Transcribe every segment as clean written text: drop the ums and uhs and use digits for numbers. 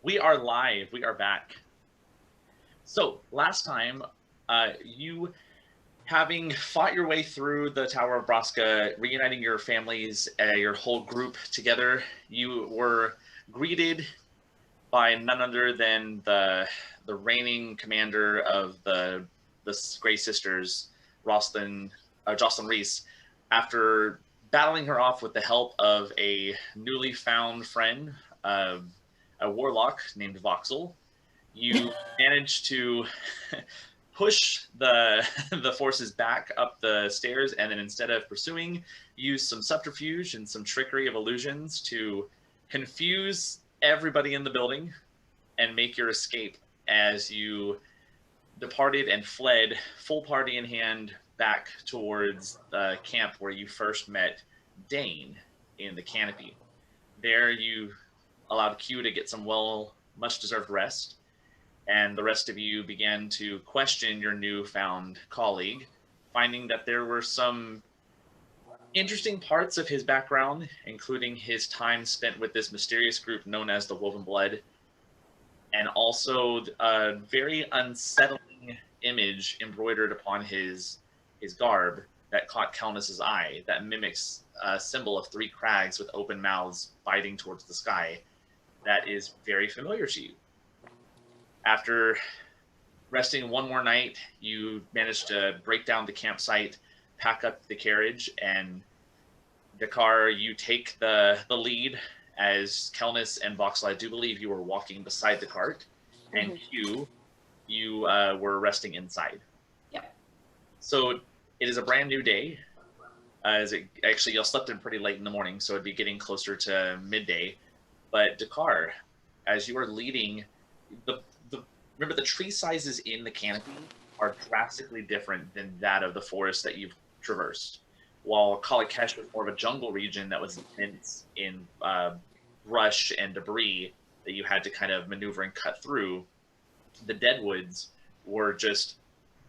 We are live. We are back. So last time, you having fought your way through the Tower of Braska, reuniting your families, your whole group together, you were greeted by none other than the reigning commander of the Grey Sisters, Jocelyn Reese, after battling her off with the help of a newly found friend, a warlock named Voxel. You managed to push the forces back up the stairs, and then instead of pursuing, use some subterfuge and some trickery of illusions to confuse everybody in the building and make your escape as you departed and fled, full party in hand, back towards the camp where you first met Dane in the Canopy. There you allowed Q to get some much-deserved rest, and the rest of you began to question your newfound colleague, finding that there were some interesting parts of his background, including his time spent with this mysterious group known as the Woven Blood, and also a very unsettling image embroidered upon his garb that caught Kelnis's eye, that mimics a symbol of three crags with open mouths biting towards the sky. That is very familiar to you. After resting one more night, you managed to break down the campsite, pack up the carriage, and Dakar, you take the lead as Kelnis and Voxel, I do believe you were walking beside the cart, and Q, you were resting inside. Yep. So it is a brand new day. Actually, y'all slept in pretty late in the morning, so it'd be getting closer to midday. But Dakar, as you are leading, remember the tree sizes in the canopy are drastically different than that of the forest that you've traversed. While Kalikesh was more of a jungle region that was dense in brush and debris that you had to kind of maneuver and cut through, the deadwoods were just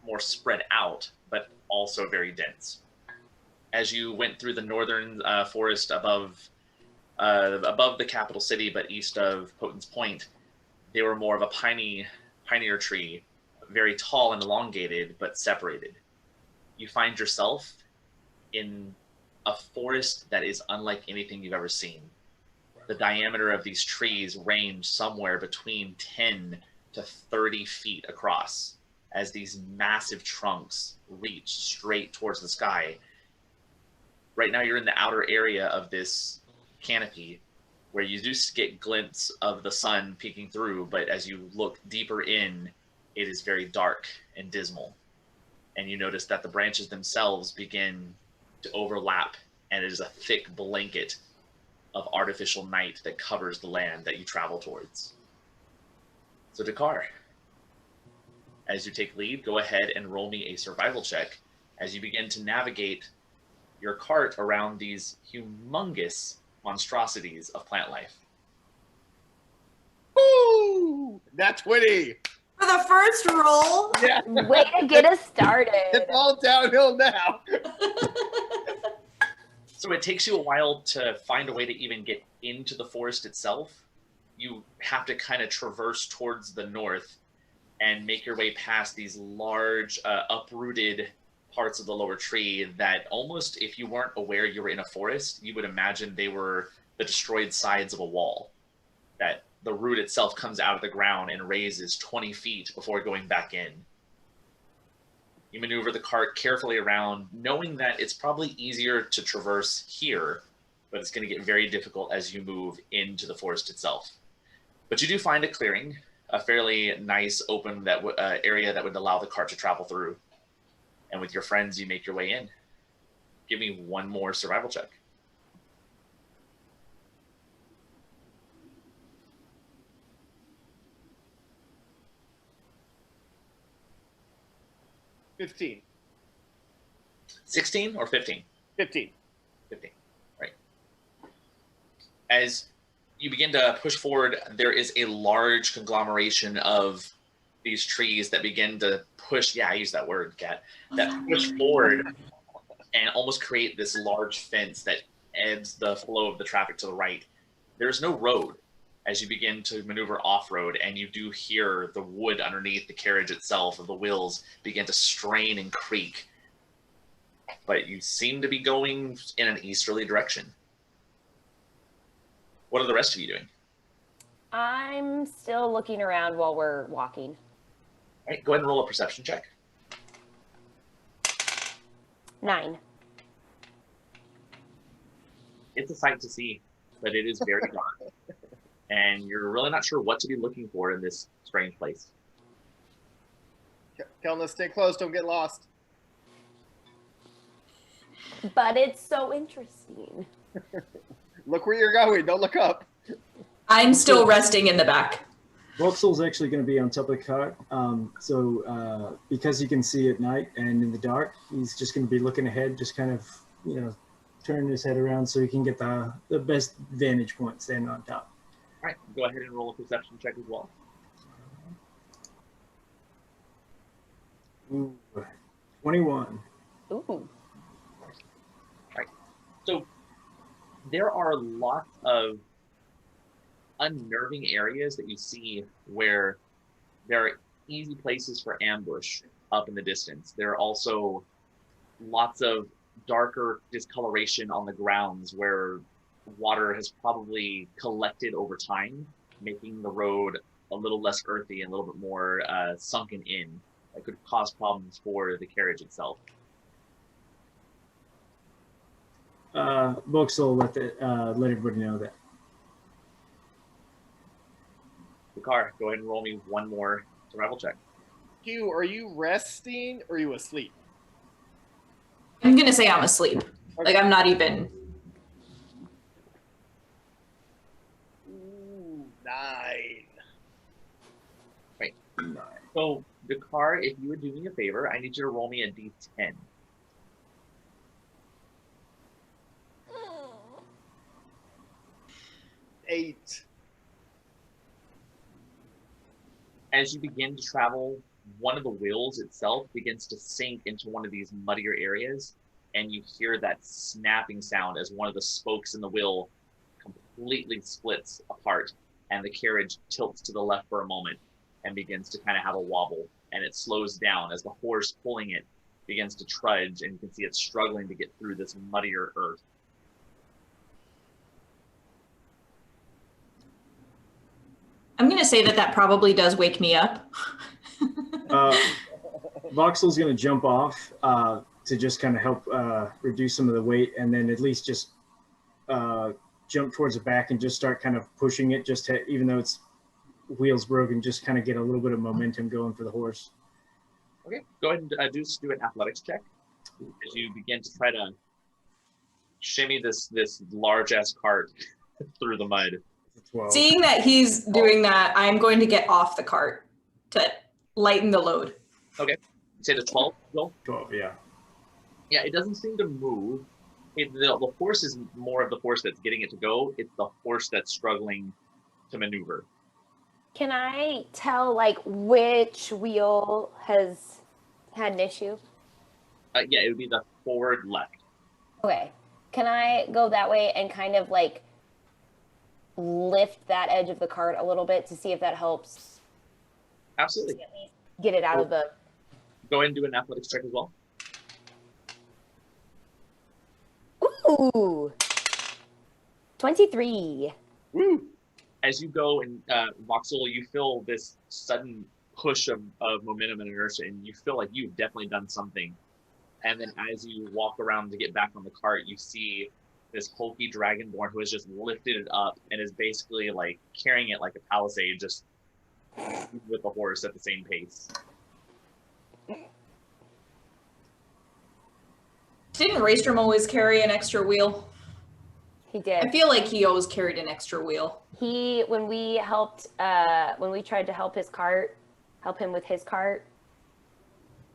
more spread out, but also very dense. As you went through the northern forest above the capital city, but east of Potence Point, they were more of a pioneer tree, very tall and elongated, but separated. You find yourself in a forest that is unlike anything you've ever seen. The diameter of these trees range somewhere between 10 to 30 feet across, as these massive trunks reach straight towards the sky. Right now you're in the outer area of this canopy, where you do get a glimpse of the sun peeking through, but as you look deeper in, it is very dark and dismal. And you notice that the branches themselves begin to overlap, and it is a thick blanket of artificial night that covers the land that you travel towards. So Dakar, as you take lead, go ahead and roll me a survival check as you begin to navigate your cart around these humongous monstrosities of plant life. Woo! That's 20. For the first roll? Yeah. Way to get us started. It's all downhill now. So it takes you a while to find a way to even get into the forest itself. You have to kind of traverse towards the north and make your way past these large, uprooted parts of the lower tree that almost, if you weren't aware you were in a forest, you would imagine they were the destroyed sides of a wall. That the root itself comes out of the ground and raises 20 feet before going back in. You maneuver the cart carefully around, knowing that it's probably easier to traverse here, but it's going to get very difficult as you move into the forest itself. But you do find a clearing, a fairly nice open area that would allow the cart to travel through. And with your friends, you make your way in. Give me one more survival check. $15. 16 or 15? 15. 15, right. As you begin to push forward, there is a large conglomeration of these trees that begin to push, I use that word, Kat, that push forward and almost create this large fence that ends the flow of the traffic to the right. There's no road. as you begin to maneuver off-road, and you do hear the wood underneath the carriage itself of the wheels begin to strain and creak. But you seem to be going in an easterly direction. What are the rest of you doing? I'm still looking around while we're walking. All right, go ahead and roll a perception check. 9. It's a sight to see, but it is very dark. And you're really not sure what to be looking for in this strange place. Kelna, stay close. Don't get lost. But it's so interesting. Look where you're going. Don't look up. I'm still resting in the back. Voxel's actually going to be on top of the cart. Because he can see at night and in the dark, he's just going to be looking ahead, just kind of, turning his head around so he can get the best vantage point standing on top. All right, go ahead and roll a perception check as well. Ooh, 21. Ooh. So there are lots of unnerving areas that you see where there are easy places for ambush up in the distance. There are also lots of darker discoloration on the grounds where water has probably collected over time, making the road a little less earthy and a little bit more sunken in. That could cause problems for the carriage itself. Voxel let everybody know that. The car, go ahead and roll me one more survival check. Hugh, are you resting or are you asleep? I'm gonna say I'm asleep. Like I'm not even. Ooh, 9. Right. So the car, if you would do me a favor, I need you to roll me a d10. Eight. As you begin to travel, one of the wheels itself begins to sink into one of these muddier areas, and you hear that snapping sound as one of the spokes in the wheel completely splits apart, and the carriage tilts to the left for a moment and begins to kind of have a wobble, and it slows down as the horse pulling it begins to trudge, and you can see it struggling to get through this muddier earth. I'm gonna say that probably does wake me up. Voxel's going to jump off to just kind of help reduce some of the weight, and then at least just jump towards the back and just start kind of pushing it, just to, even though its wheel's broken, just kind of get a little bit of momentum going for the horse. Okay, go ahead and do an athletics check as you begin to try to shimmy this large ass cart through the mud. 12. Seeing that he's doing that, I'm going to get off the cart to lighten the load. Okay, you say the 12, Joel? 12, yeah. Yeah, it doesn't seem to move. The horse is more of the horse that's getting it to go. It's the horse that's struggling to maneuver. Can I tell which wheel has had an issue? Yeah, it would be the forward left. Okay. Can I go that way and kind of lift that edge of the cart a little bit to see if that helps? Absolutely. Get it out of the... Go ahead and do an athletics check as well. Ooh! 23. Woo! As you go and Voxel, you feel this sudden push of momentum and inertia, and you feel like you've definitely done something. And then as you walk around to get back on the cart, you see this hulky dragonborn who has just lifted it up and is basically carrying it like a palisade, just with the horse at the same pace. Didn't Raystrom always carry an extra wheel? He did. I feel like he always carried an extra wheel. When we tried to help him with his cart,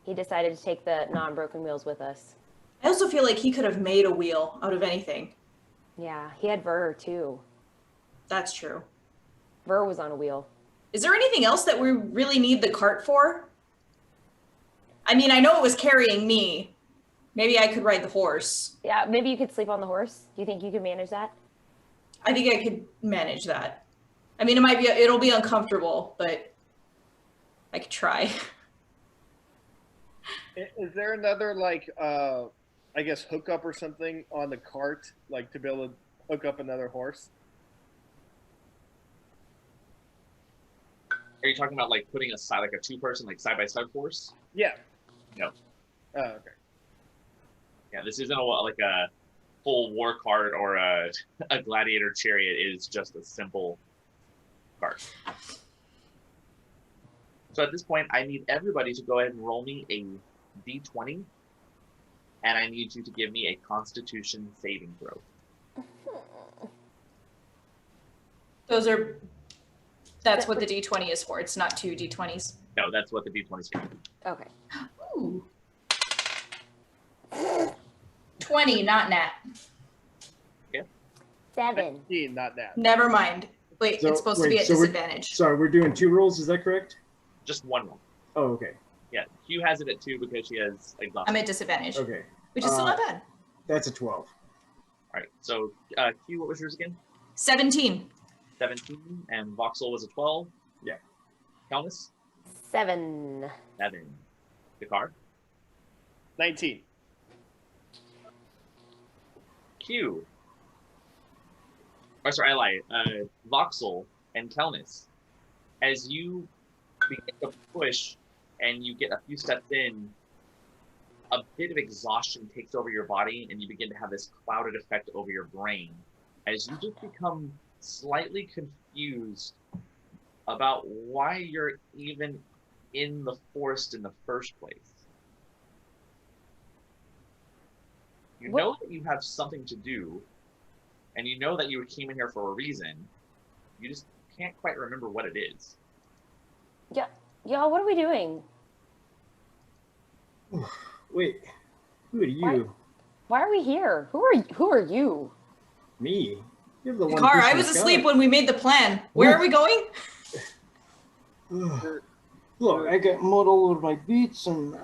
he decided to take the non-broken wheels with us. I also feel like he could have made a wheel out of anything. Yeah, he had Ver too. That's true. Ver was on a wheel. Is there anything else that we really need the cart for? I mean, I know it was carrying me. Maybe I could ride the horse. Yeah, maybe you could sleep on the horse. Do you think you could manage that? I think I could manage that. I mean, it'll be uncomfortable, but I could try. Is there another like I guess hookup or something on the cart, like to be able to hook up another horse? Are you talking about like putting like a two-person like side-by-side horse? Yeah. No. Oh, okay. Yeah, this isn't like a full war cart or a gladiator chariot. It is just a simple cart. So at this point, I need everybody to go ahead and roll me a d20, and I need you to give me a Constitution saving throw. That's what the D20 is for. It's not two D20s. No, that's what the d20 is for. Okay. Ooh. 20, not nat. 7. 19, not that. Never mind. Wait, it's supposed to be at disadvantage. Sorry, we're doing 2 rolls. Is that correct? Just one roll. Oh, okay. Yeah, Q has it at 2 because she has exhaustion. I'm at disadvantage, Okay. which is still not bad. That's a 12. All right, so Q, what was yours again? 17. 17, and Voxel was a 12. Yeah. Calmus? 7. 7. Dakar? 19. Q. Oh, sorry, I lied. Voxel and Kelnis, as you begin to push and you get a few steps in, a bit of exhaustion takes over your body and you begin to have this clouded effect over your brain as you just become slightly confused about why you're even in the forest in the first place. You know that you have something to do, and you know that you came in here for a reason. You just can't quite remember what it is. Yeah, y'all, what are we doing? Wait, who are you? Why are we here? Who are you? Me? You're the one. Car, I pushing was the asleep cart. when we made the plan. Where are we going? Look, I got mud all over my boots, and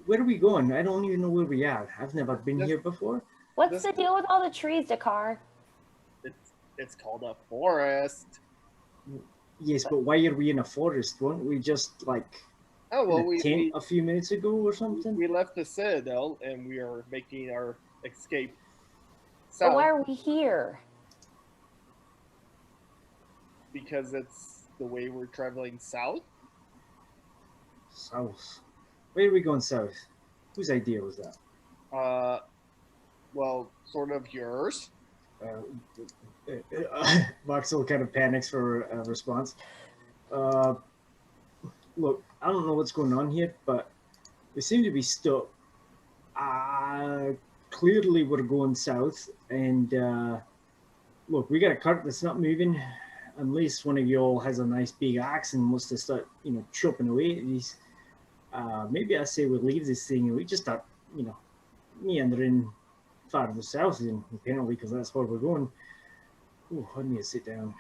where are we going? I don't even know where we are. I've never been here before. What's the deal with all the trees, Dakar? It's called a forest. Yes, but why are we in a forest? Weren't we just like Oh well, in a tent a few minutes ago or something? we left the Citadel and we are making our escape. So South why are we here? because it's the way we're traveling south. South. Where are we going south? Whose idea was that? Well, sort of yours. Voxel kind of panics for a response. Look, I don't know what's going on here, but we seem to be stuck. Clearly, we're going south, and look, we got a cart that's not moving. Unless one of you all has a nice big axe and wants to start, chopping away at these. Maybe I say we leave this thing and we just start, meandering farther south, and apparently because that's where we're going. Oh, I need to sit down.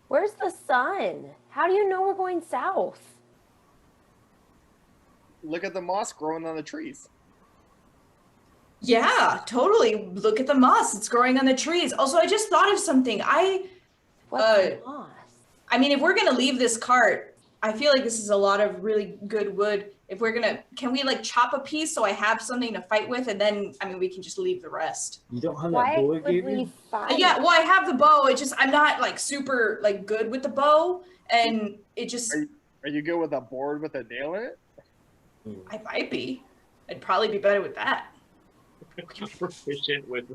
Where's the sun? How do you know we're going south? Look at the moss growing on the trees. Yeah, totally. Look at the moss. It's growing on the trees. Also, I just thought of something. What's moss? I mean, if we're going to leave this cart, I feel like this is a lot of really good wood. If we're going to, can we like chop a piece so I have something to fight with? And then, we can just leave the rest. You don't have that Why bow I would gave we you? fight? Yeah, well, I have the bow. It just, I'm not like super like good with the bow. And it just, Are you good with a board with a nail in it? I might be. I'd probably be better with that. Proficient with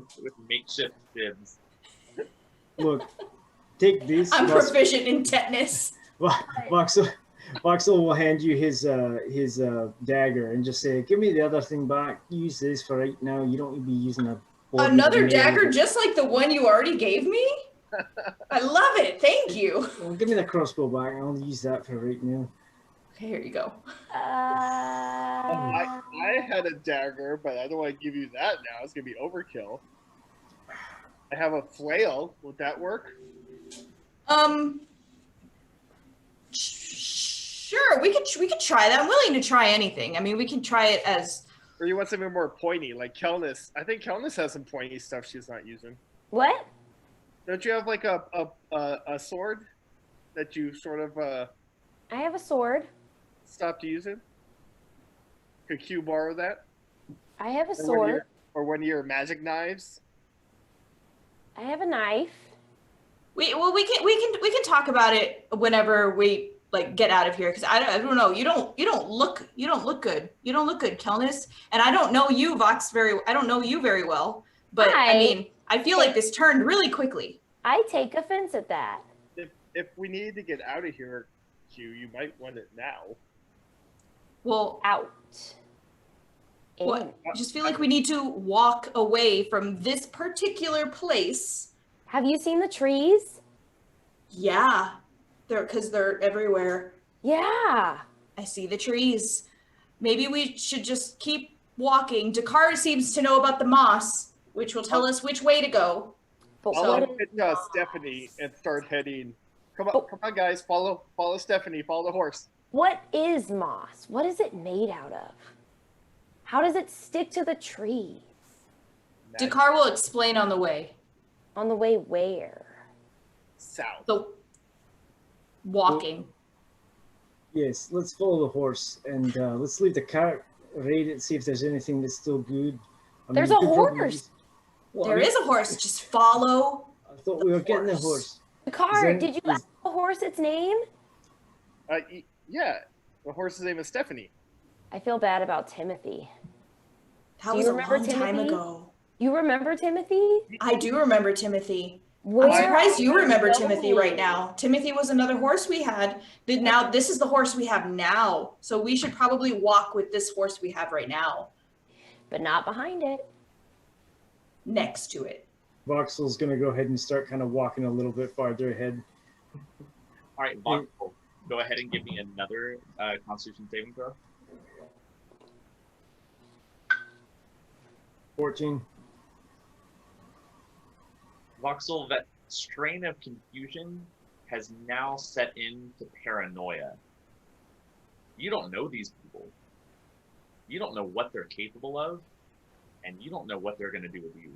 makeshift sibs. Look, take this. I'm proficient in tetanus. Voxel will hand you his dagger and just say, "Give me the other thing back. Use this for right now. You don't need to be using a board Another with a nail." dagger just like the one you already gave me? I love it. Thank you. Well, give me the crossbow back. I'll use that for right now. Okay, here you go. I had a dagger, but I don't want to give you that now. It's gonna be overkill. I have a flail. Would that work? Sure. We could try that. I'm willing to try anything. We can try it as. Or you want something more pointy, like Kelnis? I think Kelnis has some pointy stuff she's not using. What? Don't you have like a sword? that you sort of I have a sword. stopped using? Could Q borrow that? I have a Or sword. or one of your magic knives? I have a knife. We can talk about it whenever we like get out of here, because I don't know, you don't look good. You don't look good, Kelnis. And I don't know you, Vox, I don't know you very well, but I mean, I feel like this turned really quickly. I take offense at that. If we need to get out of here, Q, you might want it now. Well, Out. what? In. I just feel like we need to walk away from this particular place. Have you seen the trees? Yeah, because they're everywhere. Yeah. I see the trees. Maybe we should just keep walking. Dakar seems to know about the moss, which will tell us which way to go. But I'll what look is at Stephanie and start heading. Come on, guys, follow Stephanie, follow the horse. what is moss? What is it made out of? How does it stick to the tree? Dakar will explain on the way. On the way where? South. The walking. Yes, let's follow the horse and let's leave the cart, raid it, see if there's anything that's still good. There's a horse. There is a horse. Just follow. I thought we were getting the horse. The car. Then- Did you ask the horse its name? Yeah, the horse's name is Stephanie. I feel bad about Timothy. That Do was you a remember long time Timothy? ago. You remember Timothy? I do remember Timothy. Where I'm surprised you are remember we Timothy going? right now. Timothy was another horse we had. Now this is the horse we have now. So we should probably walk with this horse we have right now But not behind it. next to it. Voxel's going to go ahead and start kind of walking a little bit farther ahead. All right, Voxel, go ahead and give me another Constitution saving throw. 14. Voxel, that strain of confusion has now set into paranoia. You don't know these people. You don't know what they're capable of, and you don't know what they're going to do with you.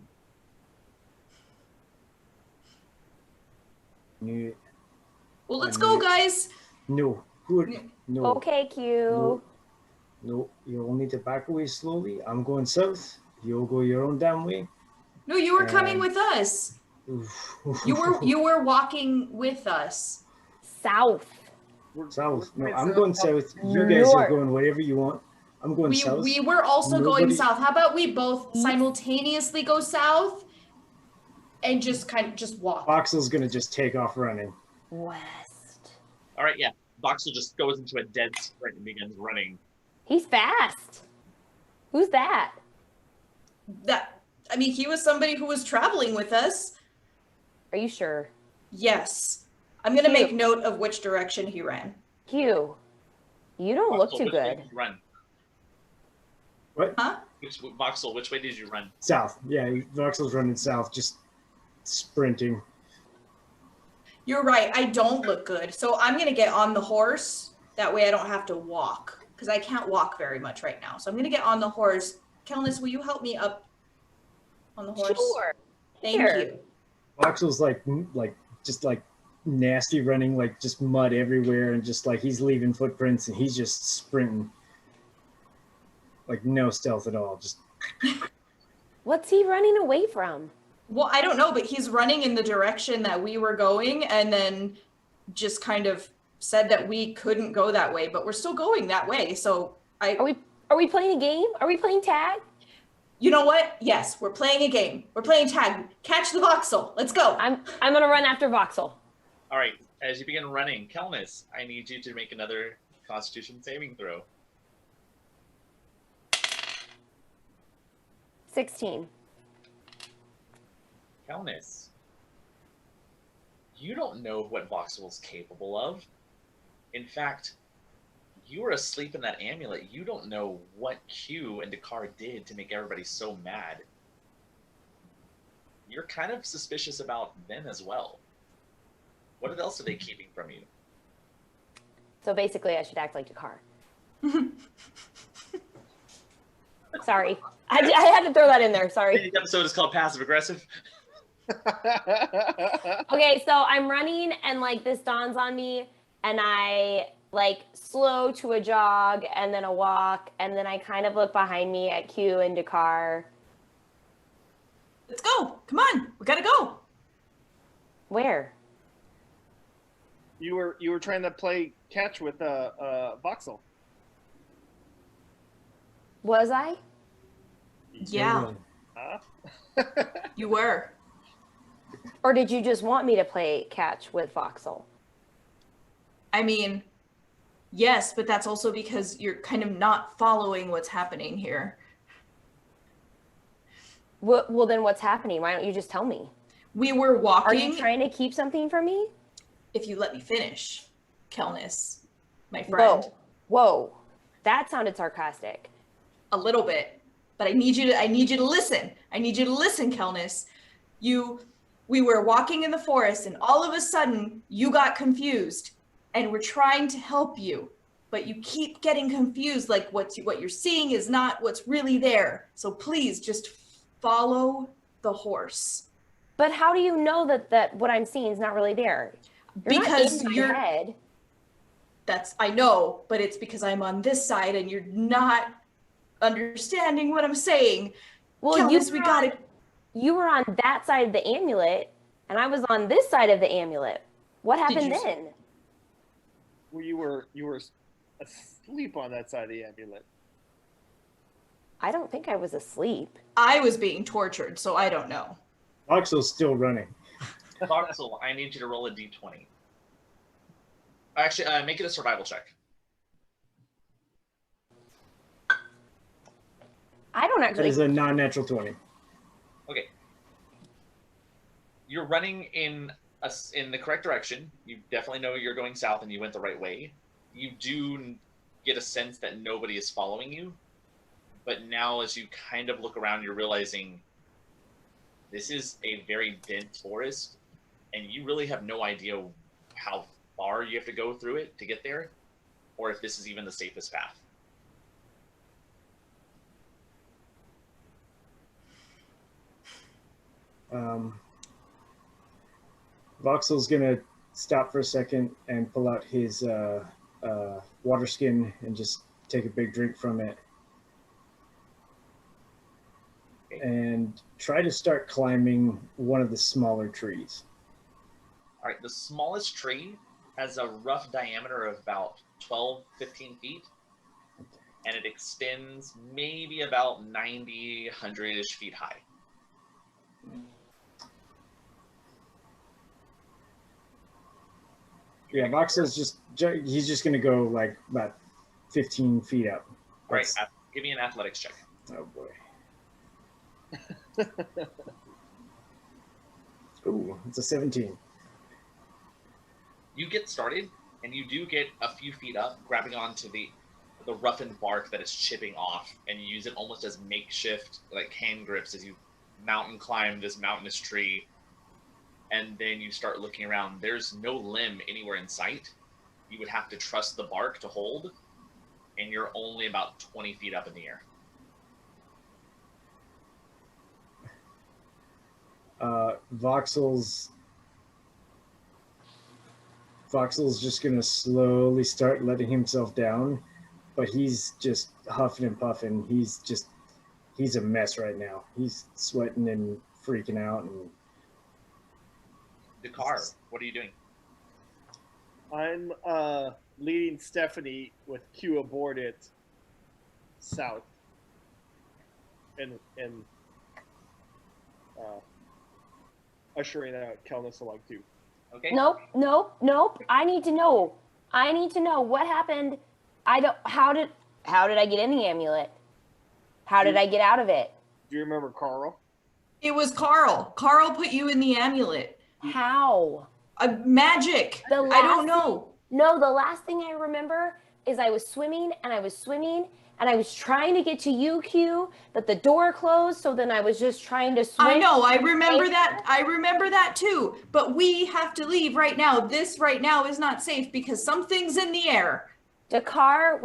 Well, let's go, guys. No. Good. No. Okay, Q. No. You'll need to back away slowly. I'm going south. You'll go your own damn way. No, you were coming with us. You were walking with us. South. South. No, Wait, I'm so- going south. You guys are North. going wherever you want. I'm going south. We were also going Nobody- south. How about we both simultaneously go south and just walk? Voxel's going to just take off running. West. All right, yeah. Voxel just goes into a dead sprint and begins running. He's fast. Who's that? He was somebody who was traveling with us. Are you sure? Yes. I'm gonna Q. make note of which direction he ran. Q. You don't look Voxel, too which way good. did you run? What? Huh? Voxel, which way did you run? South. Yeah, Voxel's running south, just sprinting. You're right. I don't look good. So I'm gonna get on the horse. That way I don't have to walk, because I can't walk very much right now. So I'm gonna get on the horse. Kelnis, will you help me up on the horse? Sure. Thank Here. you. Voxel's just nasty running, like just mud everywhere, and just like he's leaving footprints, and he's just sprinting. Like no stealth at all. Just What's he running away from? Well, I don't know, but he's running in the direction that we were going, and then just kind of said that we couldn't go that way, but we're still going that way. So Are we playing a game? Are we playing tag? you know what? Yes, we're playing a game. We're playing tag. Catch the voxel. Let's go. I'm gonna run after Voxel. All right, as you begin running, Kelnis, I need you to make another Constitution saving throw. 16. Kelnis, you don't know what Voxel's capable of. In fact, you were asleep in that amulet. You don't know what Q and Dakar did to make everybody so mad. You're kind of suspicious about them as well. What else are they keeping from you? So basically, I should act like Dakar. Sorry. I had to throw that in there. Sorry. Today's episode is called Passive Aggressive. Okay, so I'm running and like this dawns on me and I like slow to a jog and then a walk and then I kind of look behind me at Q and Dakar. Let's go. Come on. We gotta go. Where? You were trying to play catch with Voxel. Was I? Yeah, Huh? you were. Or did you just want me to play catch with Voxel? I mean, yes, but that's also because you're kind of not following what's happening here. Well, then what's happening? Why don't you just tell me? We were walking. Are you trying to keep something from me? If you let me finish, Kelnis, my friend. Whoa. That sounded sarcastic. A little bit, but I need you to listen. I need you to listen, Kelnis. We were walking in the forest and all of a sudden you got confused and we're trying to help you, but you keep getting confused. Like what you're seeing is not what's really there. So please just follow the horse. But how do you know that what I'm seeing is not really there? Because not in my head. I know, but it's because I'm on this side and you're not understanding what I'm saying. Well, Kelnis, you were on that side of the amulet, and I was on this side of the amulet. What happened then? Well, you were asleep on that side of the amulet. I don't think I was asleep. I was being tortured, so I don't know. Voxel's still running. Voxel, I need you to roll a d20. Actually, make it a survival check. I don't That actually. is a non-natural 20. Okay. You're running in the correct direction. You definitely know you're going south and you went the right way. You do get a sense that nobody is following you. But now as you kind of look around, you're realizing this is a very dense forest and you really have no idea how far you have to go through it to get there, or if this is even the safest path. Voxel's gonna stop for a second and pull out his water skin and just take a big drink from it. Okay. And try to start climbing one of the smaller trees. All right, the smallest tree has a rough diameter of about 12, 15 feet, and it extends maybe about 90, 100-ish feet high. Yeah, Voxel's he's just gonna go like about 15 feet up. All right, give me an athletics check. Oh boy. Ooh, it's a 17. You get started, and you do get a few feet up, grabbing onto the roughened bark that is chipping off, and you use it almost as makeshift like hand grips as you mountain climb this mountainous tree. And then you start looking around. There's no limb anywhere in sight. You would have to trust the bark to hold, and you're only about 20 feet up in the air. Voxel's just gonna slowly start letting himself down, but he's just huffing and puffing. He's a mess right now. He's sweating and freaking out. And Dakar, what are you doing? I'm leading Stephanie with Q aboard it south, and ushering out Kelnis along too. Okay. Nope. I need to know what happened. How did I get in the amulet? How did I get out of it? Do you remember Carl? It was Carl. Carl put you in the amulet. How? Magic. I don't know. No, the last thing I remember is I was swimming and I was trying to get to UQ, but the door closed, so then I was just trying to swim. I know, I remember that. I remember that too. But we have to leave right now. This right now is not safe because something's in the air. Dakar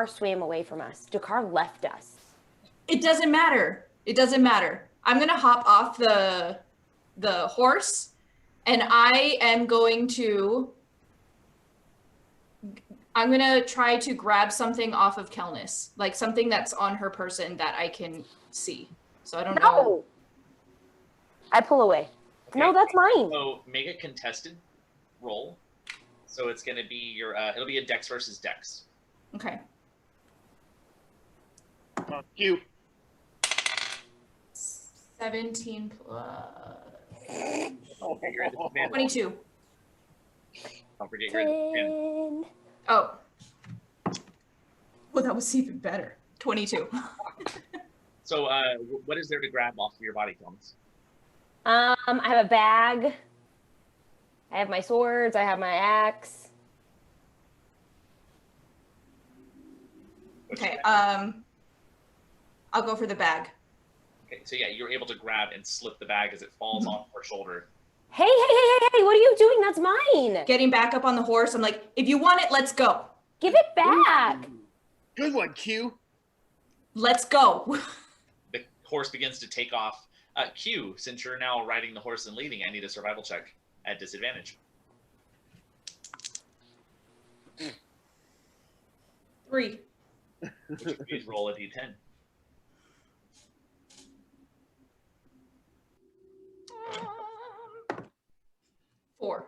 swam away from us. Dakar left us. It doesn't matter. I'm gonna hop off the the horse, and I'm going to try to grab something off of Kelnis, like something that's on her person that I can see. So I don't know. No. I pull away. Okay. No, that's mine. So make a contested roll. So it's going to be your, it'll be a dex versus dex. Okay. Q. 17 plus Oh, you're at disadvantage. 22. Don't forget you're at disadvantage. 10. Oh. Well, that was even better. 22. So what is there to grab off of your body, Thomas? I have a bag. I have my swords. I have my axe. Okay. I'll go for the bag. Okay, so yeah, you're able to grab and slip the bag as it falls off her shoulder. Hey, what are you doing? That's mine. Getting back up on the horse, I'm like, if you want it, let's go. Give it back. Good one, Q. Let's go. The horse begins to take off. Q, since you're now riding the horse and leading, I need a survival check at disadvantage. 3. Please roll a d10. 4.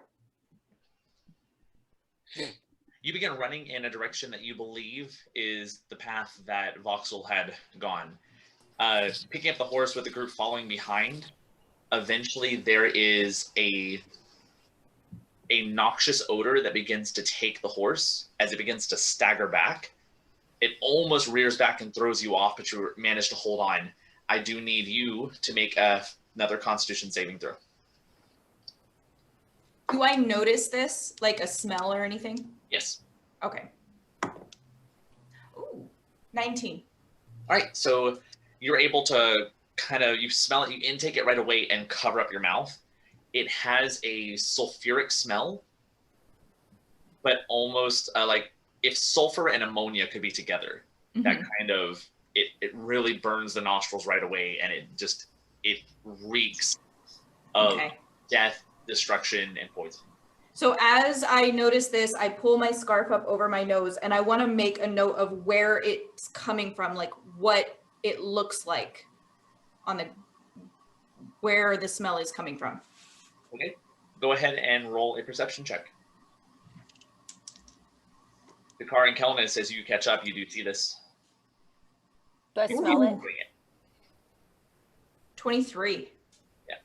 You begin running in a direction that you believe is the path that Voxel had gone. Picking up the horse with the group following behind, eventually there is a noxious odor that begins to take the horse as it begins to stagger back. It almost rears back and throws you off, but you manage to hold on. I do need you to make another Constitution saving throw. Do I notice this, like a smell or anything? Yes. Okay. Ooh, 19. All right, so you're able to you smell it, you intake it right away and cover up your mouth. It has a sulfuric smell, but almost like if sulfur and ammonia could be together. That kind of, it really burns the nostrils right away, and it reeks of death, destruction, and poison. So as I notice this, I pull my scarf up over my nose, and I want to make a note of where it's coming from, like what it looks like on where the smell is coming from. Okay, go ahead and roll a perception check. Dakar and Kelnis, as you catch up, you do see this. Do I smell it? 23. Yeah.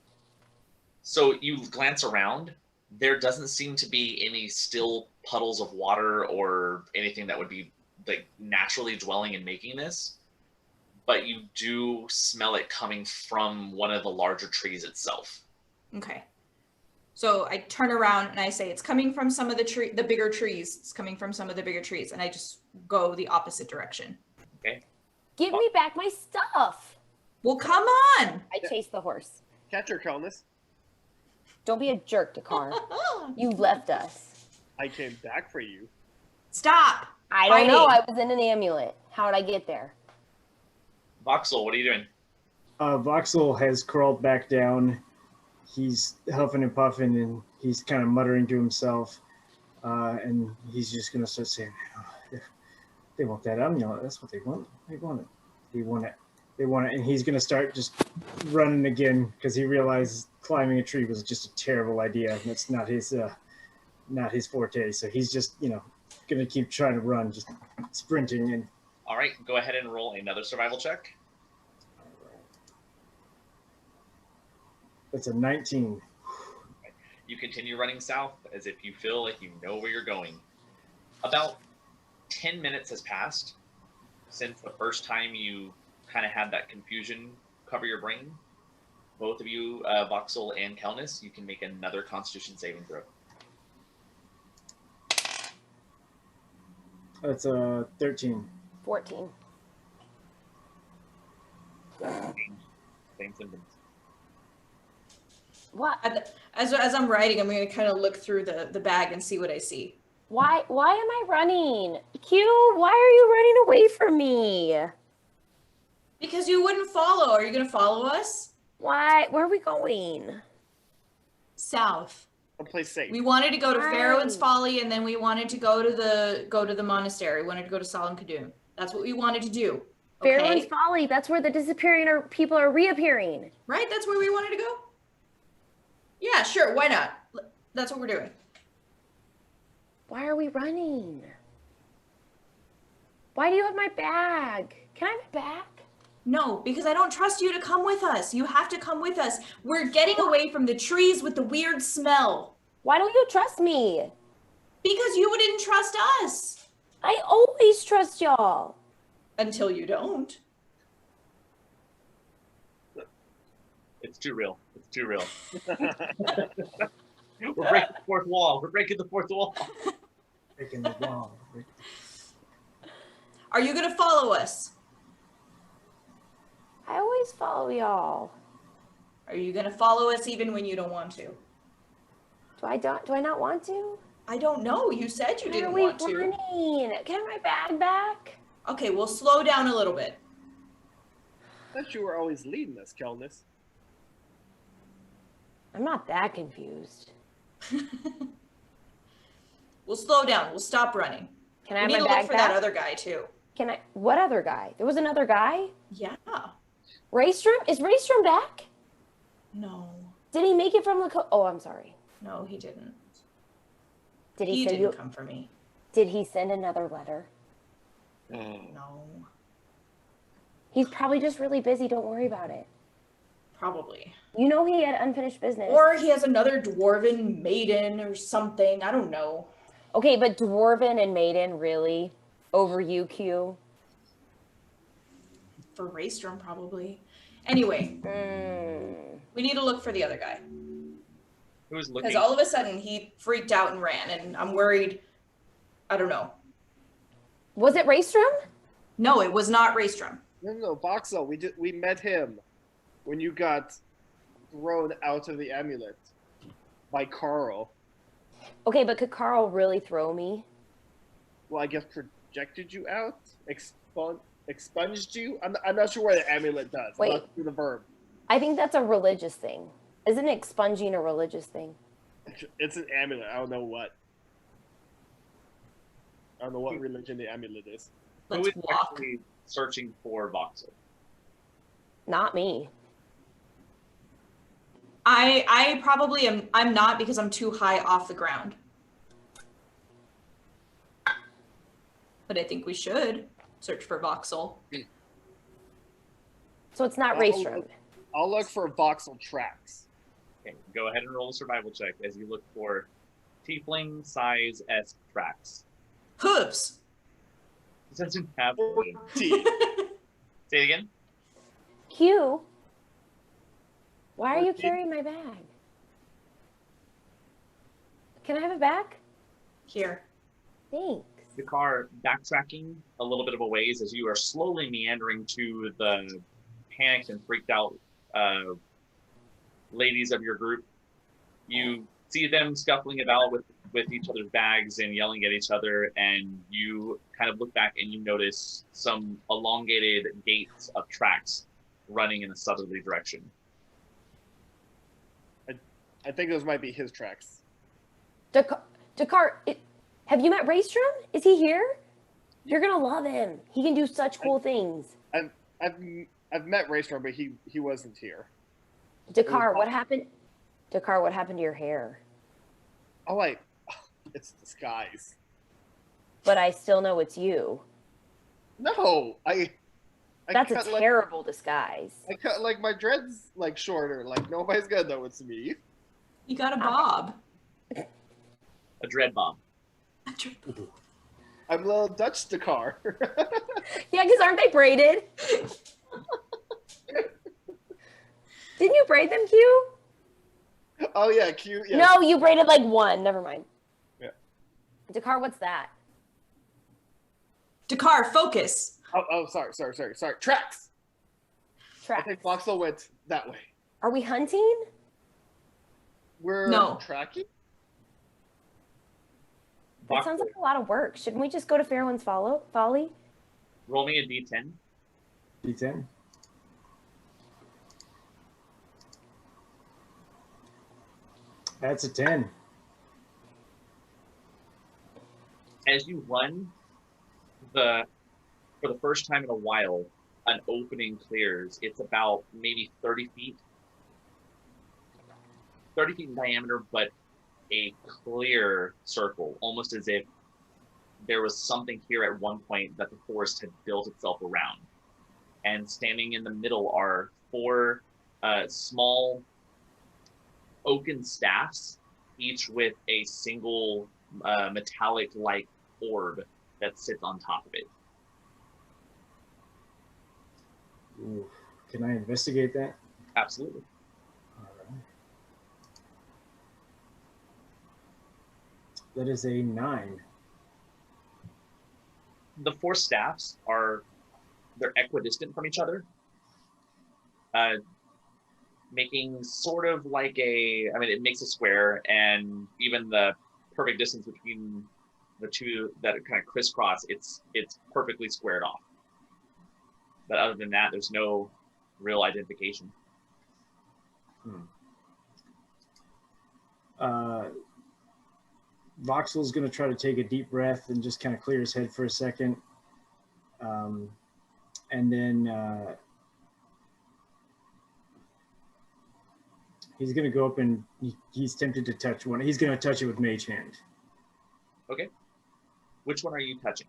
So you glance around. There doesn't seem to be any still puddles of water or anything that would be like naturally dwelling and making this, but you do smell it coming from one of the larger trees itself. Okay. So I turn around and I say, it's coming from some of the bigger trees. It's coming from some of the bigger trees. And I just go the opposite direction. Okay. Give me back my stuff. Well, come on. I chase the horse. Catch her, Kelnis. Don't be a jerk, Dakar. You left us. I came back for you. Stop. I don't know. I was in an amulet. How'd I get there? Voxel, what are you doing? Voxel has crawled back down. He's huffing and puffing, and he's kind of muttering to himself. And he's just going to start saying, oh, they want that amulet. That's what they want. They want it. They want it. They want it. And he's going to start just running again because he realizes climbing a tree was just a terrible idea. And it's not his forte. So he's just, going to keep trying to run, just sprinting. And all right, go ahead and roll another survival check. That's a 19. You continue running south as if you feel like you know where you're going. About 10 minutes has passed since the first time you kind of had that confusion cover your brain. Both of you, Voxel and Kelnis, you can make another Constitution saving throw. That's a 13. 14. Same symptoms. What? As I'm riding, I'm going to kind of look through the bag and see what I see. Why am I running? Q, why are you running away from me? Because you wouldn't follow. Are you going to follow us? Why? Where are we going? South. Someplace safe. We wanted to go to Pharaoh's Right. Folly, and then we wanted to go to the monastery. We wanted to go to Salem Kadun. That's what we wanted to do. Fairland's Okay? Folly. That's where the disappearing people are reappearing. Right? That's where we wanted to go? Yeah, sure. Why not? That's what we're doing. Why are we running? Why do you have my bag? Can I have it back? No, because I don't trust you to come with us. You have to come with us. We're getting away from the trees with the weird smell. Why don't you trust me? Because you didn't trust us. I always trust y'all. Until you don't. It's too real. It's too real. We're breaking the fourth wall. We're breaking the fourth wall. Breaking the wall. Are you going to follow us? I always follow y'all. Are you going to follow us even when you don't want to? Do I not want to? I don't know. You said you Why didn't are we want to. running? Can I have my bag back? Okay, we'll slow down a little bit. I thought you were always leading us, Kelnis. I'm not that confused. We'll slow down. We'll stop running. Can I We have need my to look bag for back? that other guy too. Can I? What other guy? There was another guy? Yeah. Raystrom? Is Raystrom back? No. Did he make it from the oh, I'm sorry. No, he didn't. Did He he send didn't you? come for me. Did he send another letter? No. He's probably just really busy. Don't worry about it. Probably. You know he had unfinished business. Or he has another dwarven maiden or something. I don't know. Okay, but Dwarven and Maiden really over you, Q. For Raystrom, probably. Anyway, we need to look for the other guy. Who's looking? Because all of a sudden he freaked out and ran, and I'm worried. I don't know. Was it Raystrom? No, it was not Raystrom. No, Voxel. We met him when you got thrown out of the amulet by Carl. Okay, but could Carl really throw me? Well, I guess projected you out, expunged you. I'm not sure what the amulet does. Wait. I'm not sure the verb. I think that's a religious thing. Isn't expunging a religious thing? It's an amulet. I don't know what. I don't know what religion the amulet is. Who Let's is walk. actually searching for Voxel? Not me. I probably am. I'm not because I'm too high off the ground. But I think we should search for Voxel. So it's not I'll Raystrom. I'll look for Voxel tracks. Okay, go ahead and roll a survival check as you look for tiefling size-esque tracks. Hooves. It doesn't have 14. Say it again. Q, why are you 14. carrying my bag? Can I have it back? Here. Thanks. The car backtracking a little bit of a ways as you are slowly meandering to the panicked and freaked out ladies of your group. You see them scuffling about with each other's bags and yelling at each other, and you kind of look back and you notice some elongated gates of tracks running in a southerly direction. I think those might be his tracks. Dakar, have you met Raystrom? Is he here? You're gonna love him. He can do such cool things. I've met Raystrom, but he wasn't here. Dakar, what happened? Dakar, what happened to your hair? Oh, it's disguise. But I still know it's you. No, I That's a cut, terrible disguise. I cut like my dreads like shorter. Like nobody's gonna know it's me. You got a bob. A dread bomb. I'm little Dutch Dakar. Yeah, because aren't they braided? Didn't you braid them, Q? Oh yeah, cute. Yeah. No, you braided like one. Never mind. Yeah. Dakar, what's that? Dakar, focus. Oh, sorry. Tracks. I Track. think Voxel went that way. Are we hunting? We're No. tracking. That sounds like a lot of work. Shouldn't we just go to Fairland's Folly? Roll me a d10. D10. That's a 10. As you run, for the first time in a while, an opening clears. It's about maybe 30 feet in diameter, but a clear circle, almost as if there was something here at one point that the forest had built itself around. And standing in the middle are 4 small oaken staffs, each with a single metallic-like orb that sits on top of it. Ooh. Can I investigate that? Absolutely. All right. That is a 9. The 4 staffs they're equidistant from each other, making sort of like it makes a square, and even the perfect distance between the two that kind of crisscross, it's perfectly squared off. But other than that, there's no real identification. Voxel's going to try to take a deep breath and just kind of clear his head for a second. And then he's going to go up and he's tempted to touch one. He's going to touch it with Mage Hand. Okay. Which one are you touching?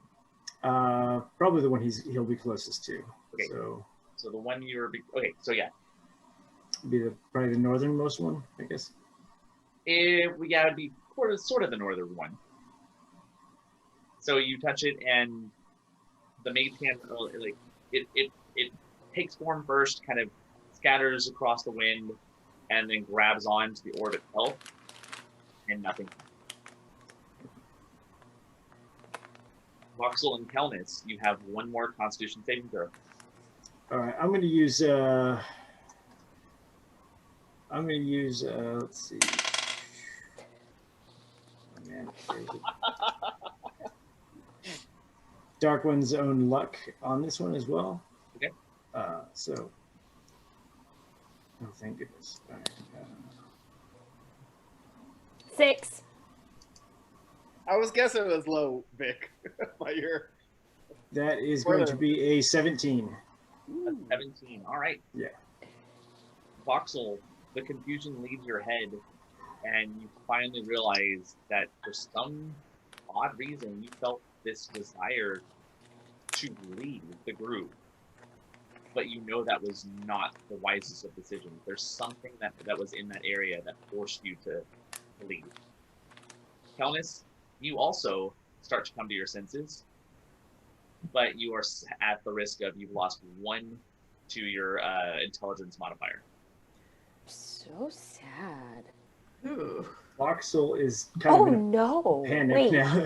Probably the one he'll be closest to. Okay. So the one okay. So yeah. Be probably the northernmost one, I guess. It'd be sort of the northern one. So you touch it, and the Mage Hand, like it takes form first, kind of scatters across the wind, and then grabs onto the orb itself, and nothing. Voxel and Kelnis, you have one more Constitution saving throw. All right, I'm going to use. Let's see. Oh, man, where is it? Dark One's own luck on this one as well. Okay. So. Oh, thank goodness. All right, 6. I was guessing it was low, Vic. That is going to be a 17. A 17. All right. Yeah. Voxel, the confusion leaves your head, and you finally realize that for some odd reason, you felt this desire to leave the group. But you know that was not the wisest of decisions. There's something that was in that area that forced you to leave. Kelnis, you also start to come to your senses, but you are at the risk of you've lost 1 to your intelligence modifier. So sad. Ooh. Voxel is kind of in a no. panic Wait. now.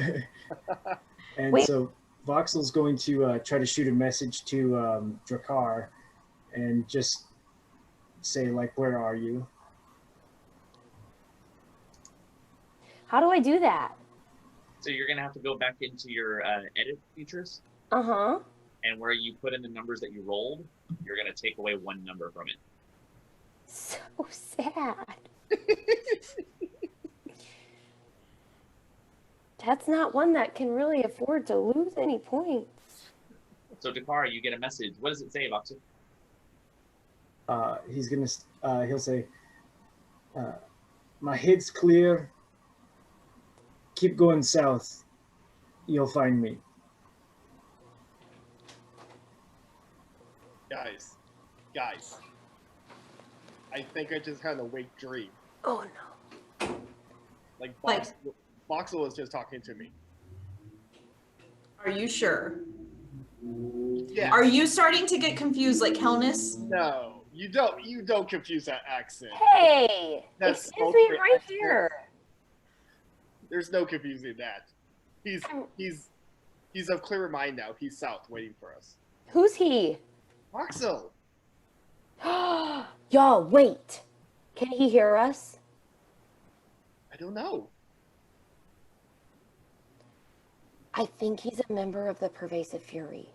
And Wait. so Voxel's going to try to shoot a message to Drakkar and just say, like, where are you? How do I do that? So you're going to have to go back into your edit features, Uh-huh. and where you put in the numbers that you rolled, you're going to take away 1 number from it. So sad. That's not one that can really afford to lose any points. So Drakkar, you get a message. What does it say, Voxel? He's going to, he'll say, my head's clear. Keep going south. You'll find me. Guys. I think I just had a wake dream. Oh no. Like Like- Voxel was just talking to me. Are you sure? Yeah. Are you starting to get confused like Kelnis? No, you don't confuse that accent. Hey! That's Excuse me supposed to be right accent. here. There's no confusing that. He's of clearer mind now. He's south waiting for us. Who's he? Voxel. Y'all, wait. Can he hear us? I don't know. I think he's a member of the Pervasive Fury.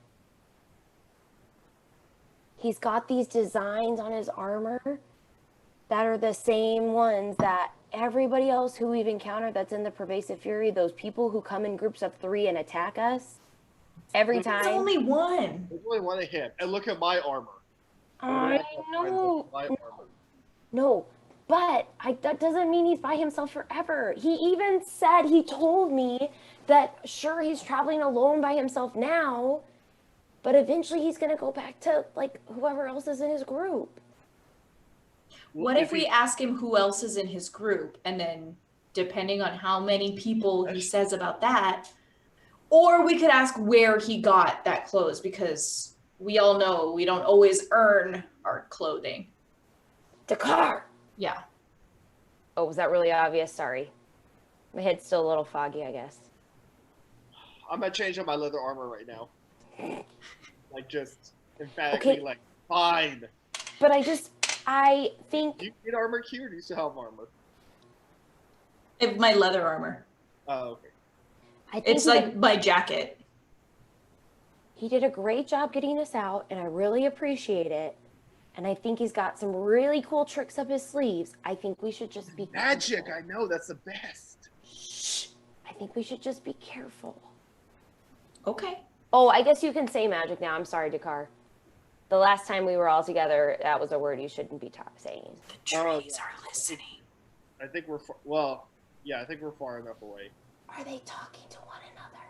He's got these designs on his armor that are the same ones that everybody else who we've encountered that's in the pervasive fury, those people who come in groups of 3 and attack us every time. It's only one. There's only one of him. And look at my armor. I know. My armor. No, but that doesn't mean he's by himself forever. He even said, he told me that sure, he's traveling alone by himself now, but eventually he's going to go back to like whoever else is in his group. What if we ask him who else is in his group, and then depending on how many people he says about that, or we could ask where he got that clothes, because we all know we don't always earn our clothing. Dakar! Yeah. Oh, was that really obvious? Sorry. My head's still a little foggy, I guess. I'm gonna change up my leather armor right now. Like just emphatically, Okay. like fine. But I think Do you get armor, Q, or do you still have armor? If my leather armor. Oh, okay. It's like my jacket. he did a great job getting us out, and I really appreciate it. And I think he's got some really cool tricks up his sleeves. I think we should just be Magic, careful. I know, that's the best. Shh. I think we should just be careful. Okay. Oh, I guess you can say magic now. I'm sorry, Dakar. The last time we were all together, that was a word you shouldn't be saying. The trees are listening. I think we're I think we're far enough away. Are they talking to one another?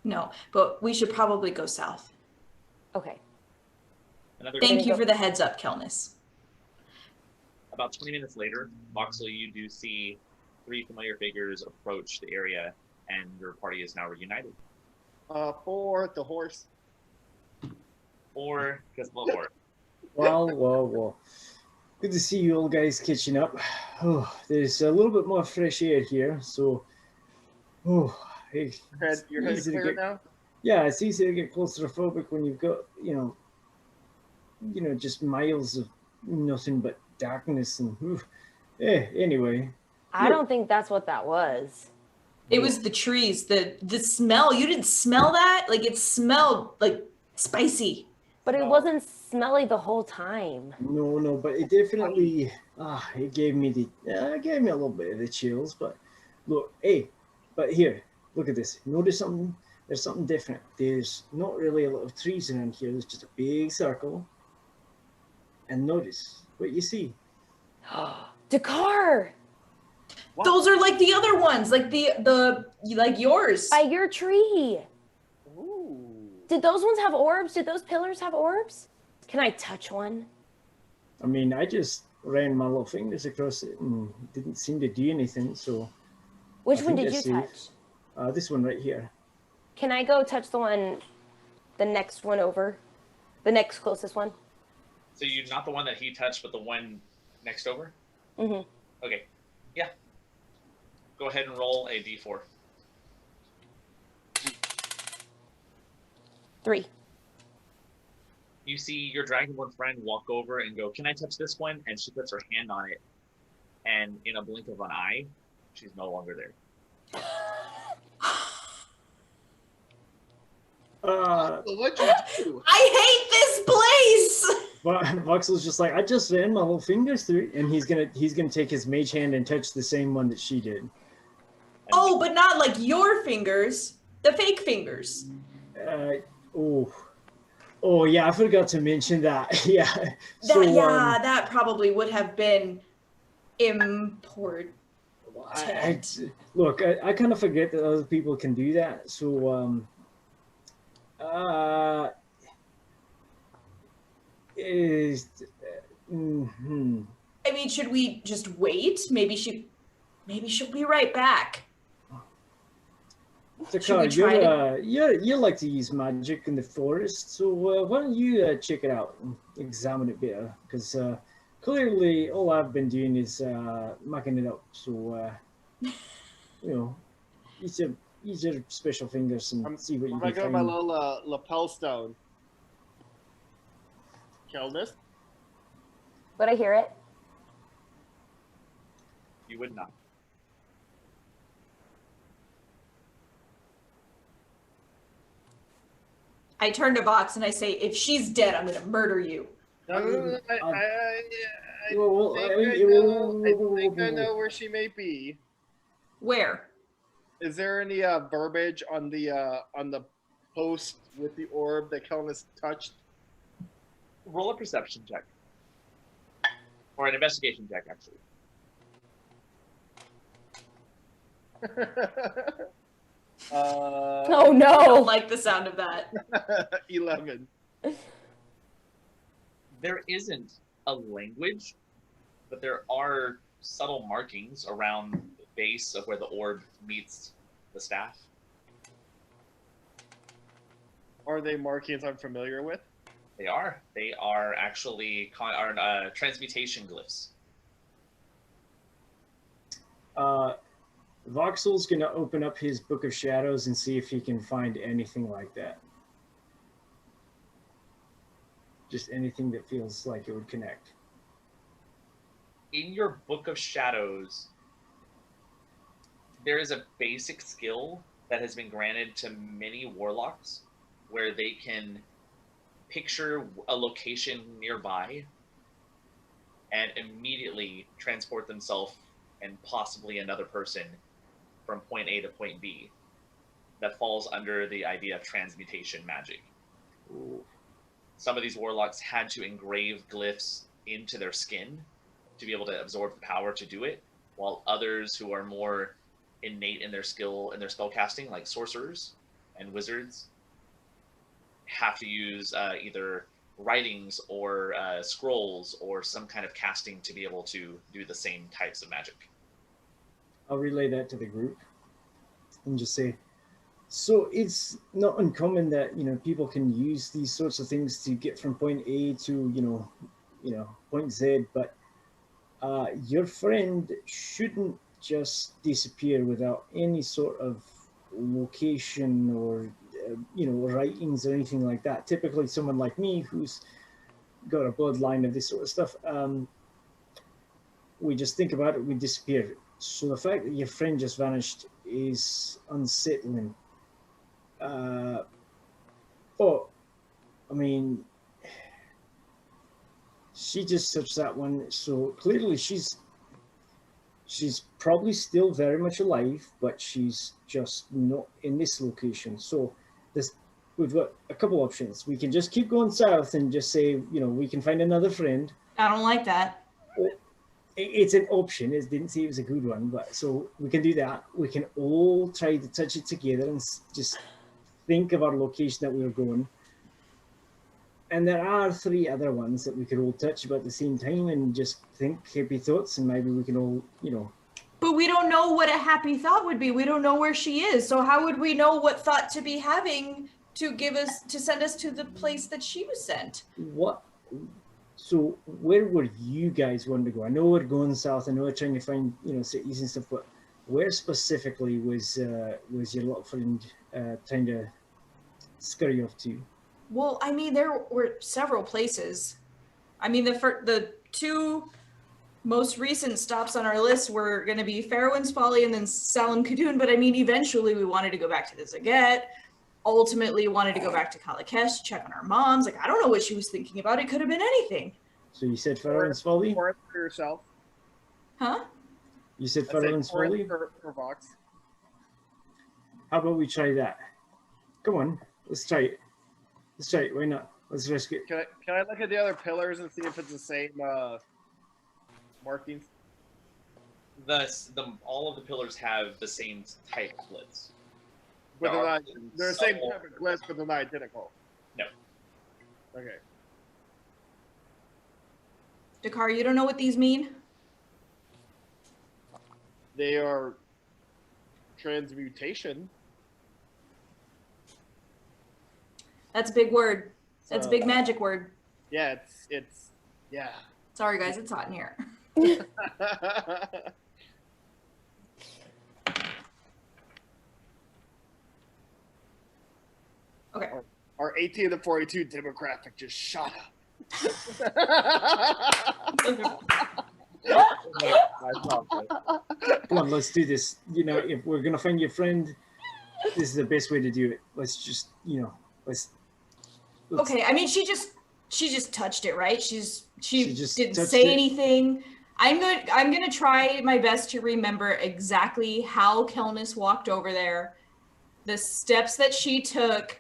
No, but we should probably go south. Okay. Thank you for the heads up, Kelnis. About 20 minutes later, Voxel, you do see 3 familiar figures approach the area, and your party is now reunited. For the horse. Or just a little more. Well. Good to see you all guys catching up. Oh, there's a little bit more fresh air here, so. Oh, hey. Your head easy to clear get- now? Yeah, it's easy to get claustrophobic when you've got, just miles of nothing but darkness and. Anyway. I don't think that's what that was. It was the trees, the smell. You didn't smell that? Like it smelled like spicy. But it wasn't smelly the whole time. No, but it definitely, it gave me a little bit of the chills, but look, but here, look at this. Notice something, there's something different. There's not really a lot of trees around here. There's just a big circle. And notice what you see. Dakar! What? Those are like the other ones, like the like yours. By your tree. Ooh. Did those ones have orbs? Did those pillars have orbs? Can I touch one? I mean, I just ran my little fingers across it and it didn't seem to do anything, so. Which I one think did you that's touch? safe. This one right here. Can I go touch the next one over? The next closest one? So you not the one that he touched, but the one next over? Mm-hmm. Okay. Yeah. Go ahead and roll a d4. 3. You see your dragonborn friend walk over and go, "Can I touch this one?" And she puts her hand on it, and in a blink of an eye, she's no longer there. What'd you do? I hate this place. But Voxel's just like, I just ran my little fingers through it, and he's gonna take his mage hand and touch the same one that she did. Oh, but not like your fingers, the fake fingers. Oh yeah, I forgot to mention that. Yeah. So That probably would have been important. Look, I kind of forget that other people can do that. So I mean, should we just wait? Maybe she'll be right back. Dakar, Should we try you like to use magic in the forest, so why don't you check it out and examine it better? Because clearly all I've been doing is mucking it up. So use your special fingers and see what you I'm can gonna go to find. my little lapel stone. Kill this. Would I hear it? You would not. I turn to Vox and I say, if she's dead, I'm going to murder you. No, Well, think I know where she may be. Where? Is there any verbiage on the post with the orb that Kelnis touched? Roll a perception check. Or an investigation check, actually. Oh I don't no! like the sound of that. 11. There isn't a language, but there are subtle markings around the base of where the orb meets the staff. Are they markings I'm familiar with? They are. They are actually transmutation glyphs. Voxel's gonna open up his Book of Shadows and see if he can find anything like that. Just anything that feels like it would connect. In your Book of Shadows, there is a basic skill that has been granted to many warlocks where they can picture a location nearby and immediately transport themselves and possibly another person from point A to point B. That falls under the idea of transmutation magic. Ooh. Some of these warlocks had to engrave glyphs into their skin to be able to absorb the power to do it, while others who are more innate in their skill and their spell casting, like sorcerers and wizards, have to use either writings or scrolls or some kind of casting to be able to do the same types of magic. I'll relay that to the group and just say, so it's not uncommon that, you know, people can use these sorts of things to get from point A to, you know, point Z, but your friend shouldn't just disappear without any sort of location or, you know, writings or anything like that. Typically someone like me who's got a bloodline of this sort of stuff, we just think about it, we disappear. So the fact that your friend just vanished is unsettling. But, I mean, she just touched that one, so clearly she's probably still very much alive, but she's just not in this location. So we've got a couple options. We can just keep going south and just say, you know, we can find another friend. I don't like that. It's an option. It didn't say it was a good one, but so we can do that. We can all try to touch it together and just think of our location that we were going. And there are 3 other ones that we could all touch about at the same time and just think happy thoughts, and maybe we can all, you know. But we don't know what a happy thought would be. We don't know where she is. So how would we know what thought to be having to send us to the place that she was sent? What? So where would you guys want to go? I know we're going south. I know we're trying to find, you know, cities and stuff, but where specifically was your little friend trying to scurry off to? Well, I mean, there were several places. I mean, the 2 most recent stops on our list were going to be Fairwind's Folly and then Salem Kadun. But I mean, eventually we wanted to go back to the Zaget. Ultimately wanted to go back to Kalakesh, check on our moms. Like, I don't know what she was thinking about. It could have been anything. So you said Fairwind's Folly? For yourself. Huh? You said Fairwind's Folly? For Vox. How about we try that? Come on, let's try it. Let's try it. Why not? Let's risk it. Can I look at the other pillars and see if it's the same markings? All of the pillars have the same type of splits. But they're the same type of glyphs, but they're not identical. No. Okay. Dakar, you don't know what these mean? They are transmutation. That's a big word. That's a big magic word. Yeah, it's yeah. Sorry guys, it's hot in here. Okay. Our 18 to 42 demographic just shot up. Come on, let's do this. You know, if we're gonna find your friend, this is the best way to do it. Let's just, you know, let's Okay, I mean, she She just touched it, right? She just didn't touched say it. anything. I'm gonna try my best to remember exactly how Kelnis walked over there, the steps that she took,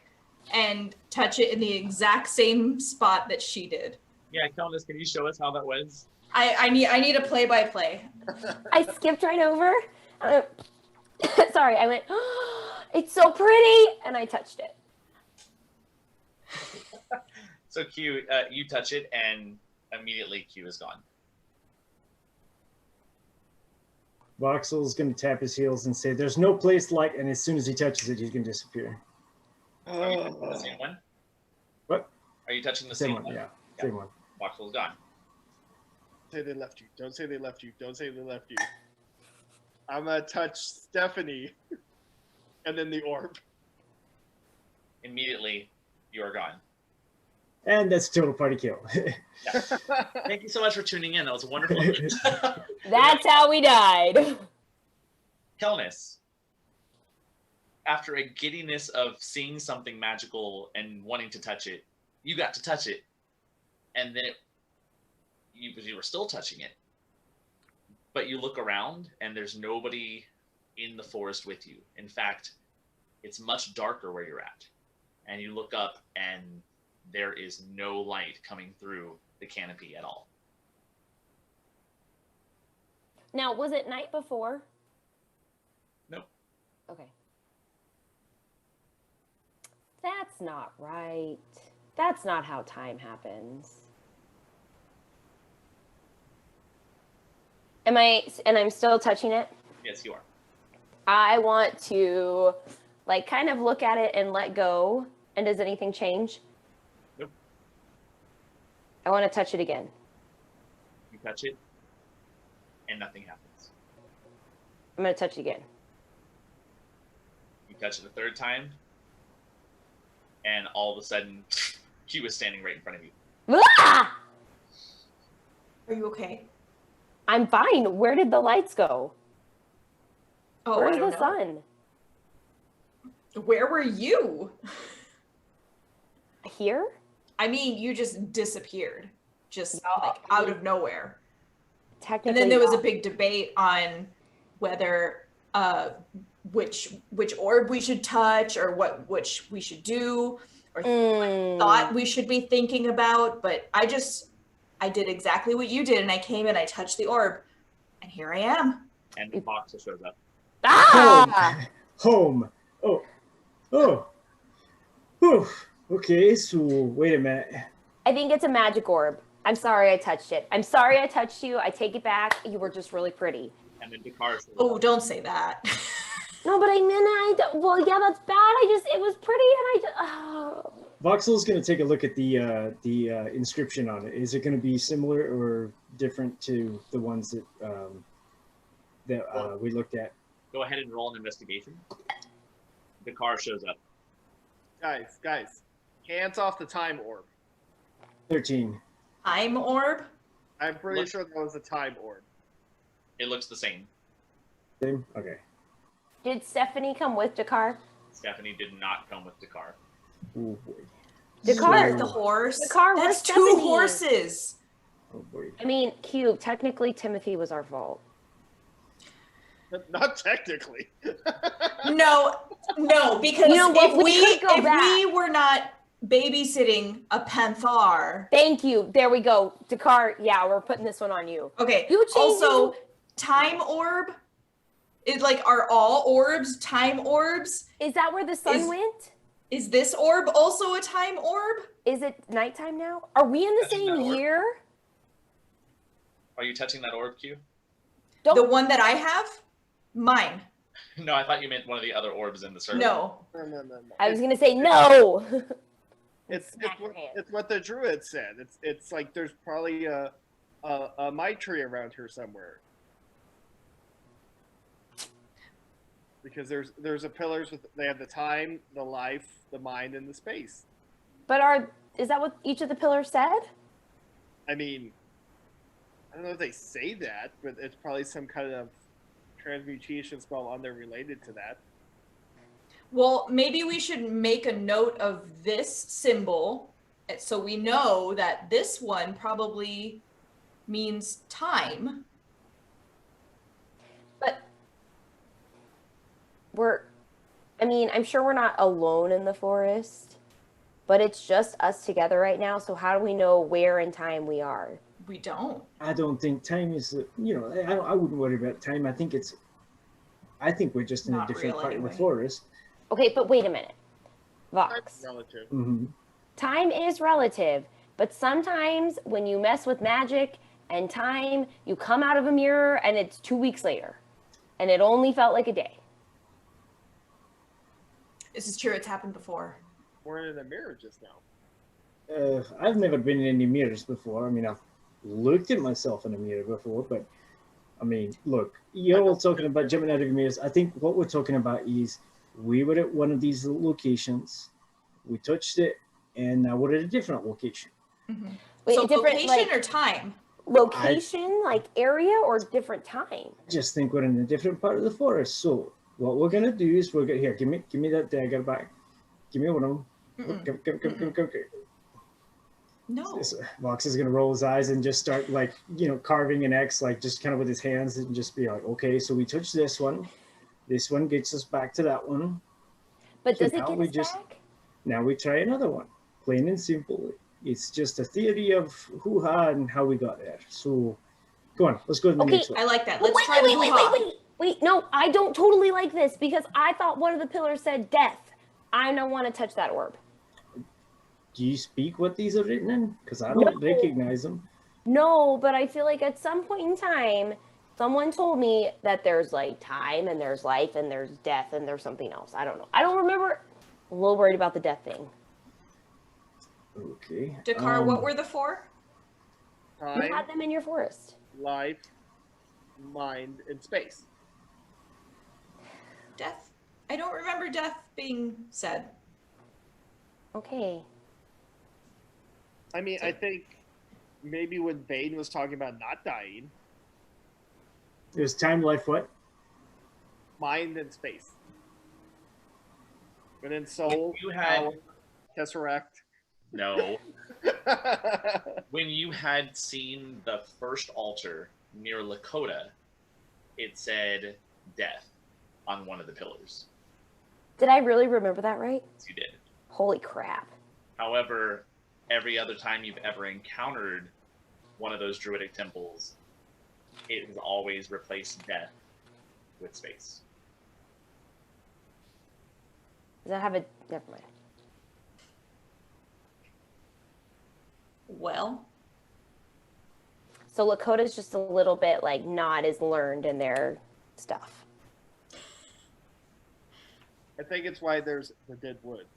and touch it in the exact same spot that she did. Yeah, Kelnis, can you show us how that was? I need a play-by-play. I skipped right over. Sorry, I went, oh, it's so pretty, and I touched it. So Q, you touch it, and immediately Q is gone. Voxel's going to tap his heels and say, "There's no place like," and as soon as he touches it, he's going to disappear. Are you touching the same one? What? Are you touching the Same same one, one? yeah. Same one. Voxel's gone. Say they left you. Don't say they left you. Don't say they left you. I'm gonna touch Stephanie, and then the orb. Immediately, you are gone. And that's a total party kill. Yeah. Thank you so much for tuning in. That was wonderful. That's how we died. Kelnis, after a giddiness of seeing something magical and wanting to touch it, you got to touch it, and then you were still touching it. But you look around, and there's nobody in the forest with you. In fact, it's much darker where you're at. And you look up, and there is no light coming through the canopy at all. Now, was it night before? Nope. Okay. That's not right. That's not how time happens. And I'm still touching it? Yes, you are. I want to like kind of look at it and let go. And does anything change? Nope. I want to touch it again. You touch it, and nothing happens. I'm going to touch it again. You touch it a third time, and all of a sudden, Q is standing right in front of you. Ah! Are you okay? I'm fine. Where did the lights go? Oh, Where's I don't the know. sun? Where were you? Here? I mean, you just disappeared, just Yeah. like out of nowhere. Technically. And then there was a not. big debate on whether which orb we should touch or which we should do or what thought we should be thinking about. But I did exactly what you did, and I came and I touched the orb, and here I am. And the box shows up. Ah! Home. Oh. Whew. Okay, so wait a minute. I think it's a magic orb. I'm sorry I touched it. I'm sorry I touched you. I take it back. You were just really pretty. And then Dakar shows Oh, up. don't say that. No, but I meant well, yeah, that's bad. It was pretty, and oh. Voxel's going to take a look at the inscription on it. Is it going to be similar or different to the ones that we looked at? Go ahead and roll an investigation. Dakar shows up. Guys, hands off the time orb. 13. Time orb? I'm pretty sure that was a time orb. It looks the same. Same? Okay. Did Stephanie come with Dakar? Stephanie did not come with Dakar. Oh boy. Dakar. The horse? Dakar, That's where's 2 Stephanie? horses. Oh boy. I mean, Q, technically Timothy was our fault. Not technically. No, because You know what? if We could go if back. we were not babysitting a panther. Thank you. There we go. Dakar, yeah, we're putting this one on you. Okay. You changed Also, it. time orb is like, are all orbs time orbs? Is that where the sun went? Is this orb also a time orb? Is it nighttime now? Are we in the Touching that same orb? year? Are you touching that orb, Q? Don't. The one that I have? Mine. No, I thought you meant one of the other orbs in the circle. No. No. I was gonna say no. It's your hand. it's what the druid said. It's like there's probably a might tree around here somewhere. Because there's a pillars with they have the time, the life, the mind, and the space. But is that what each of the pillars said? I mean, I don't know if they say that, but it's probably some kind of transmutation spell on there related to that. Well, maybe we should make a note of this symbol So we know that this one probably means time. But I mean, I'm sure we're not alone in the forest, but it's just us together right now. So how do we know where in time we are? We don't. I don't think time is, I wouldn't worry about time. I think we're just in a Not different real part of anyway. the forest. Okay, but wait a minute. Vox. Relative. Mm-hmm. Time is relative, but sometimes when you mess with magic and time, you come out of a mirror and it's 2 weeks later. And it only felt like a day. This is true. It's happened before. We're in a mirror just now. I've never been in any mirrors before. I mean, I've looked at myself in a mirror before, but I mean, look, you're all talking about jumping out of your mirrors. I think what we're talking about is we were at one of these locations, we touched it, and now we're at a different location. Mm-hmm. Wait, So different, location like, or time? location, like area, or different time? I just think we're in a different part of the forest. So what we're gonna do is we're gonna here. Give me that dagger back. Give me one of them. Come. No. Vox is gonna roll his eyes and just start like carving an X, like just kind of with his hands, and just be like, okay, so we touch this one. This one gets us back to that one. But So does it now get we us just- back? Now we try another one. Plain and simple. It's just a theory of hoo-ha and how we got there. So go on, let's go to the Okay, next one. I like that. But Let's try the hoo-ha. wait. No, I don't totally like this because I thought one of the pillars said death. I don't want to touch that orb. Do you speak what these are written in? Because I don't No. recognize them. No, but I feel like at some point in time, someone told me that there's like time and there's life and there's death and there's something else. I don't know. I don't remember. I'm a little worried about the death thing. Okay. Dakar, what were the four? You Time, had them in your forest. life, mind, and space. Death? I don't remember death being said. Okay. I mean, I think maybe when Bane was talking about not dying, It was time, life, what? mind and space. And then soul, You had power, tesseract. no. When you had seen the first altar near Lakota, it said death on one of the pillars. Did I really remember that right? You did. Holy crap. However, every other time you've ever encountered one of those druidic temples, it has always replaced death with space. Does that have a... Never mind. Well, So Lakota's just a little bit like not as learned in their stuff. I think it's why there's the dead woods.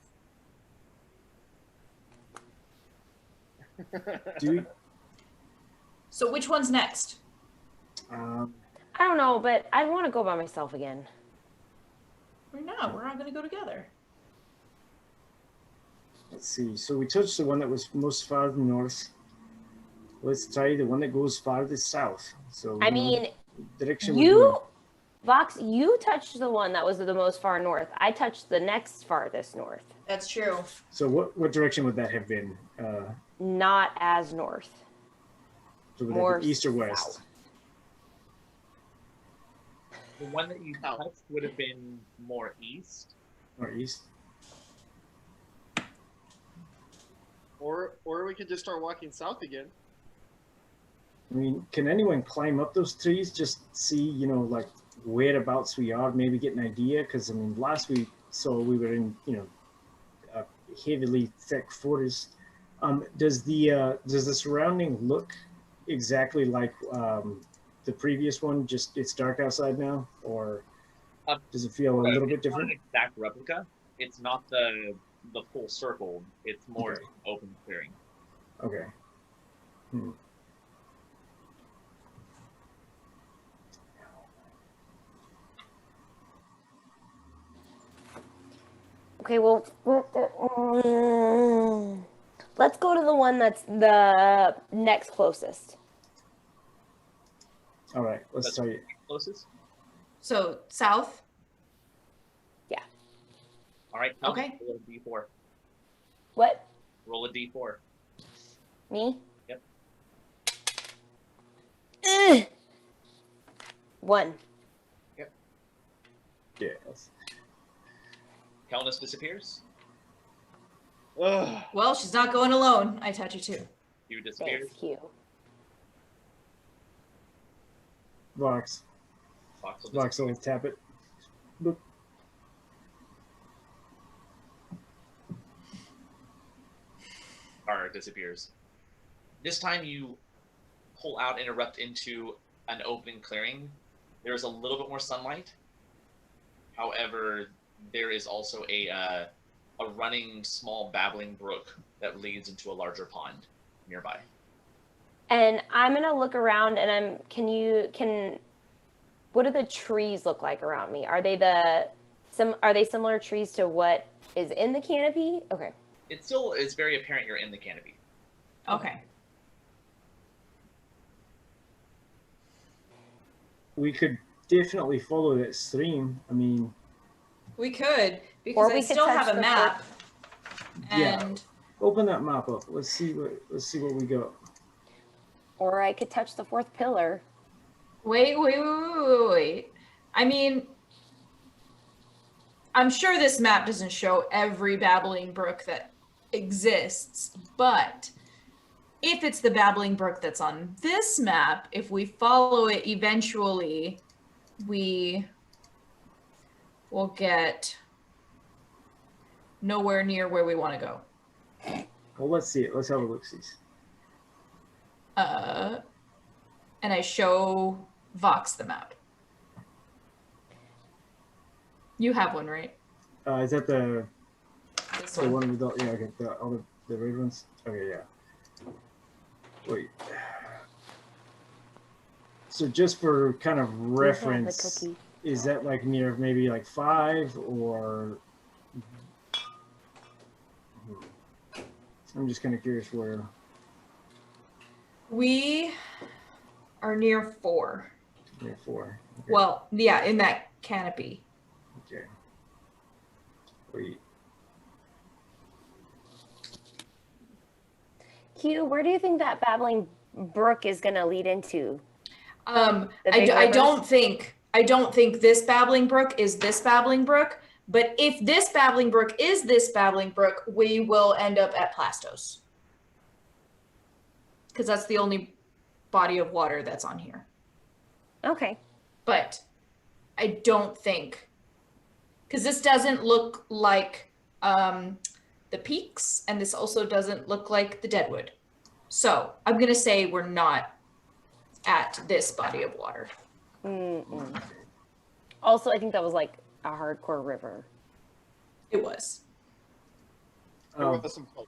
Do so which one's next? um, I don't know, but I want to go by myself again. We're not. We're all going to go together. let's see. So we touched the one that was most far north. Let's try the one that goes farthest south. So I mean, direction. we're you, going. Vox, you touched the one that was the most far north. I touched the next farthest north. That's true. So what direction would that have been? Not as north. So would that More be east or west? south. The one that you touched would have been more east. Or east? or we could just start walking south again. I mean, can anyone climb up those trees? Just see, like whereabouts we are, maybe get an idea. Because I mean, last we saw we were in, a heavily thick forest. Does the surrounding look exactly like the previous one? Just it's dark outside now, or does it feel a little bit It's different? not an exact replica. It's not the full circle. It's more Okay. open clearing. Okay. Okay, well, let's go to the one that's the next closest. All right. Let's try it. Closest. So south. All right. Okay. D4. What? Roll a d4. Me? Yep. Ugh. 1. Yes. Calnus disappears. Ugh. Well, she's not going alone. I touch her too. You disappear. Thanks, Q. Vox. Voxel Vox will disappears. tap it. Boop. Or disappears. This time you pull out and erupt into an open clearing. There's a little bit more sunlight. However, there is also a running small babbling brook that leads into a larger pond nearby. And I'm gonna look around and what do the trees look like around me? Are they similar trees to what is in the canopy? Okay. It still is very apparent you're in the canopy. Okay. We could definitely follow that stream. I mean, We could, Or because we I could still touch have a the map. Yeah. And open that map up. Let's see what we got. Or I could touch the 4th pillar. wait. I mean, I'm sure this map doesn't show every babbling brook that exists, but if it's the babbling brook that's on this map, if we follow it eventually, we will get nowhere near where we want to go. Well, let's see it. Let's have a look. See. And I show Vox the map. You have one, right? Is that the This the one. one with the okay all the red ones? Okay, yeah. Wait. So just for kind of reference, cookie. is that like near maybe like 5 or? I'm just kind of curious where. We are near 4. Near 4. Okay. Well, yeah, in that canopy. Okay. Wait. Q, where do you think that babbling brook is gonna lead into? I big don't think this babbling brook is this babbling brook, but if this babbling brook is this babbling brook, we will end up at Plastos. Because that's the only body of water that's on here. Okay. But I don't think, because this doesn't look like the peaks, and this also doesn't look like the Deadwood. So I'm gonna say we're not at this body of water. Mm-mm. Also, I think that was like a hardcore river. It was. There was some fun.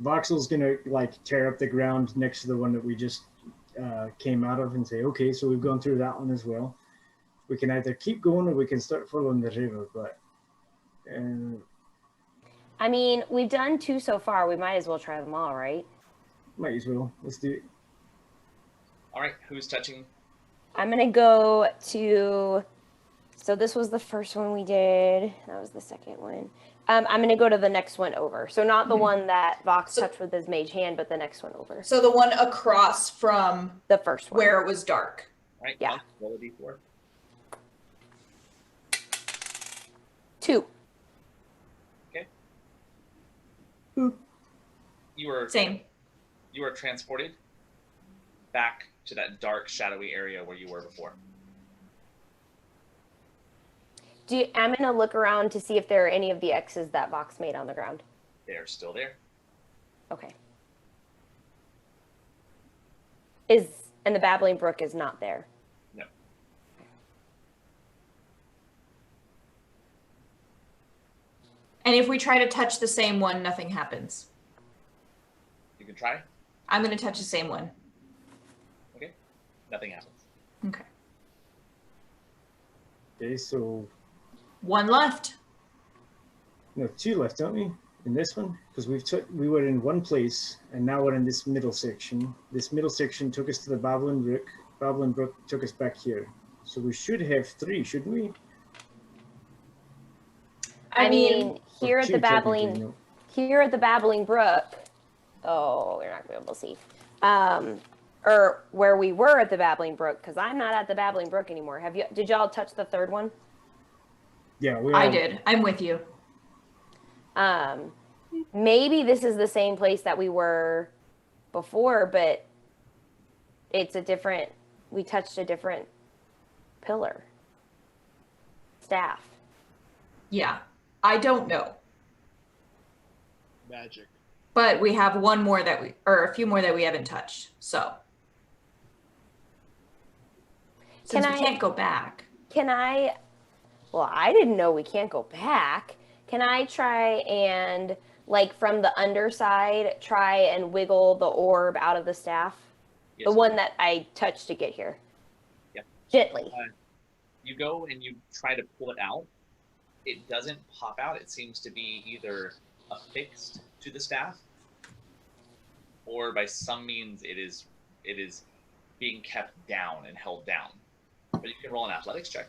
Voxel's gonna like tear up the ground next to the one that we just came out of and say, okay, so we've gone through that one as well. We can either keep going or we can start following the river, but I mean, we've done 2 so far. We might as well try them all, right? might as well. Let's do it. All right, who's touching? I'm gonna go to. So this was the first one we did. That was the second one. I'm gonna go to the next one over. So not the one that Vox touched with his mage hand, but the next one over. So the one across from The first one. where it was dark. All right, Yeah. roll a d4. 2. Okay. Boop. You were Same. You are transported back to that dark, shadowy area where you were before. I'm gonna look around to see if there are any of the X's that Vox made on the ground. They're still there. Okay. And the babbling brook is not there. No. And if we try to touch the same one, nothing happens. You can try. I'm going to touch the same one. Okay. Nothing happens. Okay. Okay, so One left. no, 2 left, don't we? In this one, because we were in one place, and now we're in this middle section. This middle section took us to the Babbling Brook. Babbling Brook took us back here. So we should have 3, shouldn't we? I mean, here Or at 2 the technically, babbling, no. here at the babbling brook, Oh, you're not gonna be able to see. Or where we were at the Babbling Brook, because I'm not at the Babbling Brook anymore. Have you? Did y'all touch the third one? Yeah, we. I did. I'm with you. Maybe this is the same place that we were before, but it's a different. We touched a different pillar. Staff. Yeah. I don't know. Magic. But we have one more that we, or a few more that we haven't touched. So. Since we can't go back. Can I? Well, I didn't know we can't go back. Can I try and, like, from the underside, try and wiggle the orb out of the staff? Yes. The one that I touched to get here. Yeah. Gently. You go and you try to pull it out. It doesn't pop out. It seems to be either affixed to the staff, or by some means it is being kept down and held down. But you can roll an athletics check.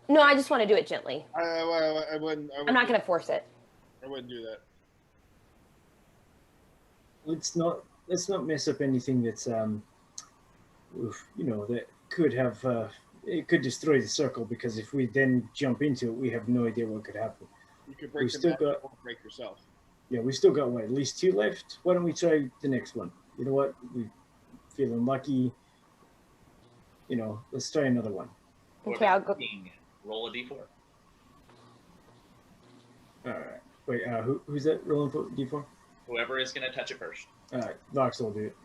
No, I just want to do it gently. I wouldn't. I'm not going to force it. I wouldn't do that. Let's not mess up anything that's that could have it could destroy the circle, because if we then jump into it, we have no idea what could happen. You could break We the still magic, got- or break yourself. Yeah, we still got at least 2 left. Why don't we try the next one? You know what? We feeling lucky. Let's try another one. Okay, I'll go. Roll a d4. All right. Wait, who's that rolling for D4? Whoever is going to touch it first. All right, Vox will do it.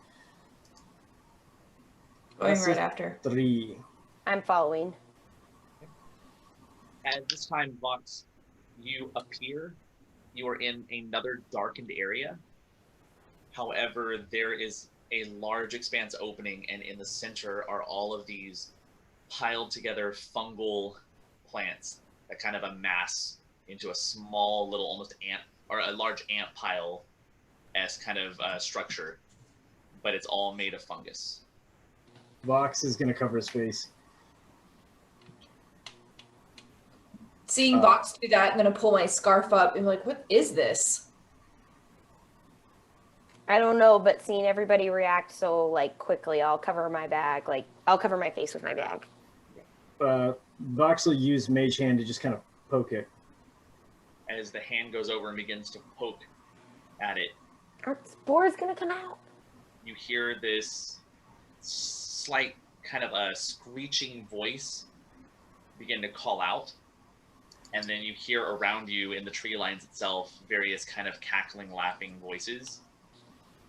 Going That's right a after. 3. I'm following. At this time, Vox, you appear. You are in another darkened area. However, there is a large expanse opening, and in the center are all of these piled together fungal plants that kind of amass into a small little almost ant, or a large ant pile as kind of structure, but it's all made of fungus. Vox is going to cover his face. Seeing Vox do that, I'm going to pull my scarf up and be like, what is this? I don't know, but seeing everybody react so, like, quickly, I'll cover my bag. Like, I'll cover my face with my bag. Vox will use Mage Hand to just kind of poke it. As the hand goes over and begins to poke at it, Our spore's gonna come out. you hear this slight kind of a screeching voice begin to call out, and then you hear around you in the tree lines itself various kind of cackling, laughing voices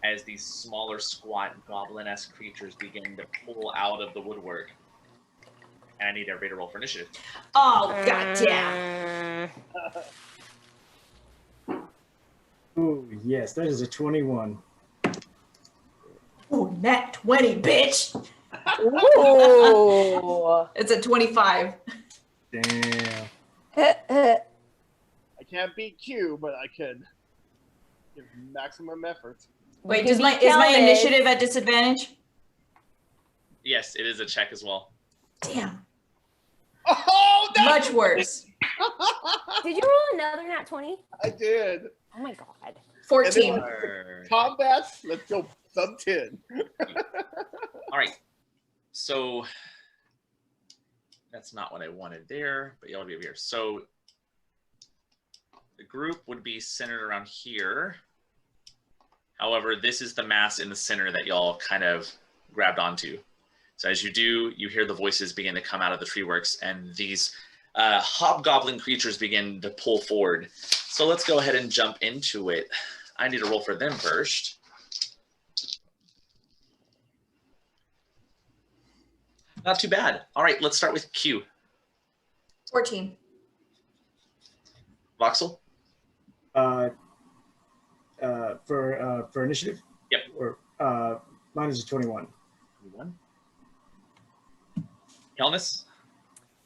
as these smaller, squat, goblin-esque creatures begin to pull out of the woodwork. And I need everybody to roll for initiative. Oh, goddamn. Oh, yes, that is a 21. Ooh, nat 20, bitch. Ooh. It's a 25. Damn. I can't beat Q, but I can give maximum effort. Wait, You is can my beat Kelvis. initiative at disadvantage? Yes, it is a check as well. Damn. Oh, no! Much worse. Did you roll another nat 20? I did. Oh my god. 14. Combats, let's go sub 10. All right. So that's not what I wanted there, but y'all be over here. So the group would be centered around here. However, this is the mass in the center that y'all kind of grabbed onto. So as you do, you hear the voices begin to come out of the tree works, and these hobgoblin creatures begin to pull forward. So let's go ahead and jump into it. I need to roll for them first. Not too bad. All right, let's start with Q. 14. Voxel? For initiative? Yep. Or mine is a 21. 1. Kelnis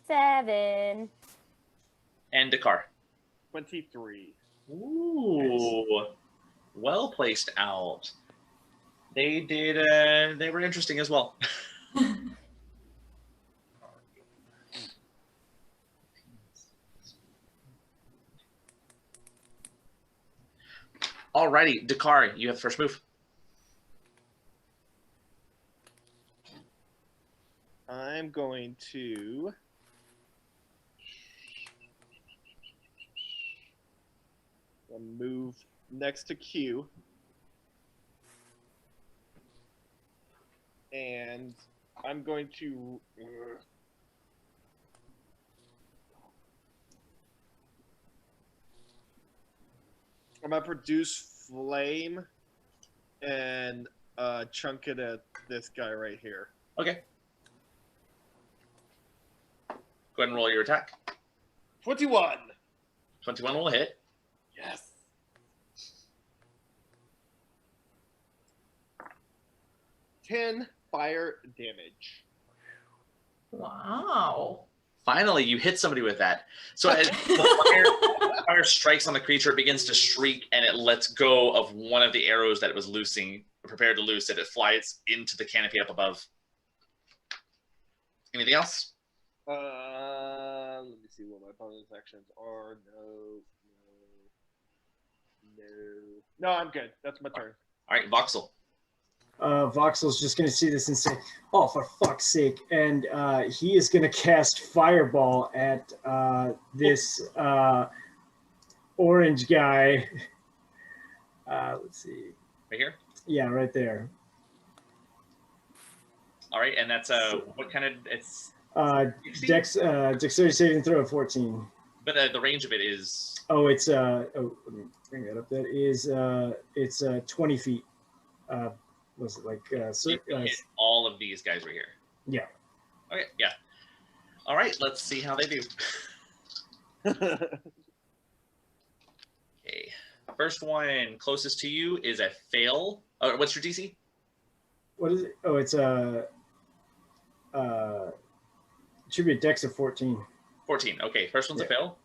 7. and Dakar. 23. Ooh, well placed out. They did. They were interesting as well. Alrighty, Dakar, you have the first move. I'm going to move next to Q. And I'm going to I'm gonna produce flame and chunk it at this guy right here. Okay. Go ahead and roll your attack. 21. 21 will hit. Yes. Ten fire damage. Wow. Finally, you hit somebody with that. So as the fire strikes on the creature, it begins to shriek, and it lets go of one of the arrows that it was prepared to loose, and it flies into the canopy up above. Anything else? Let me see what my opponent's actions are. No, I'm good. That's my turn. All right, Voxel. Voxel's just going to see this and say, "Oh, for fuck's sake!" And he is going to cast Fireball at this orange guy. Let's see. Right here? Yeah, right there. All right, and that's what kind of it's Dexterity saving throw of 14. but the range of it is Oh, it's let me bring that up. That is it's 20 feet. Was it like you can hit all of these guys right here. Yeah. Okay, yeah. All right, let's see how they do. Okay. First one closest to you is a fail. Oh, what's your DC? What is it? Oh, it's it should be a dex of 14. 14. Okay, first one's a fail.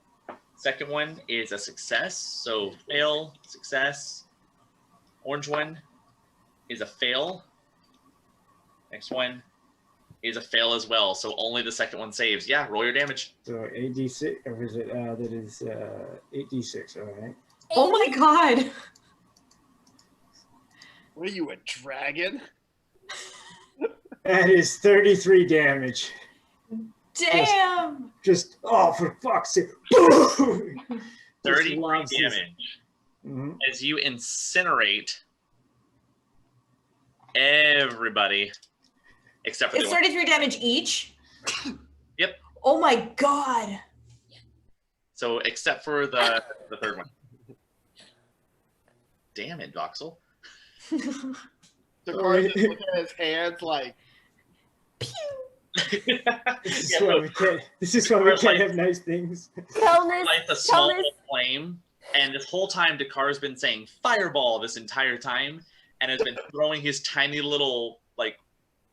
Second one is a success. So fail, success. Orange one is a fail. Next one is a fail as well. So only the second one saves. Yeah, roll your damage. So 8d6, or is it that is 8d6, all right. Oh my god. What are you, a dragon? That is 33 damage. Damn. Just oh, for fuck's sake. 33 loves this. damage Mm-hmm. as you incinerate everybody except for It's the one. 33 damage each? Yep. Oh my god. So except for the third one. Damn it, Voxel. Dakar just looking at his hands like, This is Yeah, why so- we can't. This is why we can't have nice things. Kelness, Lights a small Kelness, flame, and this whole time Dakar's been saying fireball this entire time, and has been throwing his tiny little like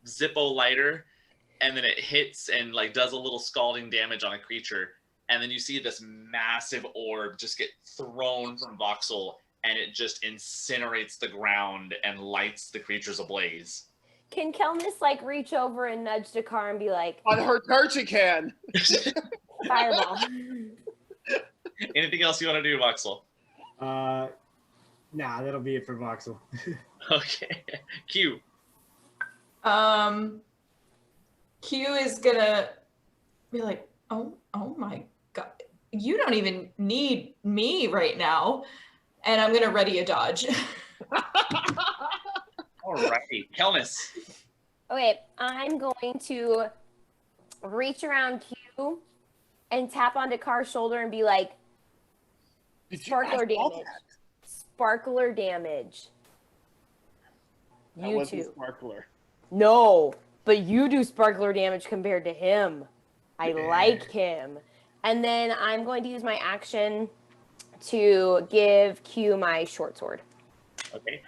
Zippo lighter, and then it hits and like does a little scalding damage on a creature, and then you see this massive orb just get thrown from Voxel, and it just incinerates the ground and lights the creatures ablaze. can Kelness like reach over and nudge Dakar and be like, on her turn she can. fireball? Anything else you want to do, Voxel? Nah, that'll be it for Voxel. Okay. Q. Q is gonna be like, oh my god, you don't even need me right now. And I'm gonna ready a dodge. Alrighty. Kelness. Okay, I'm going to reach around Q and tap on Dakar's shoulder and be like, sparkler damage. Sparkler damage. That You wasn't too. Sparkler. No, but you do sparkler damage compared to him. I like him. And then I'm going to use my action to give Q my short sword. Okay.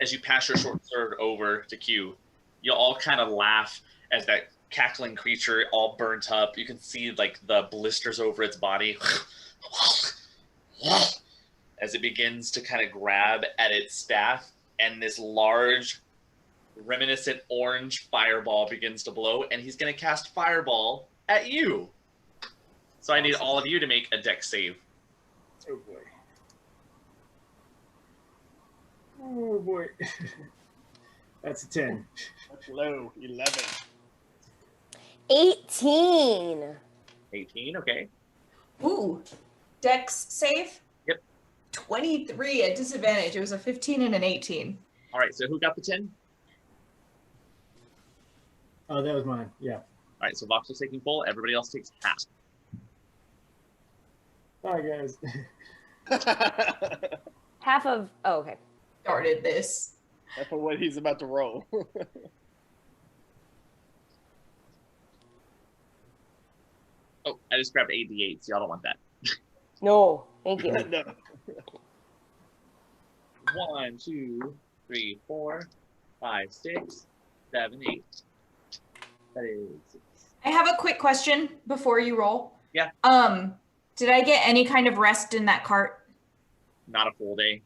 As you pass your short sword over to Q, you'll all kind of laugh as that cackling creature all burnt up. You can see like the blisters over its body as it begins to kind of grab at its staff, and this large reminiscent orange fireball begins to blow, and he's going to cast fireball at you. So I need all of you to make a dex save. Oh boy. boy. That's a 10. That's low. 11. 18. 18, okay. Ooh, Dex save. Yep. 23 at disadvantage. It was a 15 and an 18. All right, so who got the 10? Oh, that was mine. Yeah. All right, so Vox was taking full. Everybody else takes half. Hi, guys. Half of. Oh, okay. Started this. That's for what he's about to roll. Oh, I just grabbed 8d8s. Y'all don't want that. No, thank you. No. 1, 2, 3, 4, 5, 6, 7, 8. That is. I have a quick question before you roll. Yeah. Did I get any kind of rest in that cart? Not a full day.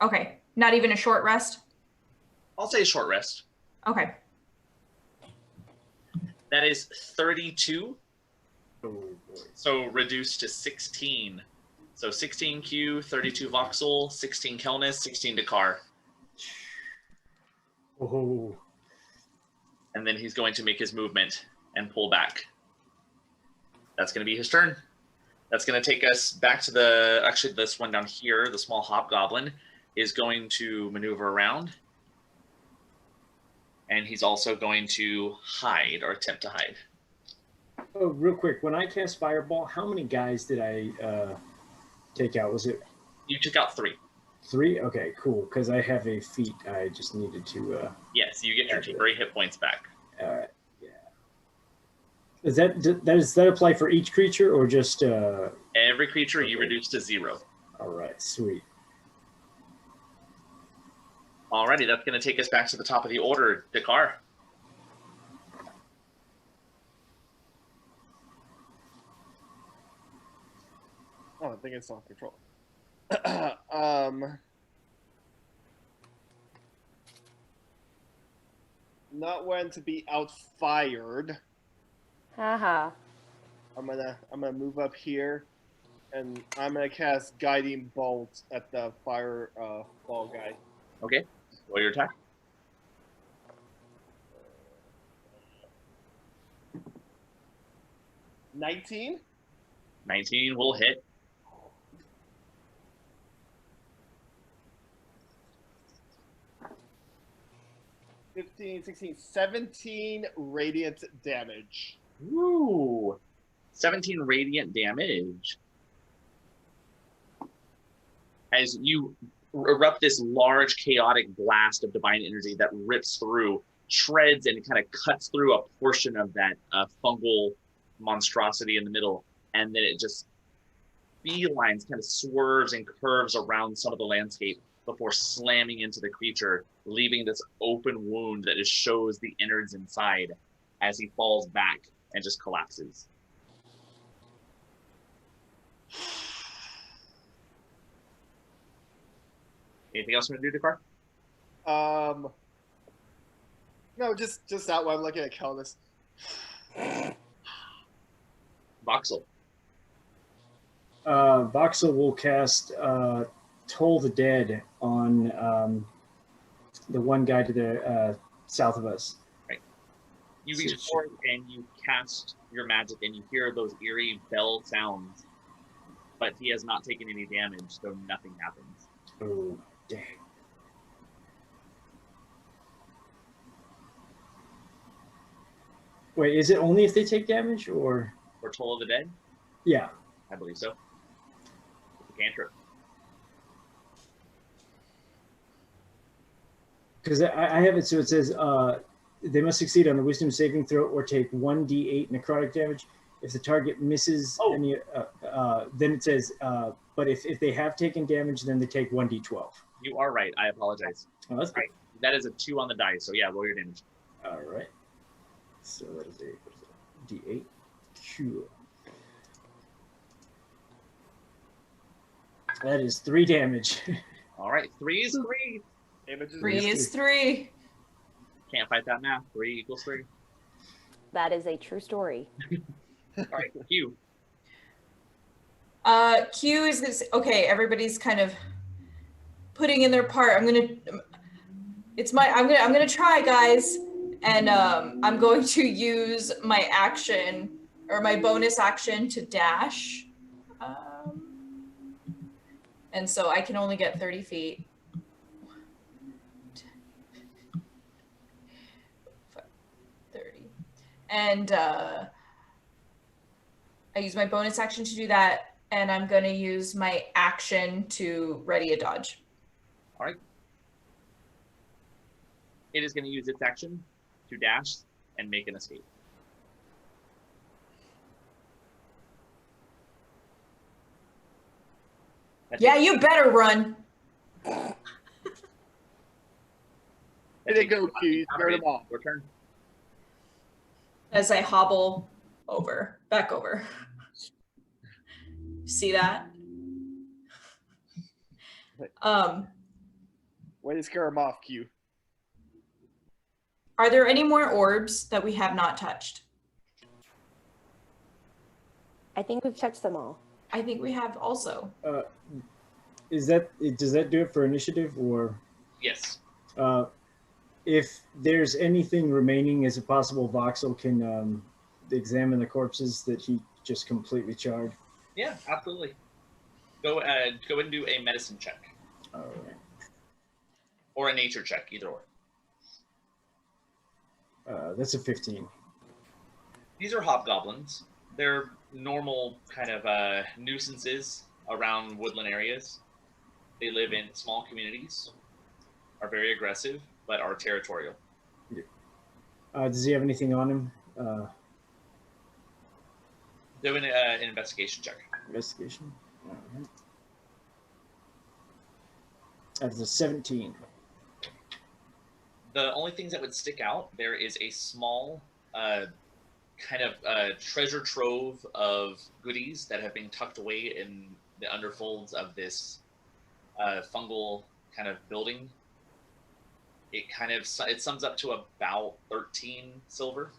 Okay. Not even a short rest? I'll say a short rest. Okay. That is 32. Oh, boy. So reduced to 16. So 16 Q, 32 Voxel, 16 Kelnis, 16 Dakar. Oh. And then he's going to make his movement and pull back. That's going to be his turn. That's going to take us back to the, actually this one down here, the small hobgoblin, is going to maneuver around. And he's also going to hide or attempt to hide. Oh, real quick. When I cast Fireball, how many guys did I take out? Was it You took out 3. 3? Okay, cool. Because I have a feat. I just needed to. Yes, you get your temporary hit points back. All right. Yeah. Does that apply for each creature or just? Every creature you Okay. reduce to 0. All right. Sweet. Alrighty, that's going to take us back to the top of the order, Dakar. Oh, I think it's off control. Not when to be outfired. Haha. I'm gonna move up here, and I'm gonna cast Guiding Bolt at the fire ball guy. Okay, roll your attack. $19. 19 will hit. $15, 16, 17 radiant damage. Ooh, 17 radiant damage. As you erupt this large chaotic blast of divine energy that rips through, shreds, and kind of cuts through a portion of that fungal monstrosity in the middle, and then it just beelines, kind of swerves and curves around some of the landscape before slamming into the creature, leaving this open wound that just shows the innards inside as he falls back and just collapses. Anything else you want to do, Dakar? No, just that one. I'm looking at Kelnis. Voxel. Voxel will cast Toll the Dead on the one guy to the south of us. You reach forward and you cast your magic and you hear those eerie bell sounds, but he has not taken any damage, so nothing happens. Oh, dang. Wait, is it only if they take damage or? For Toll of the Dead? Yeah. I believe so. It's a cantrip. Because I have it so it says they must succeed on a wisdom saving throw or take 1d8 necrotic damage. If the target misses any, then it says, but if they have taken damage, then they take 1d12. You are right. I apologize. Oh, that's Right. That is a 2 on the dice, so yeah, roll your damage. All right. So that is a d8. Cool. That is 3 damage. All right, 3 is 3. Damage is 3 is 3. Can't fight that math. 3 equals 3. That is a true story. All right, Q. Q is this. Okay, everybody's kind of putting in their part. I'm gonna try, guys, and I'm going to use my action or my bonus action to dash, and so I can only get 30 feet. 30, and I use my bonus action to do that, and I'm gonna use my action to ready a dodge. All right. It is going to use its action to dash and make an escape. Yeah, you better run. There they go, Q. You scared them off. Your turn. As I hobble back over. See that? Way to scare them off, Q. Are there any more orbs that we have not touched? I think we've touched them all. I think we have also. Does that do it for initiative, or Yes. if there's anything remaining, is it possible Voxel can examine the corpses that he just completely charred? Yeah, absolutely. Go and do a medicine check. All right. Or a nature check, either or. That's a 15. These are hobgoblins. They're normal kind of nuisances around woodland areas. They live in small communities, are very aggressive, but are territorial. Yeah. Does he have anything on him? Do an investigation check. Investigation. All right. That's a 17. The only things that would stick out, there is a small kind of treasure trove of goodies that have been tucked away in the underfolds of this fungal kind of building. It sums up to about 13 silver.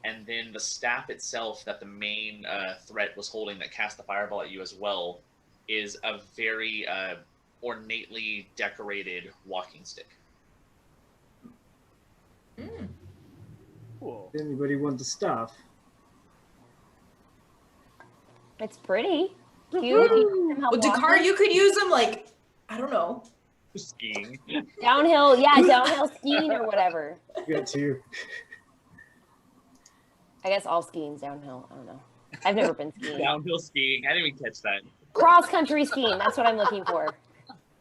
And then the staff itself that the main threat was holding that cast the fireball at you as well is a very ornately decorated walking stick. Cool. Anybody want the stuff? It's pretty cute. Well, Dakar, you could use them like, I don't know. Skiing. Downhill, yeah, downhill skiing or whatever. You got two. I guess all skiing's downhill. I don't know. I've never been skiing. Downhill skiing. I didn't even catch that. Cross country skiing. That's what I'm looking for.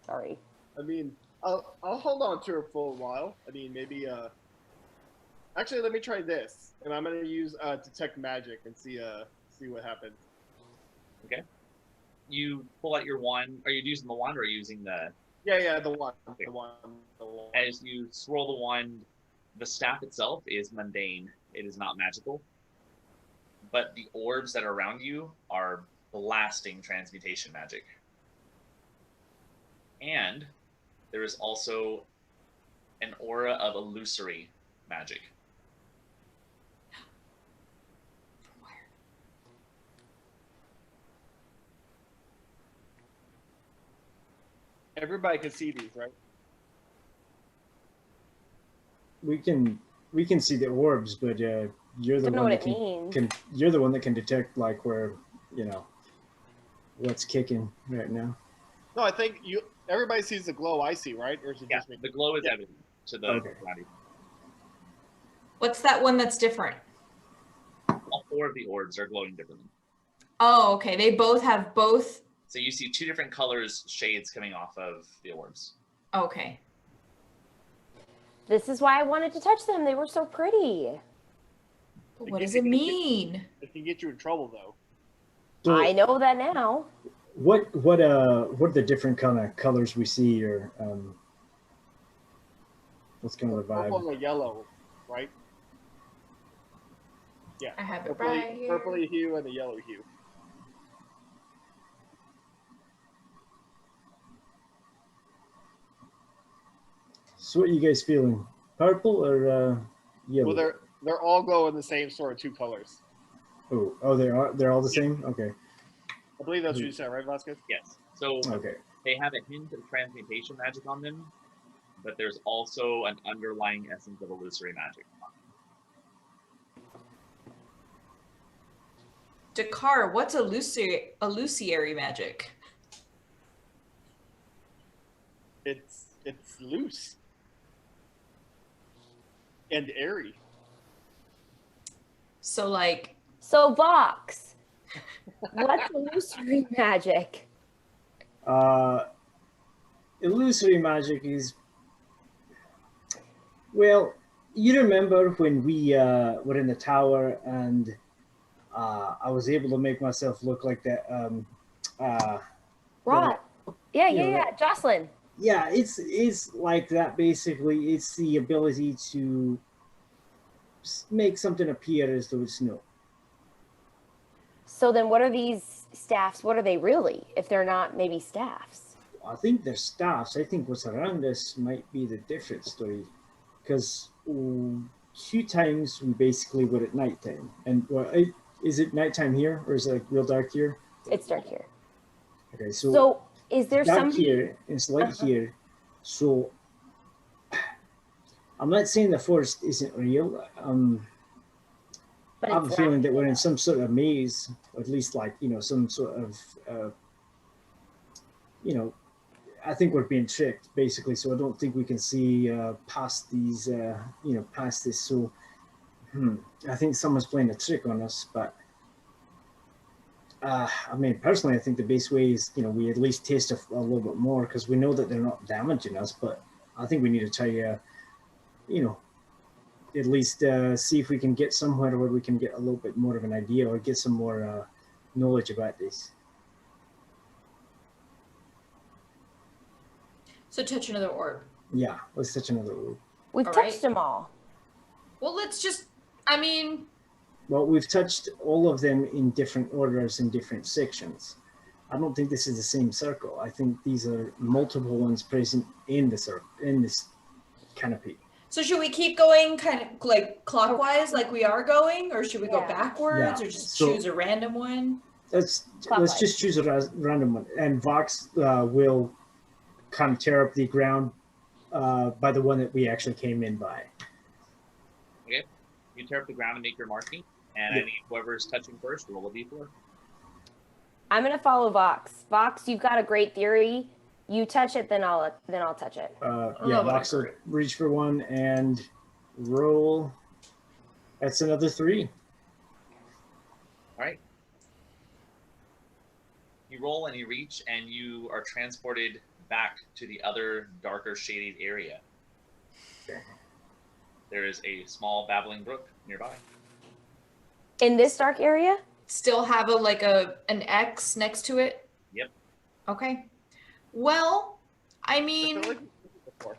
Sorry. I mean, I'll hold on to her for a while. I mean, maybe. Actually, let me try this, and I'm gonna use detect magic and see what happens. Okay. You pull out your wand. Are you using the wand or are you using the? Yeah, the one. Okay. The one. As you swirl the wand, the staff itself is mundane. It is not magical. But the orbs that are around you are blasting transmutation magic. And there is also an aura of illusory magic. Everybody can see these, right? We can see the orbs, but you're the Don't know one what that it means. you're the one that can detect like where what's kicking right now. No, I think everybody sees the glow I see, right? Or is it Yeah, just me? the glow is evident to the body. What's that one that's different? All four of the orbs are glowing differently. Oh, okay. They both have both. So you see two different colors, shades coming off of the orbs. Okay. This is why I wanted to touch them. They were so pretty. But what does it mean? It can get you in trouble, though. So I know that now. what are the different kind of colors we see, or what's kind of the Purple vibe? and yellow, right? Yeah. I have it Purpley, right here. purpley hue and a yellow hue. So what are you guys feeling? Purple or yellow? Well, they're all glowing the same sort of two colors. Oh, they're all the same. Okay. I believe that's what you said, right, Vasquez? Yes. So Okay. they have a hint of transmutation magic on them, but there's also an underlying essence of illusory magic. Dakar, what's illusory magic? It's loose and airy. So like, So Vox, what's illusory magic? Illusory magic is, well, you remember when we were in the tower and I was able to make myself look like that. Rod. Yeah, you know, yeah. Jocelyn. Yeah, it's like that basically. It's the ability to make something appear as though it's no. So then what are these staffs? What are they really if they're not maybe staffs? I think they're staffs. I think what's around us might be the different story, because 2 times we basically were at nighttime. And is it nighttime here or is it like real dark here? It's dark here. Okay, So is there dark somebody here, it's light here. So I'm not saying the forest isn't real. but I have a it's feeling not. that we're in some sort of maze, or at least like, some sort of, I think we're being tricked basically. So I don't think we can see past these, past this. So I think someone's playing a trick on us, but I mean, personally, I think the best way is, we at least taste a little bit more, because we know that they're not damaging us, but I think we need to try, at least see if we can get somewhere where we can get a little bit more of an idea or get some more knowledge about this. so touch another orb. Yeah, let's touch another orb. We've All touched right. them all. Well, let's just, I mean, Well, we've touched all of them in different orders in different sections. I don't think this is the same circle. I think these are multiple ones present in the circle, in this canopy. so should we keep going kind of like clockwise like we are going, or should we go Yeah. backwards, Yeah. or just So- choose a random one? Let's Clockwise. just choose a random one, and Vox will kind of tear up the ground by the one that we actually came in by. Okay, you tear up the ground and make your marking, and Yep. whoever's touching first, roll a d4. I'm gonna follow Vox. Vox, you've got a great theory. You touch it, then I'll touch it. know Yeah, about Vox will reach for one and roll. That's another 3. All right. You roll and you reach, and you are transported back to the other darker shaded area. There is a small babbling brook nearby. In this dark area? Still have an X next to it? Yep. Okay. Well, I I mean, feel like we've seen it before.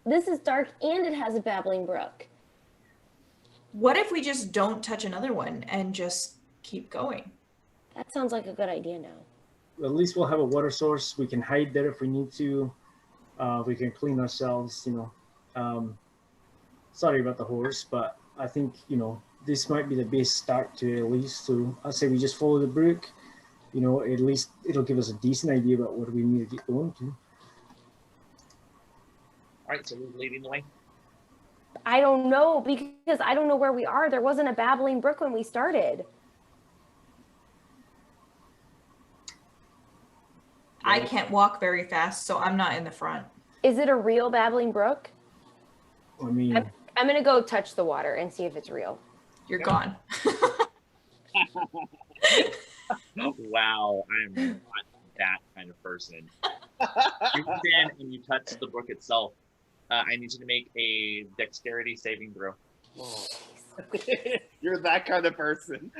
This is dark and it has a babbling brook. what if we just don't touch another one and just keep going? That sounds like a good idea now. At least we'll have a water source. We can hide there if we need to. We can clean ourselves, Sorry about the horse, but I think, this might be the best start to at least. So I say we just follow the brook. At least it'll give us a decent idea about what we need to get going to. All right, so who's leading the way? I don't know, because I don't know where we are. There wasn't a babbling brook when we started. I can't walk very fast, so I'm not in the front. Is it a real babbling brook? I mean, I'm gonna go touch the water and see if it's real. You're gone. Wow, I'm not that kind of person. You reach in and you touch the brook itself. I need you to make a dexterity saving throw. You're that kind of person.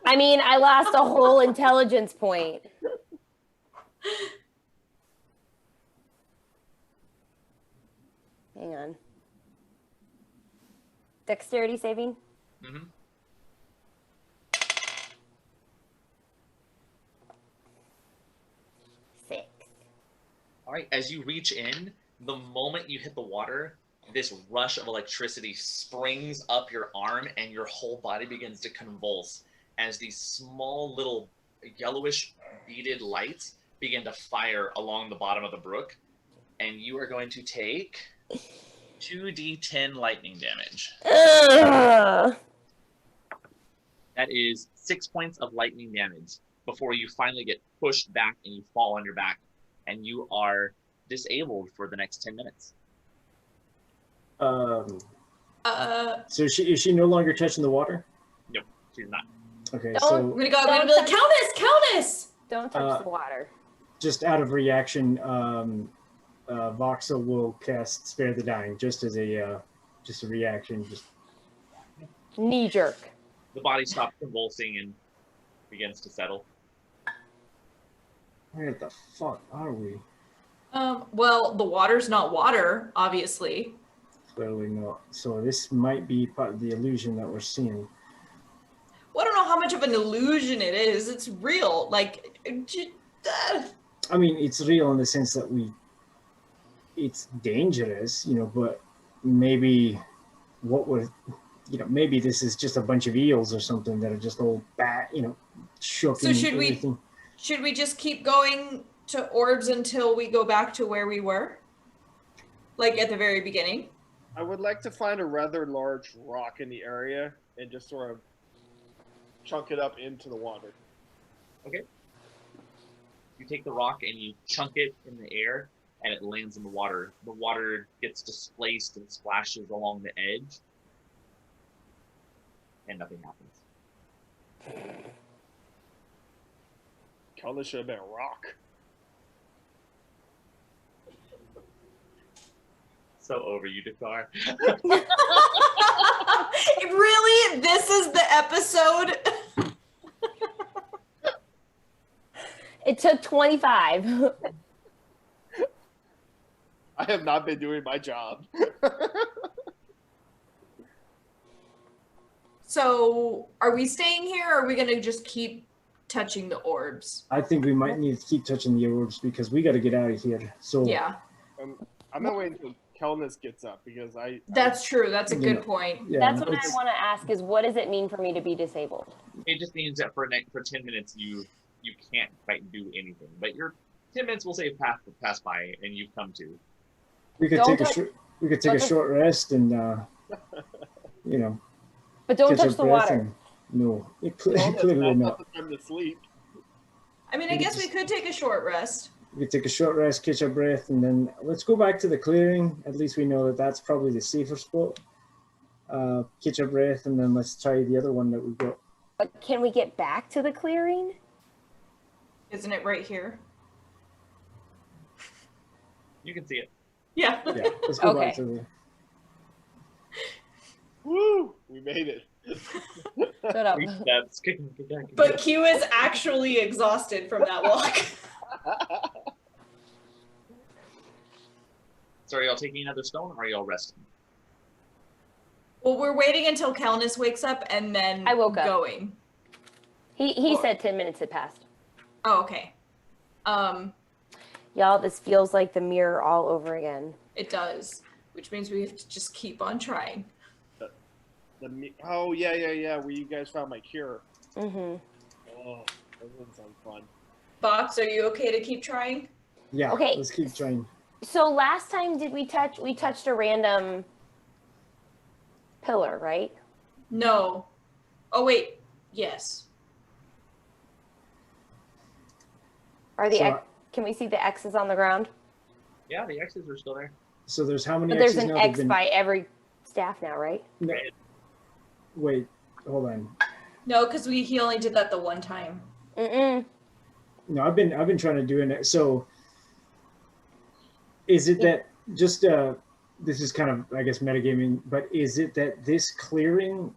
I mean, I lost a whole intelligence point. Hang on. Dexterity saving? Mm-hmm. 6. All right, as you reach in, the moment you hit the water, this rush of electricity springs up your arm and your whole body begins to convulse as these small little yellowish beaded lights begin to fire along the bottom of the brook. and you are going to take 2d10 lightning damage. Ugh. That is 6 points of lightning damage before you finally get pushed back and you fall on your back, and you are disabled for the next 10 minutes. So is she no longer touching the water? Nope, she's not. Okay, Don't- so I'm gonna go. I'm gonna be like, Countess. Don't touch the water. just out of reaction, Voxel will cast Spare the Dying just as a reaction. Just Knee jerk. The body stops convulsing and begins to settle. where the fuck are we? Well, the water's not water, obviously. Clearly not. So this might be part of the illusion that we're seeing. Well, I don't know how much of an illusion it is. It's real. Like, I mean, it's real in the sense that it's dangerous, but maybe maybe this is just a bunch of eels or something that are just all shook. So should we just keep going to orbs until we go back to where we were? Like at the very beginning? I would like to find a rather large rock in the area and just sort of chunk it up into the water. Okay. You take the rock and you chunk it in the air, and it lands in the water. The water gets displaced and splashes along the edge, and nothing happens. Kelda should have been a rock. So over you, Dakar. Really? This is the episode? It took 25. I have not been doing my job. So, are we staying here, or are we gonna just keep touching the orbs? I think we might need to keep touching the orbs because we got to get out of here. So Yeah, I'm gonna wait until Kelness gets up because that's true. That's a good point. yeah, That's what I want to ask is what does it mean for me to be disabled? It just means that for 10 minutes you can't quite do anything. But your 10 minutes will say pass by, and you've come to. we could Don't take a short rest and But don't catch our touch the breath water. and- no, Kelness clearly has not. the time to sleep. I mean, I guess we could take a short rest. We could take a short rest, catch our breath, and then let's go back to the clearing. At least we know that that's probably the safer spot. Catch our breath, and then let's try the other one that we've got. But can we get back to the clearing? Isn't it right here? You can see it. Yeah. Yeah, let's go back Okay. to the. Woo! We made it. Shut up. 3 steps. But Q is actually exhausted from that walk. So are y'all taking another stone, or are y'all resting? Well, we're waiting until Kelness wakes up and then I woke up. going. He said 10 minutes had passed. Oh, okay. Y'all, this feels like the mirror all over again. It does, which means we have to just keep on trying. Oh yeah. Where you guys found my cure. Mm-hmm. Oh, that doesn't sound fun. Box, are you okay to keep trying? Yeah. Okay. Let's keep trying. So last time we touched a random pillar, right? No. Oh, wait. Yes. Are the So- can we see the X's on the ground? Yeah, the X's are still there. So there's how many But there's X's an now? There've X been- by every staff now, right? No. Wait, hold on. No, because he only did that the one time. Mm-mm. No, I've been trying to do it. So is it that just this is kind of, I guess, metagaming, but is it that this clearing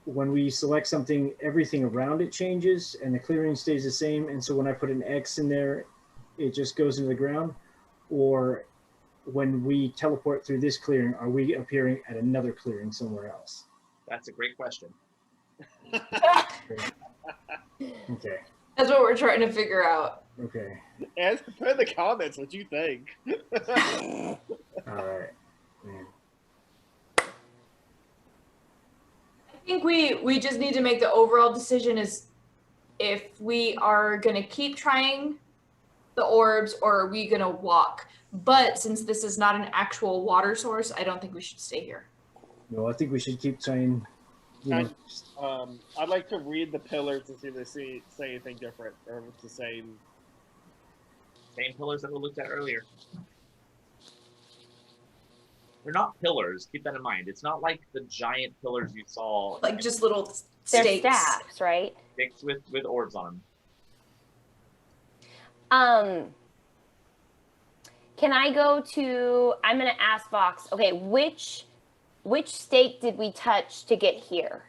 when we select something, everything around it changes and the clearing stays the same, and so when I put an X in there, it just goes into the ground? Or when we teleport through this clearing, are we appearing at another clearing somewhere else? That's a great question. Okay. That's what we're trying to figure out. Okay. And put in the comments what you think. All right. Man. I think we just need to make the overall decision is if we are going to keep trying the orbs, or are we gonna walk? But since this is not an actual water source, I don't think we should stay here. No, I think we should keep trying. You know, I'd like to read the pillars to see if they say anything different, or if it's the same. Same pillars that we looked at earlier. They're not pillars. Keep that in mind. It's not like the giant pillars you saw. Like just little They're stakes. staffs, right? Sticks with orbs on Can I go to? I'm gonna ask Vox. Okay, which stake did we touch to get here?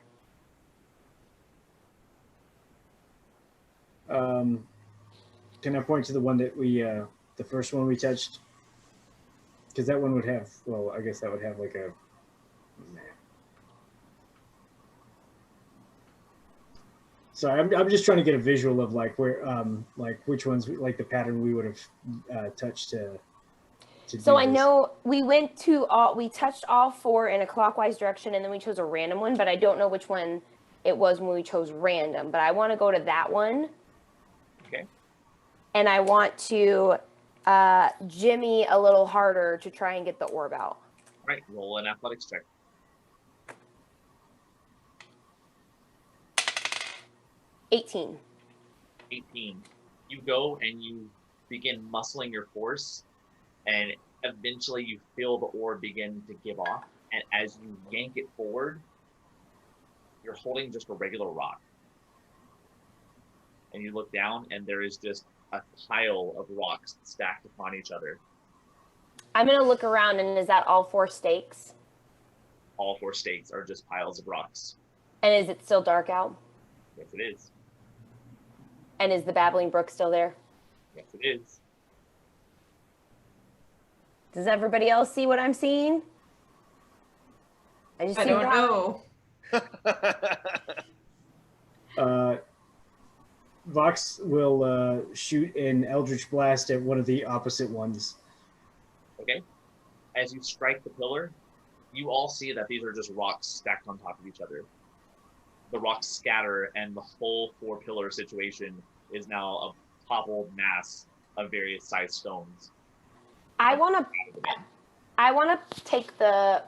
Can I point to the one that we, the first one we touched? Because that one would have, well, I guess that would have like a. Sorry, I'm just trying to get a visual of like where, like which ones, like the pattern we would have touched to. So I know we went to we touched all 4 in a clockwise direction, and then we chose a random one, but I don't know which one it was when we chose random. But I want to go to that one. Okay. And I want to jimmy a little harder to try and get the orb out. All right, roll an athletics check. 18. 18. You go and you begin muscling your force, and eventually you feel the orb begin to give off. And as you yank it forward, you're holding just a regular rock. And you look down, and there is just a pile of rocks stacked upon each other. I'm going to look around, and is that all 4 stakes? All 4 stakes are just piles of rocks. And is it still dark out? Yes, it is. And is the babbling brook still there? Yes, it is. Does everybody else see what I'm seeing? I I don't know. Vox will shoot an Eldritch Blast at one of the opposite ones. Okay. As you strike the pillar, you all see that these are just rocks stacked on top of each other. The rocks scatter, and the whole 4-pillar situation is now a toppled mass of various sized stones. I want to take the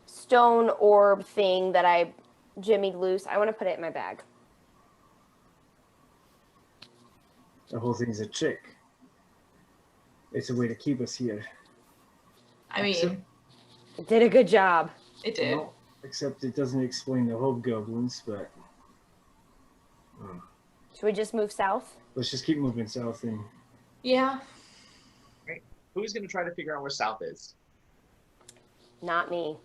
stone orb thing that I jimmied loose. I want to put it in my bag. The whole thing's a trick. It's a way to keep us here. I mean, It did a good job. it did. Well, except it doesn't explain the hobgoblins, but Should we just move south? let's just keep moving south and Yeah. Who's going to try to figure out where south is? Not me.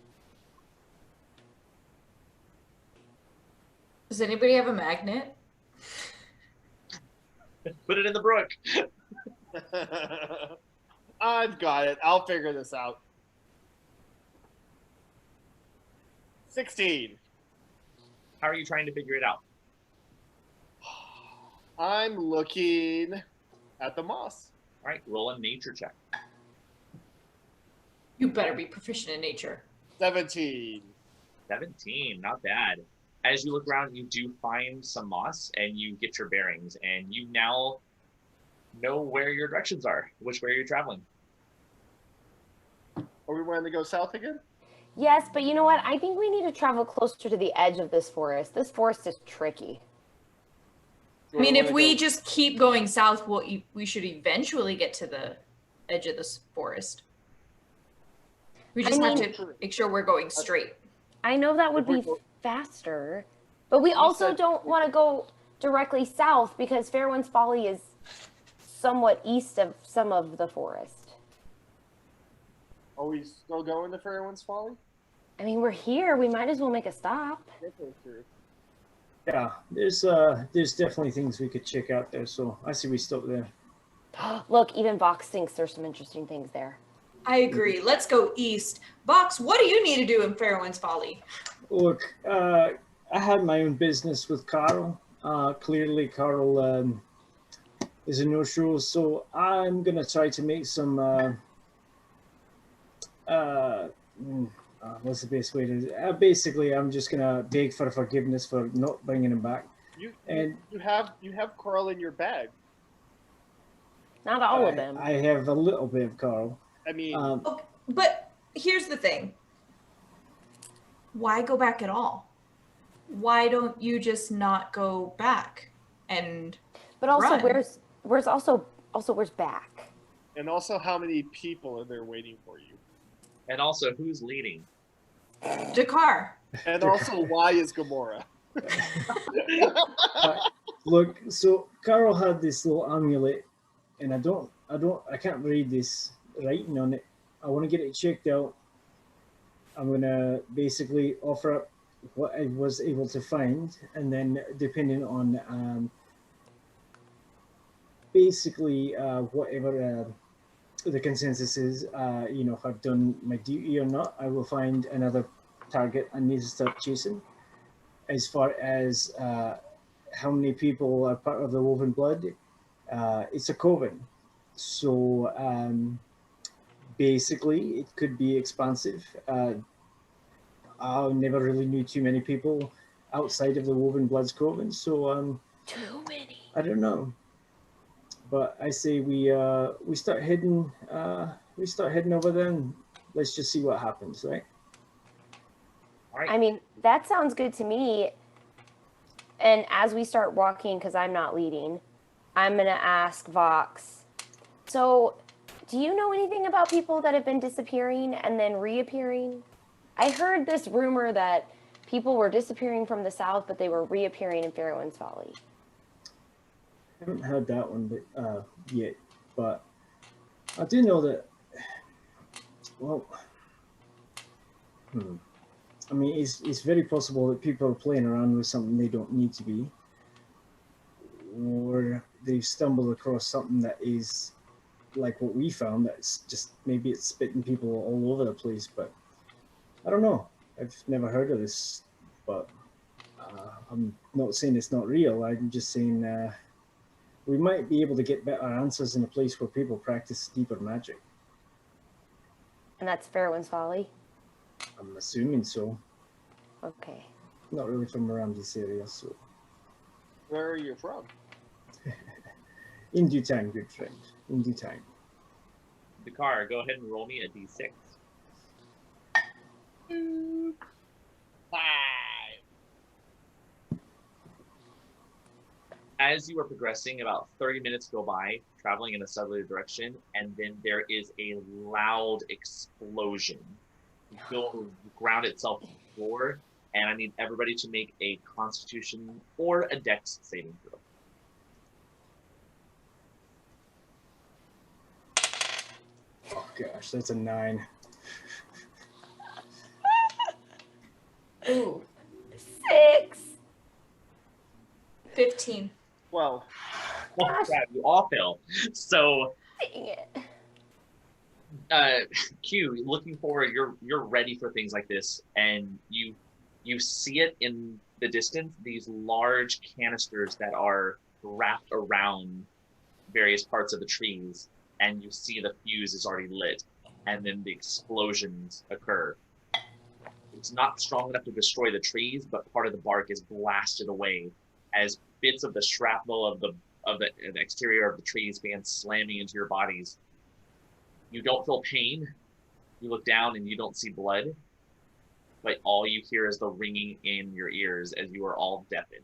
Does anybody have a magnet? Put it in the brook. I've got it. I'll figure this out. 16. How are you trying to figure it out? I'm looking at the moss. All right, roll a nature check. You better be proficient in nature. 17. 17, not bad. As you look around, you do find some moss, and you get your bearings, and you now know where your directions are, which way you're traveling. Are we wanting to go south again? Yes, but you know what? I think we need to travel closer to the edge of this forest. This forest is tricky. I mean, if we just keep going south, we should eventually get to the edge of this forest. We just have to make sure we're going straight. I know that would be faster, but we also don't want to go directly south because Fairwinds Folly is somewhat east of some of the forest. Are we still going to Fairwinds Folly? I mean, we're here. We might as well make a stop. yeah, there's definitely things we could check out there. So I see we stop there. Look, even Vox thinks there's some interesting things there. I agree. Let's go east. Vox, what do you need to do in Fairwinds Folly? Look, I had my own business with Carl. Clearly, Carl is a no-show, so I'm gonna try to make some. What's the best way to? Basically, I'm just gonna beg for forgiveness for not bringing him back. You have Carl in your bag. Not all of them. I have a little bit of Carl. I mean, Okay, but here's the thing. Why go back at all? Why don't you just not go back and But also, run? where's back? and also, how many people are there waiting for you? And also, who's leading? Dakar. And also, why is Gamora? Look, so Carl had this little amulet, and I can't read this writing on it. I want to get it checked out. I'm gonna basically offer up what I was able to find, and then depending on basically whatever the consensus is, if I've done my duty or not, I will find another target I need to start chasing. As far as how many people are part of the Woven Blood, it's a coven. So basically, it could be expansive. I never really knew too many people outside of the Woven Bloods coven, so Too many. I don't know. But I say we start heading over there, and let's just see what happens, right? All right. I mean, that sounds good to me. And as we start walking, because I'm not leading, I'm going to ask Vox. So, do you know anything about people that have been disappearing and then reappearing? I heard this rumor that people were disappearing from the south, but they were reappearing in Fairwinds Valley. I haven't heard that one yet, but I do know that. Well, I mean, it's very possible that people are playing around with something they don't need to be, or they've stumbled across something that is like what we found. That's just maybe it's spitting people all over the place, but I don't know. I've never heard of this, but I'm not saying it's not real. I'm just saying we might be able to get better answers in a place where people practice deeper magic. And that's Fairwinds Valley? I'm assuming so. Okay. Not really from around this area, so. Where are you from? In due time, good friend. In due time. Dakar, go ahead and roll me a d6. 5. As you are progressing, about 30 minutes go by, traveling in a southerly direction, and then there is a loud explosion. You feel the ground itself on the floor, and I need everybody to make a Constitution or a Dex saving throw. Oh gosh, that's a 9. Ooh. 6. 15. 12. Oh crap, you all fail. So Dang it. Q, looking forward, you're ready for things like this, and you see it in the distance, these large canisters that are wrapped around various parts of the trees, and you see the fuse is already lit, and then the explosions occur. It's not strong enough to destroy the trees, but part of the bark is blasted away as bits of the shrapnel of the exterior of the trees began slamming into your bodies. You don't feel pain. You look down and you don't see blood, but all you hear is the ringing in your ears as you are all deafened.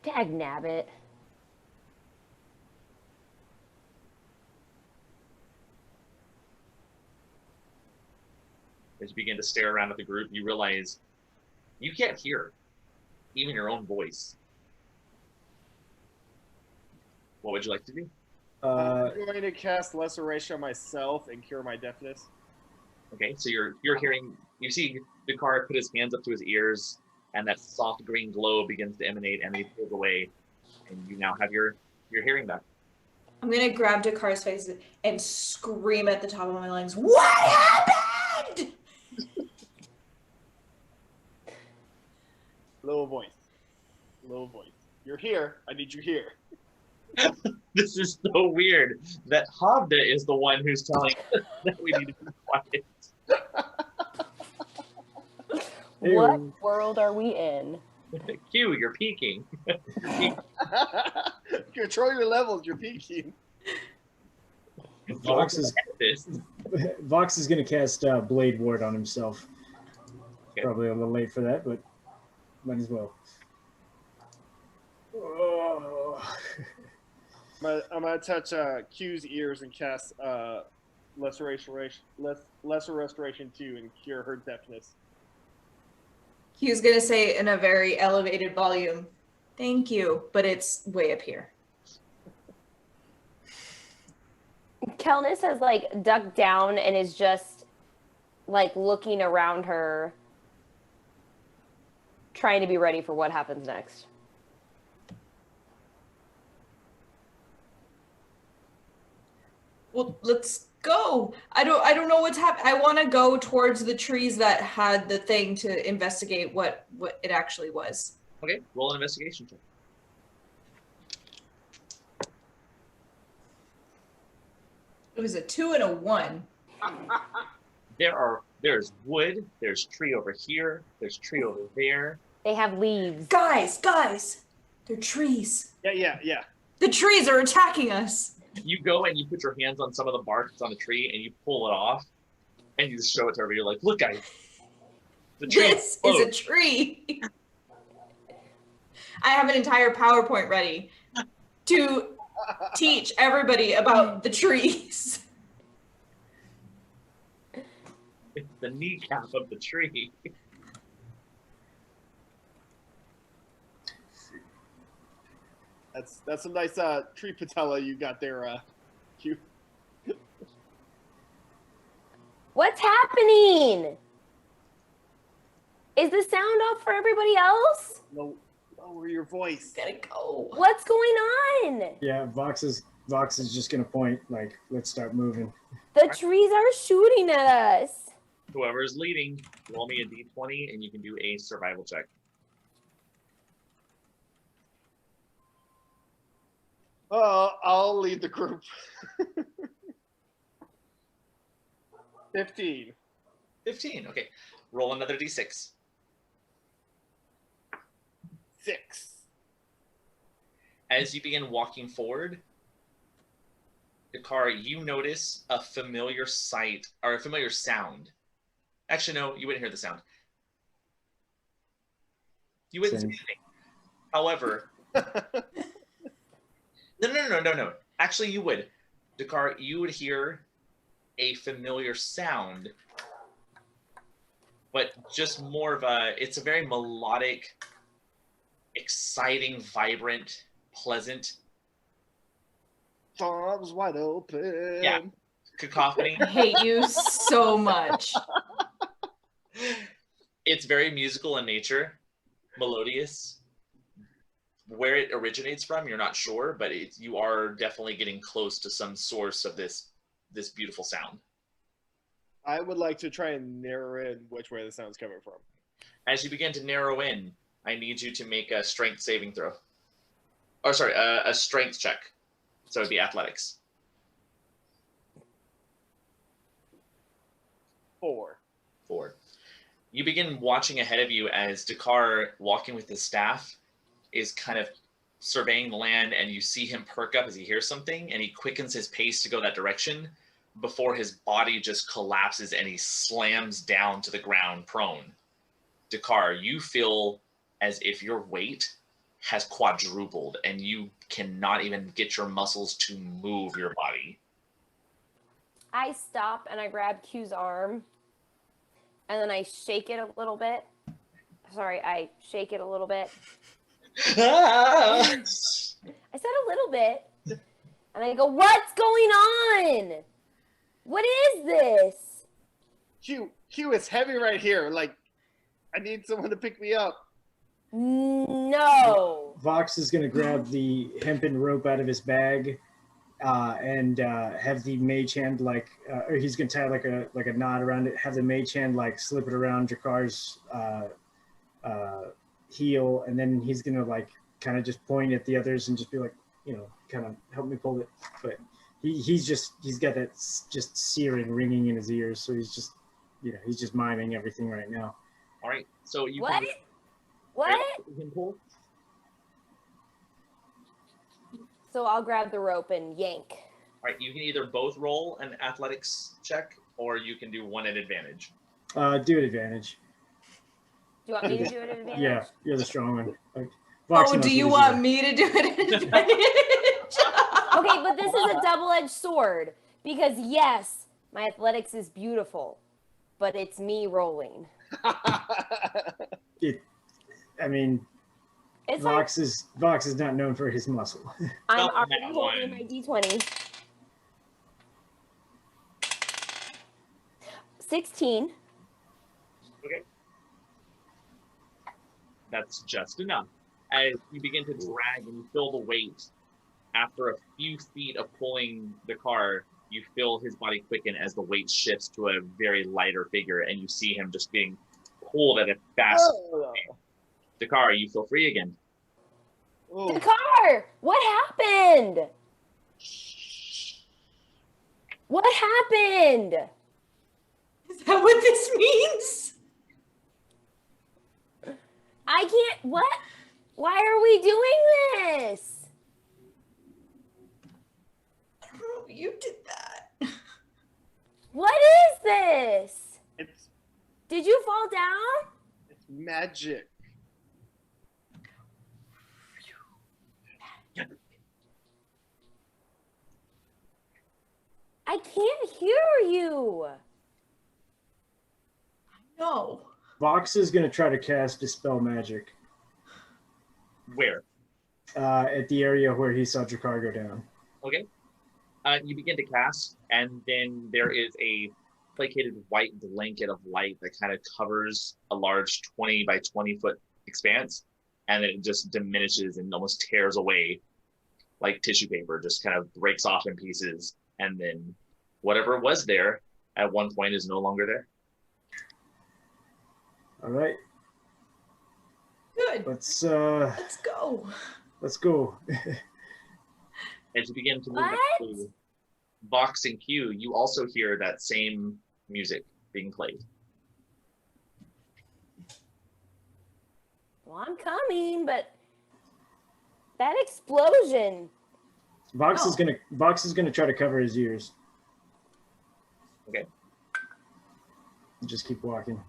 Dagnabbit. As you begin to stare around at the group, you realize you can't hear even your own voice. What would you like to do? I'm going to cast Lesser Ratio on myself and cure my deafness. Okay, so you're hearing, you see the card put his hands up to his ears, and that soft green glow begins to emanate, and he pulls away, and you now have your hearing back. I'm gonna grab Dakar's face and scream at the top of my lungs, "What happened?" Low voice. Low voice. You're here. I need you here. This is so weird that Hovda is the one who's telling us that we need to be quiet. What world are we in? Q, you're peeking. Control your levels. You're peeking. Vox is going to cast Blade Ward on himself. Okay. Probably a little late for that, but might as well. Oh. I'm gonna touch Q's ears and cast lesser restoration 2 and cure her deafness. He was gonna say in a very elevated volume, "Thank you," but it's way up here. Kelnis has like ducked down and is just like looking around her, trying to be ready for what happens next. Well, let's go. I don't know what's happening. I want to go towards the trees that had the thing to investigate what it actually was. Okay, roll an investigation check. It was a 2 and a 1. There's wood, there's tree over here, there's tree over there. They have leaves. Guys, they're trees. Yeah. The trees are attacking us. You go and you put your hands on some of the bark that's on the tree and you pull it off and you just show it to everybody. You're like, look, guys, the tree This is a tree. I have an entire PowerPoint ready to teach everybody about the trees. It's the kneecap of the tree. That's a nice tree patella you got there, Q. What's happening? Is the sound off for everybody else? No, lower your voice. Gotta go. What's going on? Yeah, Vox is just going to point, like, let's start moving. The trees are shooting at us. Whoever's leading, roll me a d20 and you can do a survival check. I'll lead the group. 15. 15, okay. Roll another d6. 6. As you begin walking forward, Dakar, you notice a familiar sight or a familiar sound. Actually, no, you wouldn't hear the sound. You wouldn't see anything. However, no. Actually, you would. Dakar, you would hear a familiar sound, but just more of it's a very melodic, exciting, vibrant, pleasant. Arms wide open. Yeah. Cacophony. I hate you so much. It's very musical in nature, melodious. Where it originates from, you're not sure, but you are definitely getting close to some source of this beautiful sound. I would like to try and narrow in which way the sound's coming from. As you begin to narrow in, I need you to make a strength saving throw. Or sorry, a strength check. So it'd be athletics. 4. 4. You begin watching ahead of you as Dakar, walking with his staff, is kind of surveying the land, and you see him perk up as he hears something, and he quickens his pace to go that direction before his body just collapses and he slams down to the ground prone. Dakar, you feel as if your weight has quadrupled and you cannot even get your muscles to move your body. I stop and I grab Q's arm and then I shake it a little bit. Sorry, I shake it a little bit. I said a little bit. And I go, what's going on? What is this? Q, it's heavy right here. Like, I need someone to pick me up. No. Vox is going to grab the hempen rope out of his bag and have the mage hand, like, or he's going to tie like a knot around it, have the mage hand like slip it around Drakar's heel, and then he's going to like kind of just point at the others and just be like, you know, kind of help me pull it. But he's got that just searing ringing in his ears, so he's just, you know, he's just miming everything right now. All right, so you What? What? You can pull. So I'll grab the rope and yank. All right, you can either both roll an athletics check, or you can do one at advantage. Do it advantage. Do you want me to do it at advantage? Yeah, you're the strong one. Like, Vox Oh, knows do you what want he's me to do it at advantage? Okay, but this is a double-edged sword because yes, my athletics is beautiful, but it's me rolling. doing. I mean, It's fine. Vox is not known for his muscle. I'm Well, already that holding one. my d20. 16. That's just enough. As you begin to drag and you feel the weight, after a few feet of pulling the car, you feel his body quicken as the weight shifts to a very lighter figure, and you see him just being pulled at a fast pace. The car, you feel free again. The car! What happened? What happened? Is that what this means? I can't. What? Why are we doing this? I don't know if you did that. What is this? It's Did you fall down? magic. I can't hear you. No. Vox is going to try to cast Dispel Magic Where? at the area where he saw Drakkar go down. Okay. You begin to cast, and then there is a placated white blanket of light that kind of covers a large 20 by 20 foot expanse, and then it just diminishes and almost tears away like tissue paper, just kind of breaks off in pieces, and then whatever was there at one point is no longer there. All right, Good. let's go. let's go. As you begin to move What? up to Vox and Q, you also hear that same music being played. Well, I'm coming, but that explosion. Vox Oh. is gonna try to cover his ears. Okay. Just keep walking.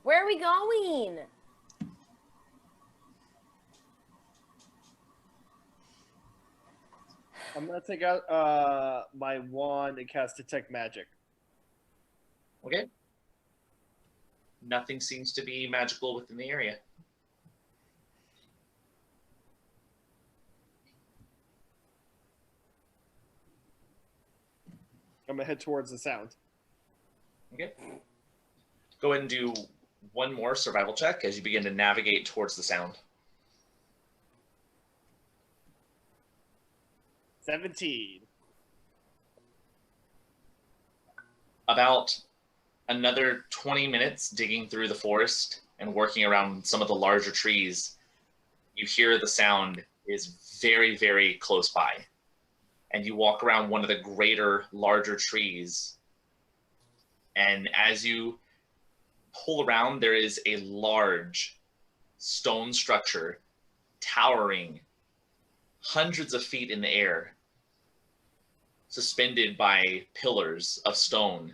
Where are we going? I'm gonna take out my wand and cast Detect Magic. Okay. Nothing seems to be magical within the area. I'm gonna head towards the sound. Okay. Go ahead and do one more survival check as you begin to navigate towards the sound. 17. About another 20 minutes digging through the forest and working around some of the larger trees, you hear the sound is very, very close by. And you walk around one of the greater, larger trees. And as you pull around, there is a large stone structure towering hundreds of feet in the air, suspended by pillars of stone.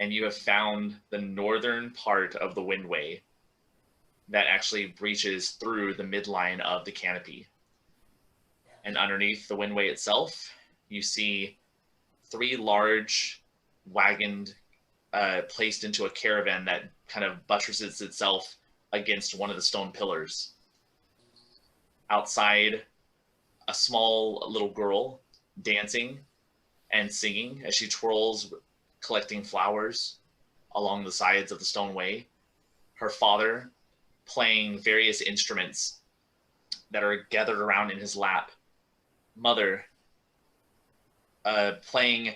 And you have found the northern part of the windway that actually breaches through the midline of the canopy. And underneath the windway itself, you see 3 large wagons placed into a caravan that kind of buttresses itself against one of the stone pillars. Outside, a small little girl dancing and singing as she twirls, collecting flowers along the sides of the stone way. Her father playing various instruments that are gathered around in his lap. Mother playing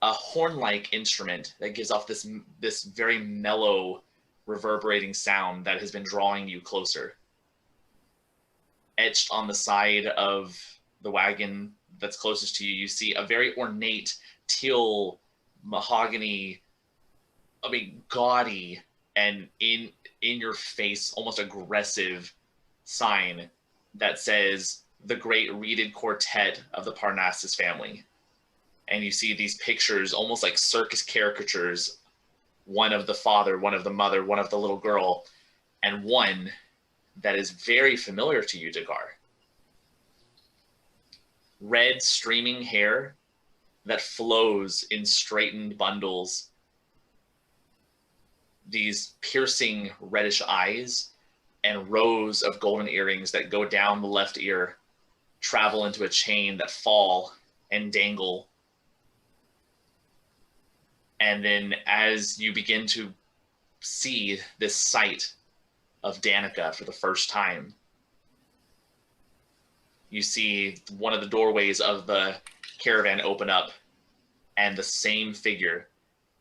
a horn-like instrument that gives off this very mellow, reverberating sound that has been drawing you closer. Etched on the side of the wagon that's closest to you, you see a very ornate teal mahogany I mean, gaudy and in your face, almost aggressive sign that says the Great Reeded Quartet of the Parnassus family. And you see these pictures, almost like circus caricatures, one of the father, one of the mother, one of the little girl, and one that is very familiar to you, Dagar. Red streaming hair that flows in straightened bundles, these piercing reddish eyes, and rows of golden earrings that go down the left ear, travel into a chain that fall and dangle. And then as you begin to see this sight of Danica for the first time, you see one of the doorways of the caravan open up, and the same figure,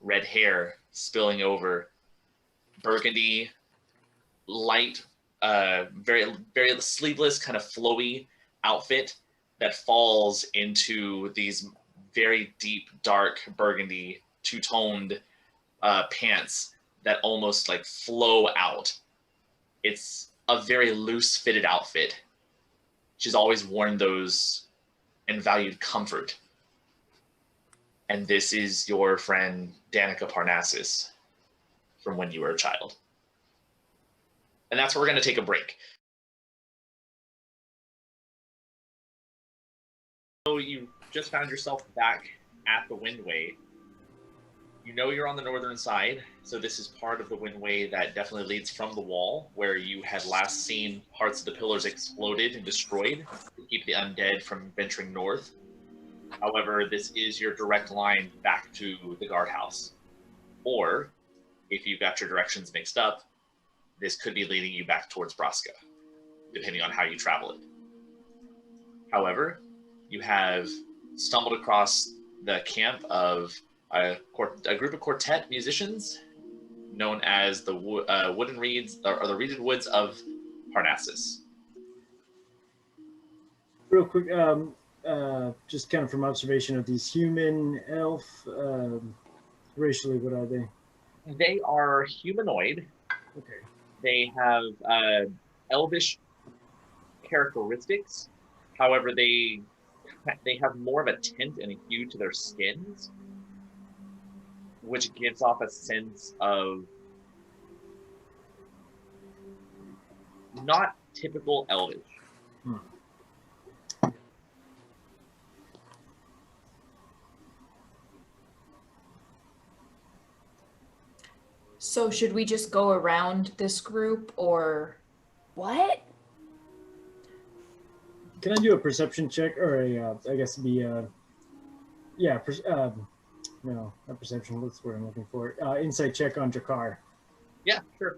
red hair spilling over, burgundy, light, very, very sleeveless, kind of flowy outfit that falls into these very deep, dark burgundy, two-toned pants that almost like flow out. It's a very loose fitted outfit. She's always worn those and valued comfort. And this is your friend Danica Parnassus from when you were a child. And that's where we're going to take a break. So you just found yourself back at the Windway. You know you're on the northern side, so this is part of the Windway that definitely leads from the wall, where you had last seen parts of the pillars exploded and destroyed to keep the undead from venturing north. However, this is your direct line back to the guardhouse. Or, if you've got your directions mixed up, this could be leading you back towards Braska, depending on how you travel it. However, you have stumbled across the camp of a group of quartet musicians known as the Wooden Reeds, or the Reeded Woods of Parnassus. Real quick, just kind of from observation of these human, elf, racially, what are they? They are humanoid. Okay. They have elvish characteristics. However, they have more of a tint and a hue to their skins, which gives off a sense of not typical elvish. So should we just go around this group, or What? Can I do a perception check, or I guess it'd be yeah, no, not perception. What's the word I'm looking for? Insight check on Jakar. Yeah, sure.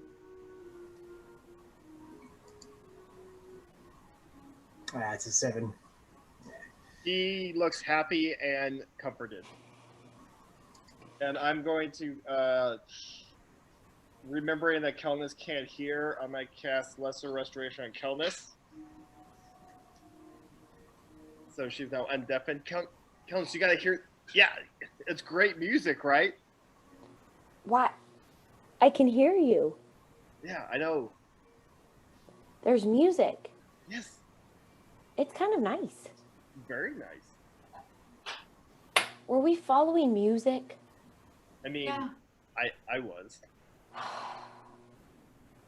It's a 7. He looks happy and comforted. And I'm going to, remembering that Kelnis can't hear, I might cast Lesser Restoration on Kelnis. So she's now undeafened. Kelnis, you gotta hear. Yeah, it's great music, right? What? I can hear you. Yeah, I know. There's music. Yes, It's kind of nice. very nice. Were we following music? I mean, yeah? I was.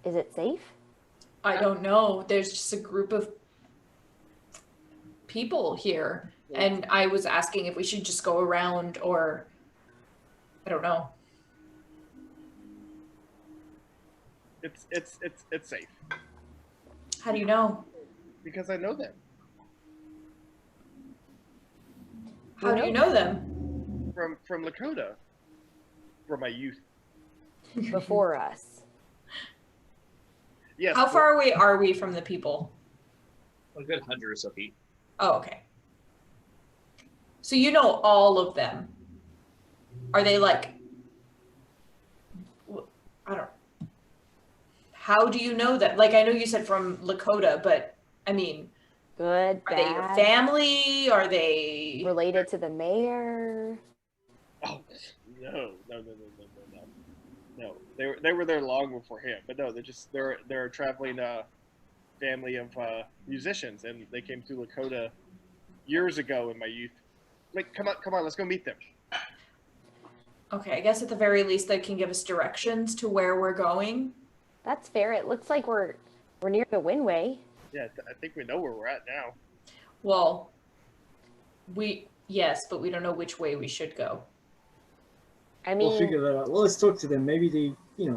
Is it safe? I don't know. There's just a group of people here, and I was asking if we should just go around, or I don't know. It's safe How do you know? because I know them. How do you know them? From Lakota, from my youth. Before us. Yes. How far away are we from the people? A good 100 or so feet. Oh, okay. So you know all of them. Are they like, I don't, how do you know that? Like, I know you said from Lakota, but I mean, Good, are they your bad, family? Are they related to the mayor? Oh no. They were there long before him, but no, they're a traveling family of musicians, and they came through Lakota years ago in my youth. Like, come on, let's go meet them. Okay, I guess at the very least they can give us directions to where we're going. That's fair. It looks like we're near the Windway. Yeah, I think we know where we're at now. Well, yes, but we don't know which way we should go. I mean, We'll figure that out. Well, let's talk to them. Maybe they,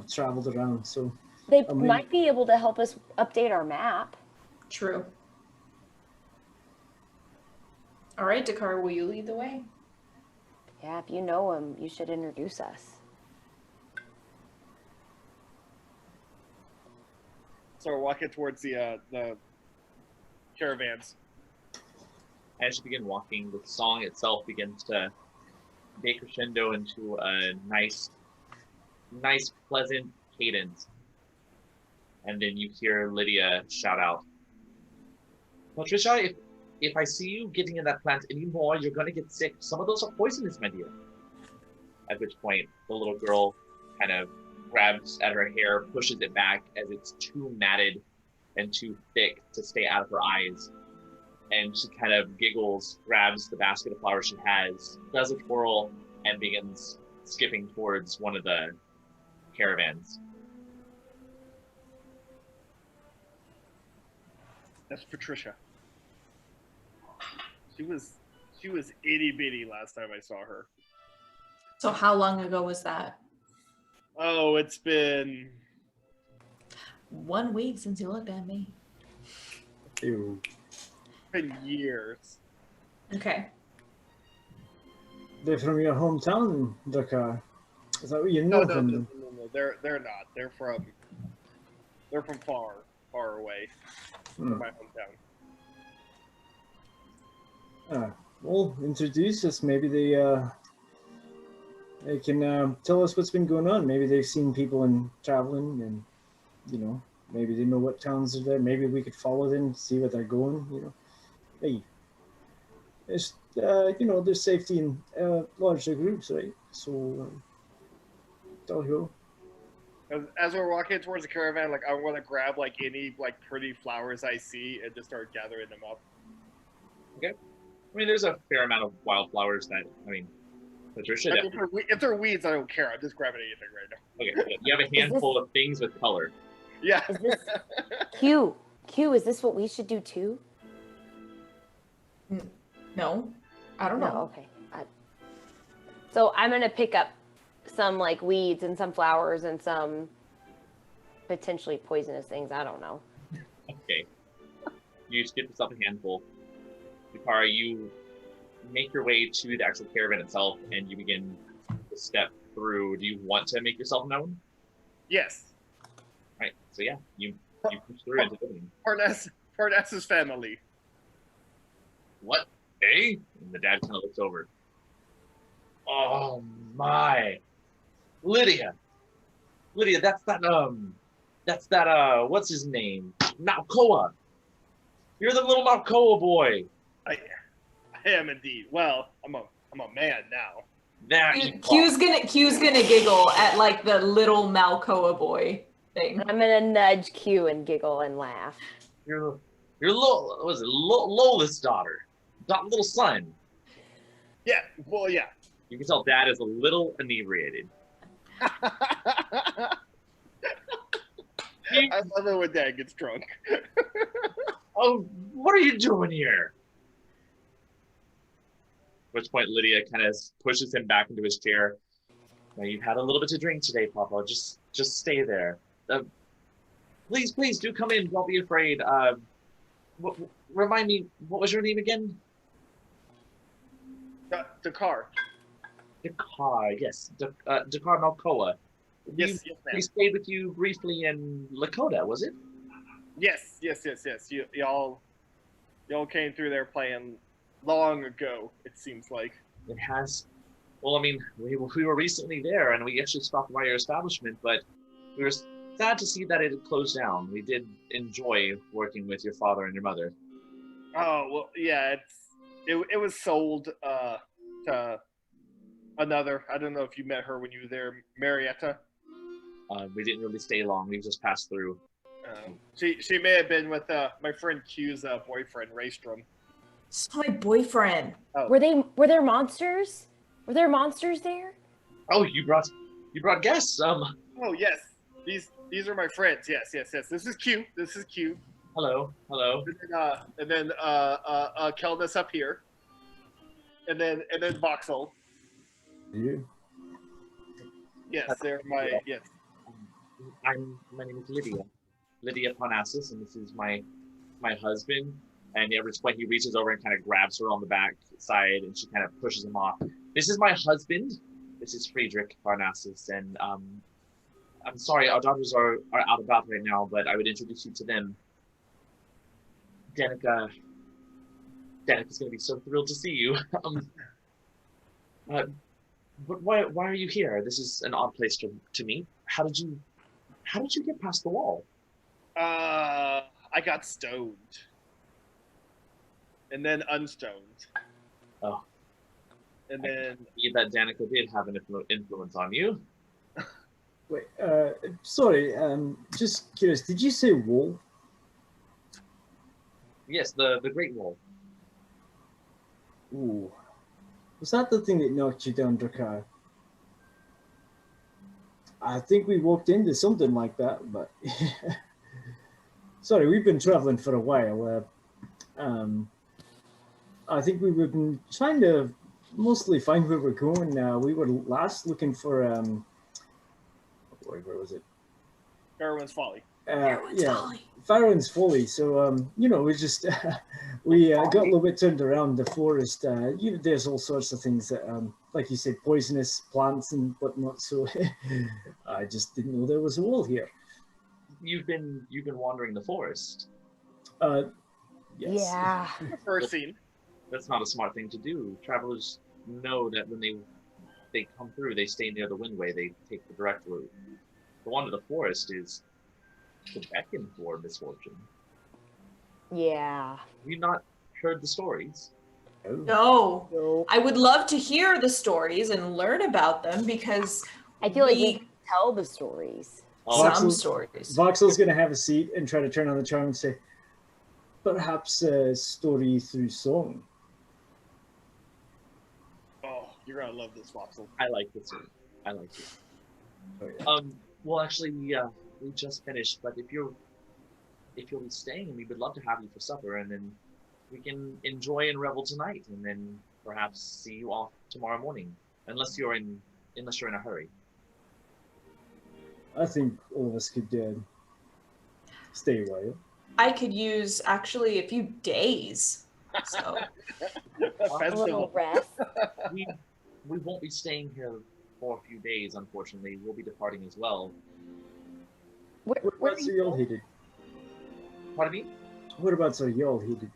traveled around. So they might be able to help us update our map. True. All right, Dakar, will you lead the way? Yeah, if you know him, you should introduce us. So we're walking towards the caravans. As you begin walking, the song itself begins to decrescendo into a nice, pleasant cadence. And then you hear Lydia shout out, Patricia, if I see you getting in that plant anymore, you're going to get sick. Some of those are poisonous, my dear. At which point, the little girl kind of grabs at her hair, pushes it back as it's too matted and too thick to stay out of her eyes. And she kind of giggles, grabs the basket of flowers she has, does a twirl, and begins skipping towards one of the caravans. That's Patricia. She was itty bitty last time I saw her. So how long ago was that? Oh, it's been 1 week since you looked at me. Ew. years. Okay. They're from your hometown, Dakar. Is that what you know from them? No. They're not. They're from far away from my hometown. Well, introduce us. Maybe they can tell us what's been going on. Maybe they've seen people traveling, and maybe they know what towns are there. Maybe we could follow them, see where they're going. Hey, it's there's safety in larger groups, right? So tell you. As we're walking towards the caravan, I want to grab any pretty flowers I see and just start gathering them up. Okay. I mean, there's a fair amount of wildflowers that, Patricia. If they're weeds, I don't care. I'm just grabbing anything right now. Okay, you have a handful of things with color. Yeah. Is this Q? Is this what we should do too? No, I don't know. No, okay. So I'm gonna pick up some weeds and some flowers and some potentially poisonous things. I don't know. Okay. You just get yourself a handful. Dakar, you make your way to the actual caravan itself, and you begin to step through. Do you want to make yourself known? Yes. Right. So yeah, you push through into the building. Parnassus family. What? Eh? And the dad kind of looks over. Oh my, Lydia, that's that what's his name? Malkoa. You're the little Malkoa boy. I am indeed. Well, I'm a man now. Now Q's gonna giggle at the little Malkoa boy thing. I'm gonna nudge Q and giggle and laugh. You're Lola's daughter, little son. Yeah. Well, yeah. You can tell Dad is a little inebriated. I love it when Dad gets drunk. Oh, what are you doing here? At which point Lydia kind of pushes him back into his chair. Now you've had a little bit to drink today, Papa. Just stay there. Please do come in. Don't be afraid. Remind me, what was your name again? Dakar. Dakar, yes. Dakar Malkoa. Yes, ma'am. We stayed with you briefly in Lakota, was it? Yes. Y'all came through there playing long ago, it seems like. It has. Well, I mean, we were recently there, and we actually stopped by your establishment, but we were sad to see that it had closed down. We did enjoy working with your father and your mother. Oh, well, yeah, it was sold to another. I don't know if you met her when you were there, Marietta. We didn't really stay long. We just passed through. She may have been with my friend Q's boyfriend, Raystrom. It's my boyfriend. Oh. Were there monsters? Were there monsters there? Oh, you brought guests. Oh yes, these are my friends. Yes. This is Q. Hello. And then Kelnis up here. And then Voxel. You? Yes, they're my yes. My name is Lydia Parnassus, and this is my husband. And at which point he reaches over and kind of grabs her on the back side, and she kind of pushes him off. This is my husband. This is Friedrich Parnassus, and I'm sorry, our daughters are out about right now, but I would introduce you to them. Danica's going to be so thrilled to see you. But why are you here? This is an odd place to meet. How did you get past the wall? I got stoned. And then unstoned. Oh. And then That Danica did have an influence on you. Wait, sorry, just curious, did you say wall? Yes, the Great Wall. Ooh. Was that the thing that knocked you down, Drakkar? I think we walked into something like that, but... Sorry, we've been traveling for a while. I think we've been trying to mostly find where we're going. We were last looking for... where was it? Farrowin's Folly. Farrowin's Folly. So, we just... we got a little bit turned around the forest. There's all sorts of things that, like you said, poisonous plants and whatnot. So I just didn't know there was a wall here. You've been wandering the forest. Yes. Yeah. First scene. That's not a smart thing to do. Travelers know that when they come through, they stay near the windway. They take the direct route. The one to the forest is to beckon for misfortune. Yeah. Have you not heard the stories? No. I would love to hear the stories and learn about them because I feel like we can tell the stories. Some stories. Voxel's going to have a seat and try to turn on the charm and say, perhaps a story through song. Oh, you're going to love this, Voxel. I like this one. I like it. Oh, yeah. Well, actually, we just finished, but if you'll be staying, we would love to have you for supper, and then we can enjoy and revel tonight, and then perhaps see you off tomorrow morning, unless you're in a hurry. I think all of us could stay a while. I could use actually a few days. So A little rest. We won't be staying here for a few days, unfortunately. We'll be departing as well. Whereabouts are y'all headed? Pardon me? Whereabouts are y'all headed?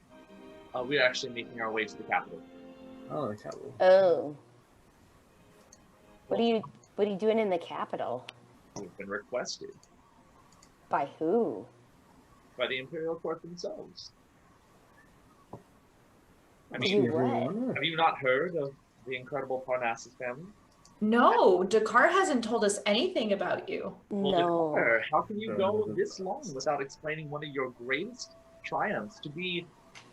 We're actually making our way to the capital. Oh, the capital. Oh. What are you doing in the capital? We've been requested By who? by the Imperial Court themselves. I Do mean, what? have you not heard of the incredible Parnassus family? no, Dakar hasn't told us anything about you. Well, No. Dakar, how can you go No. this long without explaining one of your greatest triumphs to be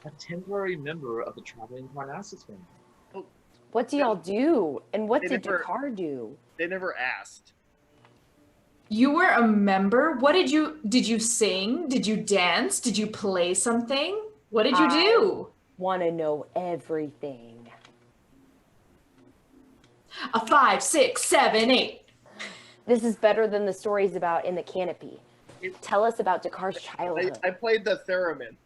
a temporary member of the traveling Parnassus family? What do y'all do? And what They did never- Dakar do? They never asked. You were a member? What did you sing? Did you dance? Did you play something? What did you do? Want to know everything. A 5, 6, 7, 8. This is better than the stories about in the Canopy. Tell us about Dakar's childhood. I played the theremin.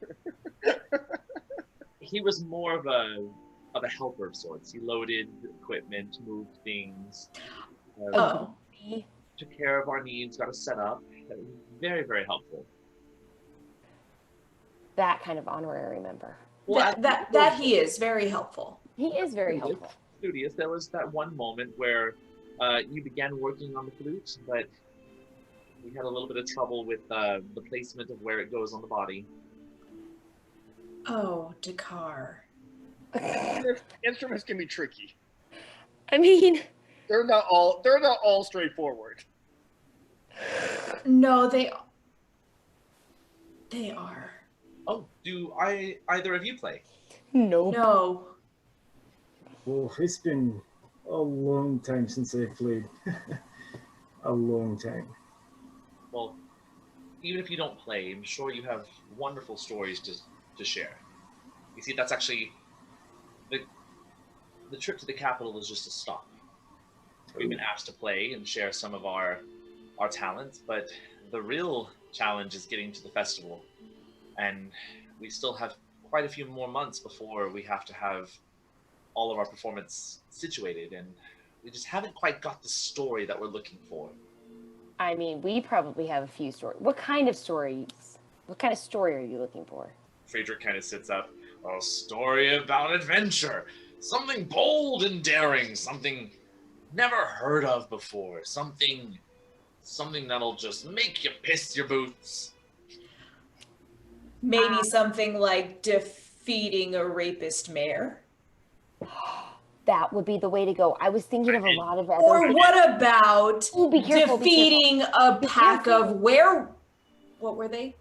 He was more of a helper of sorts. He loaded equipment, moved things, Oh. took care of our needs, got us set up. Very, very helpful. That kind of honorary member. That he is very helpful. He is very helpful. Studious. There was that one moment where you began working on the flute, but we had a little bit of trouble with the placement of where it goes on the body. Oh, Dakar. Instruments can be tricky. I mean, They're not all straightforward. No, they are. Oh, do either of you play? Nope. No. Oh, it's been a long time since I played. A long time. Well, even if you don't play, I'm sure you have wonderful stories to share. You see, that's actually the trip to the capital is just a stop. We've been asked to play and share some of our talents, but the real challenge is getting to the festival. And we still have quite a few more months before we have to have all of our performance situated, and we just haven't quite got the story that we're looking for. I mean, we probably have a few stories. What kind of stories? What kind of story are you looking for? Friedrich kind of sits up. A story about adventure. Something bold and daring. Something never heard of before. Something that'll just make you piss your boots. Maybe something like defeating a rapist mayor. That would be the way to go. I was thinking of a lot of other. Or what about Ooh, be careful, defeating a pack of what were they?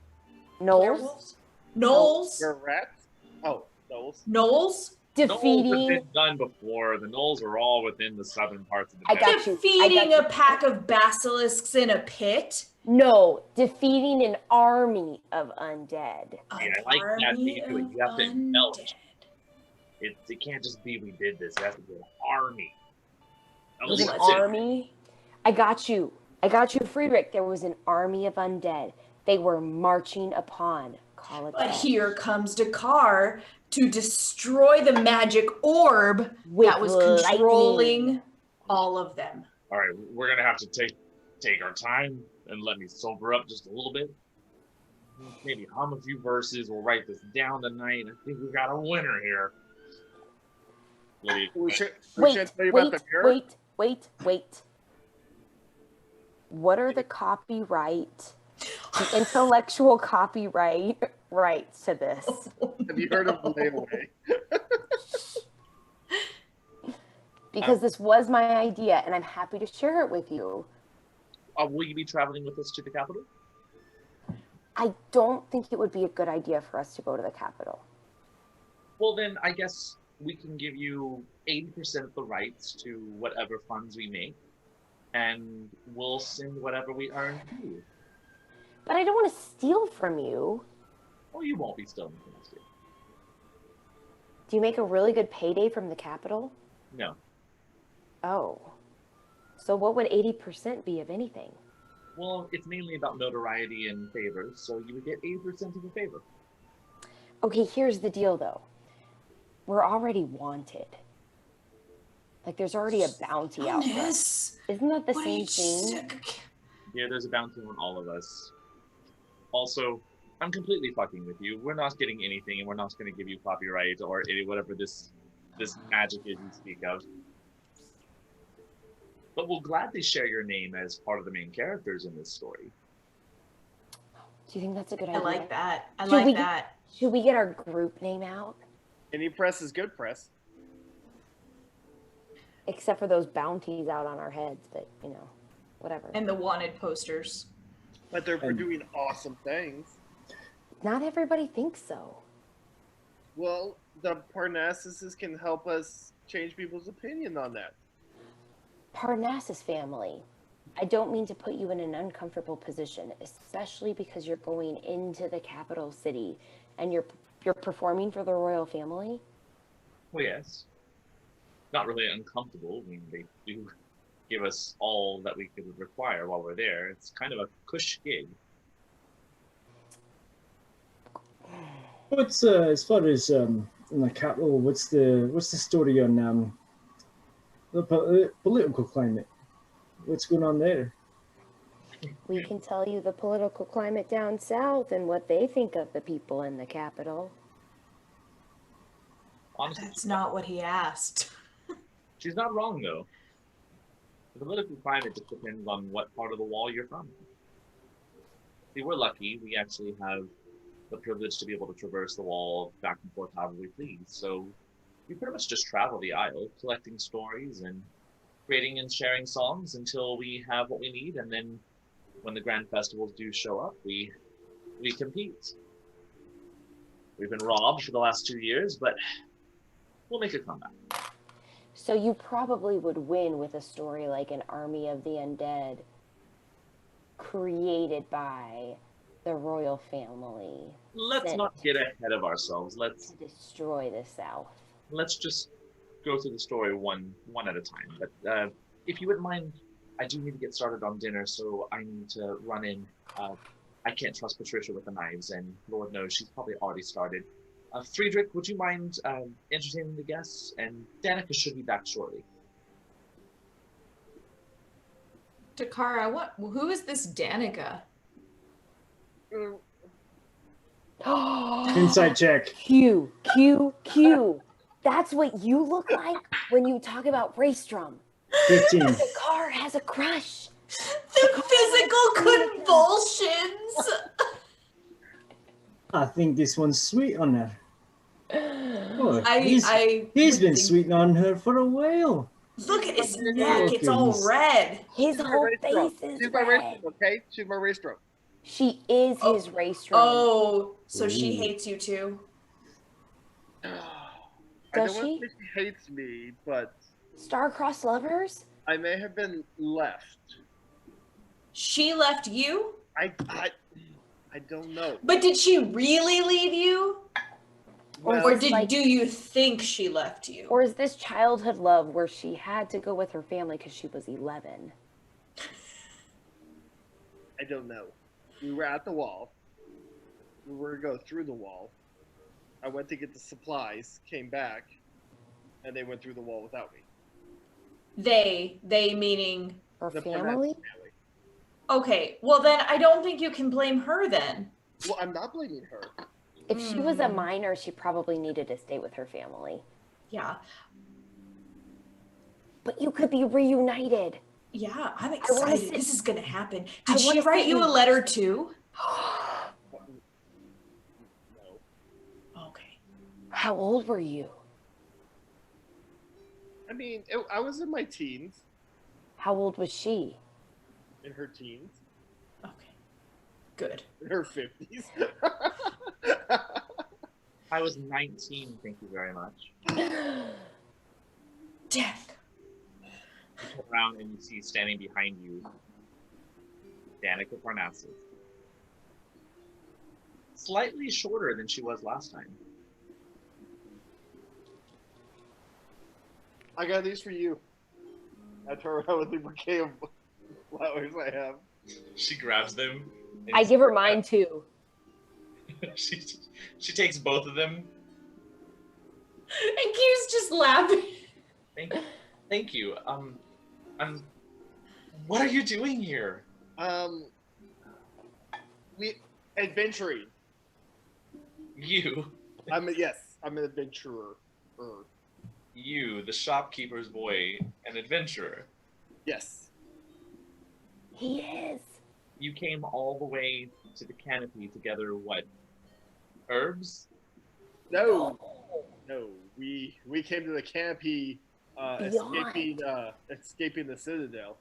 Knowles? Werewolves? Knolls? You're rats? Oh, those. Knolls? Knolls have Defeating. been done before. The Knolls are all within the southern parts of the I got desert. you. Defeating a pack of basilisks in a pit? No, defeating an army of undead. Yeah, I like that Army thing to it. of You have to embellish. undead. It can't just be we did this. It has to be an army. It was an What's it? army. I got you, Friedrich. There was an army of undead. They were marching upon College. But here comes Dakar to destroy the magic orb With that was controlling lightning. all of them. All right, we're gonna have to take our time and let me sober up just a little bit. Maybe hum a few verses. We'll write this down tonight. I think we got a winner here. We should Wait, tell you about the mirror. wait. What are the copyright, the intellectual copyright rights to this? Have you heard of the layaway? Because this was my idea, and I'm happy to share it with you. Will you be traveling with us to the capital? I don't think it would be a good idea for us to go to the capital. Well, then I guess we can give you 80% of the rights to whatever funds we make, and we'll send whatever we earn to you. But I don't want to steal from you. Well, you won't be stealing from us, dear. Do you make a really good payday from the capital? No. Oh. So what would 80% be of anything? Well, it's mainly about notoriety and favors, so you would get 80% of the favor. Okay, here's the deal, though. We're already wanted. Like, there's already a bounty out there. Goodness. Isn't that the What are same you- thing? Yeah, there's a bounty on all of us. Also, I'm completely fucking with you. We're not getting anything, and we're not going to give you copyright or whatever this magic is you speak of. But we'll gladly share your name as part of the main characters in this story. Do you think that's a good I idea? like that. I Should like we- that. Should we get our group name out? Any press is good press. Except for those bounties out on our heads, but, you know, whatever. And the wanted posters. But they're doing awesome things. Not everybody thinks so. Well, the Parnassuses can help us change people's opinion on that. Parnassus family, I don't mean to put you in an uncomfortable position, especially because you're going into the capital city and you're performing for the royal family. Well, yes. Not really uncomfortable. I mean, they do give us all that we could require while we're there. It's kind of a cush gig. What's as far as in the capital? What's the story on the political climate? What's going on there? We can tell you the political climate down south and what they think of the people in the capital. Honestly, That's not what he asked. she's not wrong, though. The political climate just depends on what part of the wall you're from. See, we're lucky. We actually have the privilege to be able to traverse the wall back and forth however we please. So we pretty much just travel the Isle, collecting stories and creating and sharing songs until we have what we need, and then when the grand festivals do show up, we compete. We've been robbed for the last 2 years, but we'll make a comeback. So you probably would win with a story like an Army of the Undead created by the royal family. Let's not get ahead of ourselves. Let's destroy the South. Let's just go through the story one at a time. But if you wouldn't mind, I do need to get started on dinner, so I need to run in. I can't trust Patricia with the knives, and Lord knows she's probably already started. Friedrich, would you mind entertaining the guests? And Danica should be back shortly. Takara, who is this Danica? Inside check. Q. That's what you look like when you talk about Raystrom. 15. The car has a crush. The physical convulsions. I think this one's sweet on her. Oh, he's been sweet on her for a while. Look at his neck; it's all red. His whole face is She's my red. race stroke, okay? She's my race stroke. She is his Raystrom. Oh, so she hates you too? I Does don't want she? to say she hates me, but Star-crossed lovers? I may have been left. She left you? I don't know. But did she really leave you? Well, Or do you think she left you? Or is this childhood love where she had to go with her family because she was 11? I don't know. We were at the wall. We were going to go through the wall. I went to get the supplies, came back, and they went through the wall without me. They meaning... Her The family? Parnassus family. Okay, well then I don't think you can blame her then. Well, I'm not blaming her. If she was a minor, she probably needed to stay with her family. Yeah. But you could be reunited. Yeah, I'm excited. This is gonna happen. Did she wanna write sit you a in- letter too? No. Okay. How old were you? I mean, I was in my teens, How old was she? in her teens, Okay. Good. in her 50s. I was 19, thank you very much. Death. You turn around and you see standing behind you Danica Parnassus. Slightly shorter than she was last time. I got these for you. I turn around with the bouquet of flowers I have. She grabs them. and I give her mine too. she takes both of them. And Q's just laughing. Thank you. What are you doing here? We adventuring. You, I'm an adventurer. you, the shopkeeper's boy, an adventurer. Yes. He is. You came all the way to the Canopy to gather what? Herbs? No. No. We came to the Canopy, escaping the Citadel.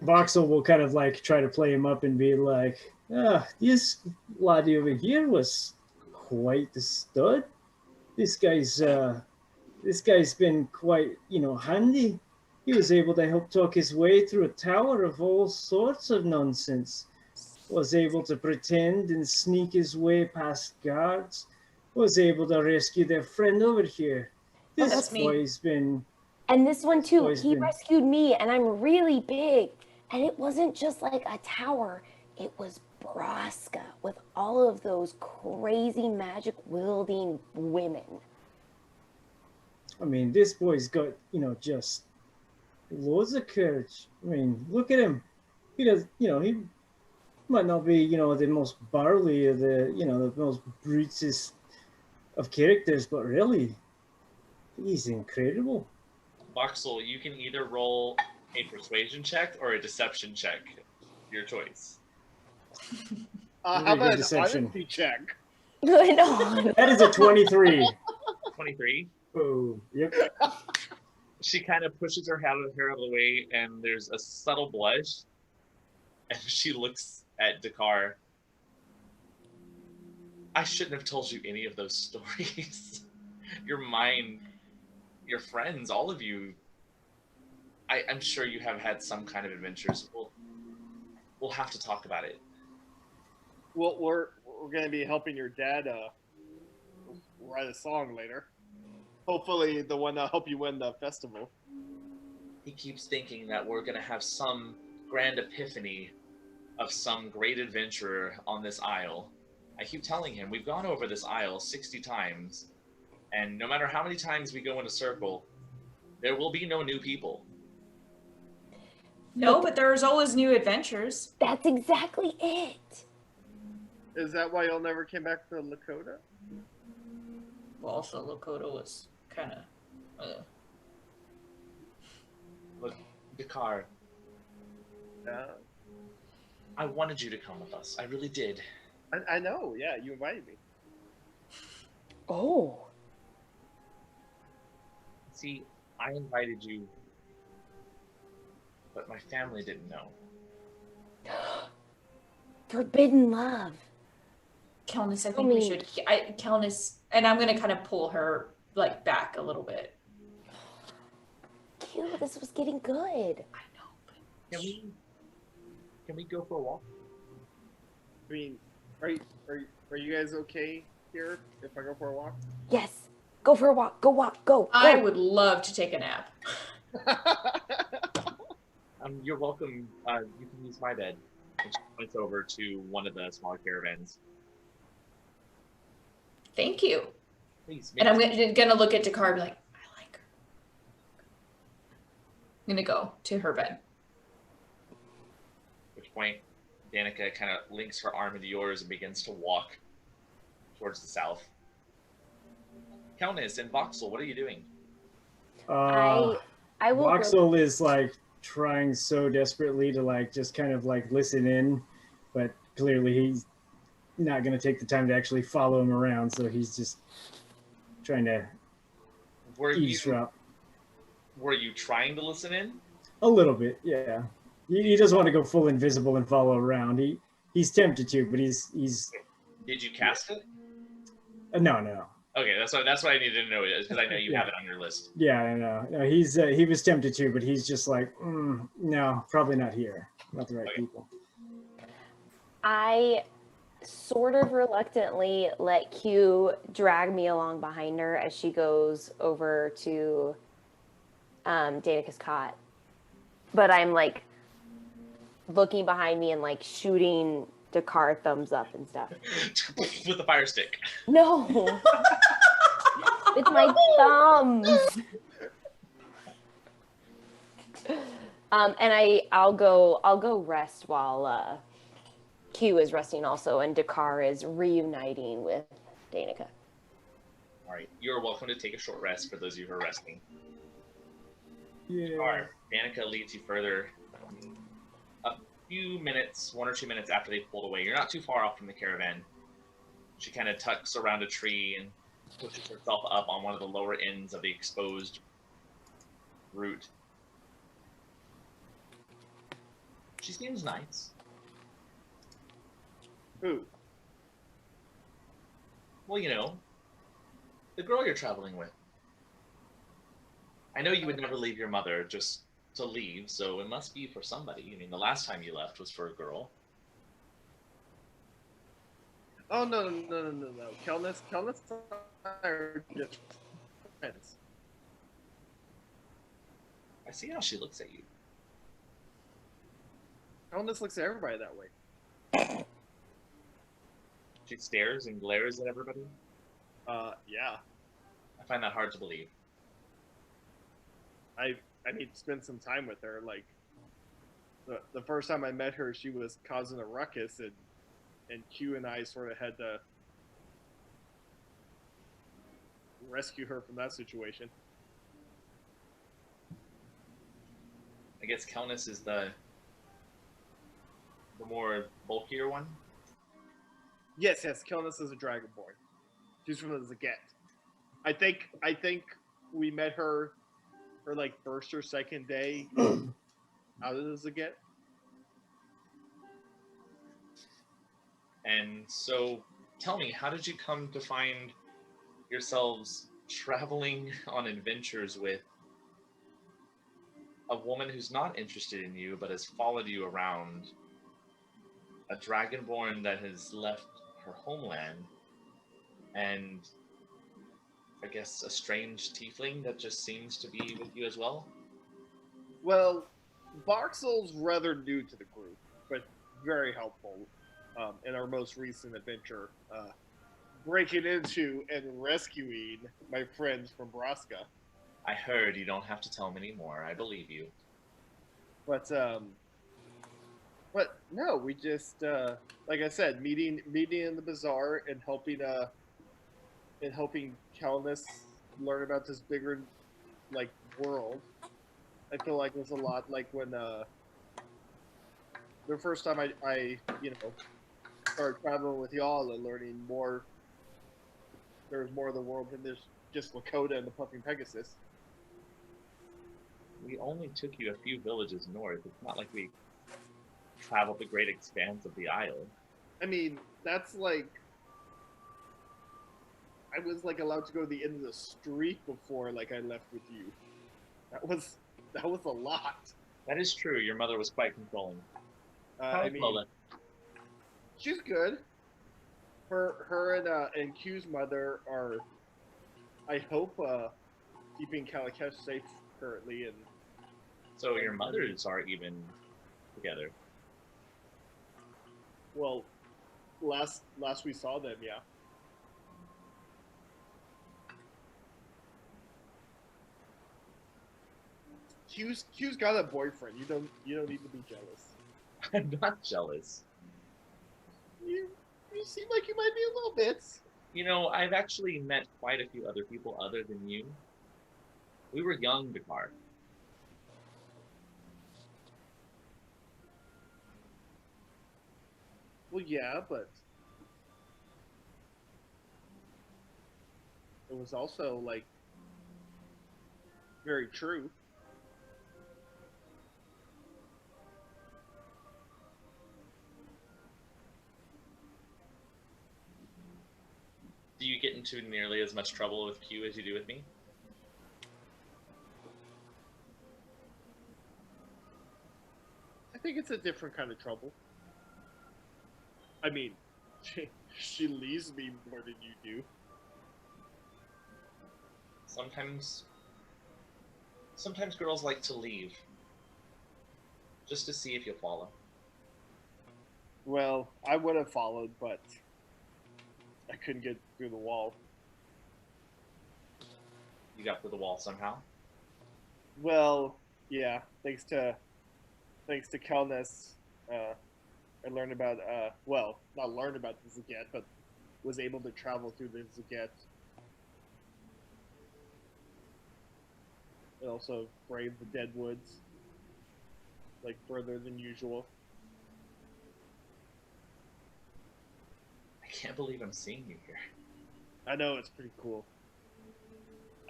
Voxel will kind of like try to play him up and be like, this laddie over here was quite the stud. This guy's been quite, handy. He was able to help talk his way through a tower of all sorts of nonsense. Was able to pretend and sneak his way past guards. Was able to rescue their friend over here. This that's me. boy's been... And this one too, Always he been. rescued me and I'm really big. And it wasn't just like a tower, it was Braska with all of those crazy magic wielding women. I mean, this boy's got, just loads of courage. I mean, look at him. He does, he might not be, the most burly or the most brutest of characters, but really, he's incredible. Voxel, you can either roll a persuasion check or a deception check. Your choice. How Very good about an deception. honesty check? Good on. That is a 23. 23. Oh, yep. She kind of pushes her hair out of the way, and there's a subtle blush, and she looks at Dakar. I shouldn't have told you any of those stories. Your mind, your friends, all of you. I'm sure you have had some kind of adventures. We'll have to talk about it. Well, we're gonna be helping your dad write a song later. Hopefully, the one that'll help you win the festival. He keeps thinking that we're gonna have some grand epiphany of some great adventurer on this isle. I keep telling him we've gone over this isle 60 times, and no matter how many times we go in a circle, there will be no new people. No, but there's always new adventures. That's exactly it. Is that why y'all never came back to Lakota? Well, also Lakota was kind of. Look, Dakar, Yeah. I wanted you to come with us. I really did. I know. Yeah, you invited me. Oh. See, I invited you, but my family didn't know. Forbidden love. Kelnis, I think we should. Kelnis, and I'm gonna kind of pull her like back a little bit. Q, this was getting good. I know, but Can we go for a walk? I mean, are you guys okay here if I go for a walk? Yes. Go for a walk. Go walk. Go. I go. would love to take a nap. You're welcome. You can use my bed. And she points over to one of the smaller caravans. Thank you. Please. And I'm gonna look at Dakar and be like, I like her. I'm gonna go to her bed. At which point, Danica kind of links her arm into yours and begins to walk towards the south. Kelnis and Voxel, what are you doing? I will. Voxel is like trying so desperately to like just kind of like listen in, but clearly he's not going to take the time to actually follow him around, so he's just trying to eavesdrop. Were you trying to listen in? A little bit, yeah. He doesn't want to go full invisible and follow around. He's tempted to, but he's. Did you cast it? No. Okay, that's what I needed to know because I know you have it on your list. Yeah, I know. No, he was tempted to, but he's just like, no, probably not here. Not the right people. I sort of reluctantly let Q drag me along behind her as she goes over to Danica's cot. But I'm like looking behind me and like shooting Dakar thumbs up and stuff. With the fire stick. No. With my thumbs. And I'll go rest while Q is resting also, and Dakar is reuniting with Danica. All right, you're welcome to take a short rest for those of you who are resting. Yeah. All right, Danica leads you further. A few minutes, 1 or 2 minutes after they pulled away, you're not too far off from the caravan. She kind of tucks around a tree and pushes herself up on one of the lower ends of the exposed root. She seems nice. Who? Well, you know, the girl you're traveling with. I know you would never leave your mother just to leave, so it must be for somebody. I mean, the last time you left was for a girl. Oh, no. Kelnis and I are just friends. I see how she looks at you. Kelnis looks at everybody that way. She stares and glares at everybody. Yeah. I find that hard to believe. I need to spend some time with her. Like, the first time I met her, she was causing a ruckus, and Q and I sort of had to rescue her from that situation. I guess Kelnis is the more bulkier one. Yes, Kelnis is a dragonborn. She's from the Zaget. I think we met her her like first or second day out of the Zaget. And so, tell me, how did you come to find yourselves traveling on adventures with a woman who's not interested in you but has followed you around, a dragonborn that has left her homeland, and I guess a strange tiefling that just seems to be with you as well? Well, Voxel's rather new to the group, but very helpful in our most recent adventure, breaking into and rescuing my friends from Braska. I heard. You don't have to tell me anymore. I believe you. But no, we just like I said, meeting in the bazaar and helping Calnus learn about this bigger like world. I feel like it's a lot like when the first time I started traveling with y'all and learning more. There was more of the world than there's just Lakota and the Puffing Pegasus. We only took you a few villages north. It's not like we traveled the great expanse of the Isle. I mean, that's like I was like allowed to go to the end of the street before like I left with you. That was a lot. That is true. Your mother was quite controlling. I mean, Lola? she's good. Her and Q's mother are, I hope, keeping Calakesh safe currently. And So your mothers are even together. well, last we saw them, yeah. Q's got a boyfriend. You don't need to be jealous. I'm not jealous. You seem like you might be a little bit. You know, I've actually met quite a few other people other than you. We were young, Dakar. Well, yeah, but it was also like very true. Do you get into nearly as much trouble with Q as you do with me? I think it's a different kind of trouble. I mean, she leaves me more than you do. Sometimes girls like to leave. Just to see if you'll follow. Well, I would have followed, but I couldn't get through the wall. You got through the wall somehow? Well, yeah, thanks to Kelness, I learned about well, not learned about the Zaget, but was able to travel through the Zaget. And also brave the dead woods, like further than usual. I can't believe I'm seeing you here. I know, it's pretty cool.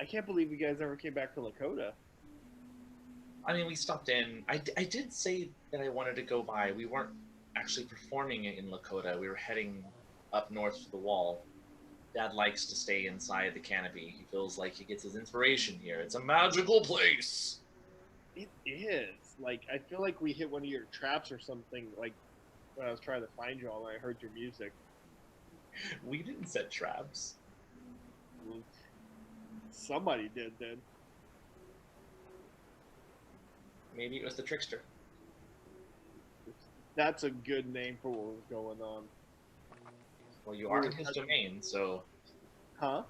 I can't believe you guys ever came back to Lakota. I mean, we stopped in. I did say that I wanted to go by. We weren't actually performing in Lakota. We were heading up north to the wall. Dad likes to stay inside the Canopy. He feels like he gets his inspiration here. It's a magical place. It is. Like, I feel like we hit one of your traps or something, like, when I was trying to find you all and I heard your music. We didn't set traps. Well, somebody did then. Maybe it was the trickster. That's a good name for what was going on. Well, you are in his domain, so... Huh?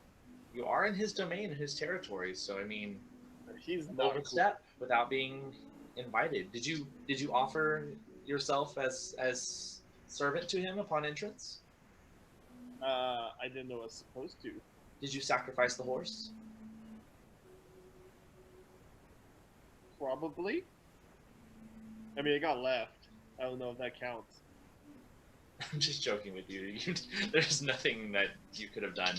You are in his domain, his territory, so I mean... He's not overstep without being invited. Did you offer yourself as servant to him upon entrance? I didn't know I was supposed to. Did you sacrifice the horse? Probably. I mean, it got left. I don't know if that counts. I'm just joking with you. There's nothing that you could have done.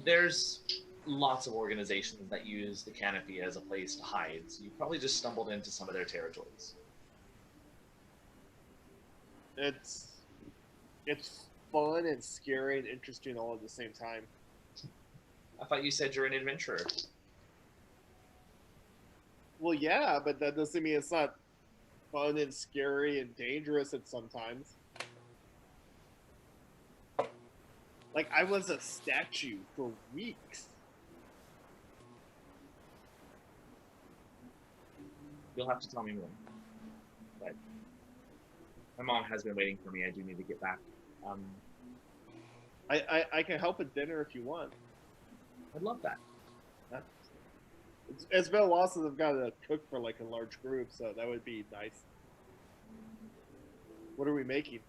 There's lots of organizations that use the Canopy as a place to hide, so you probably just stumbled into some of their territories. It's fun and scary and interesting all at the same time. I thought you said you're an adventurer. Well, yeah, but that doesn't mean it's not fun and scary and dangerous at sometimes. Like, I was a statue for weeks. You'll have to tell me more. But my mom has been waiting for me. I do need to get back. I can help at dinner if you want. I'd love that. It's been a while since I've got to cook for like a large group, so that would be nice. What are we making?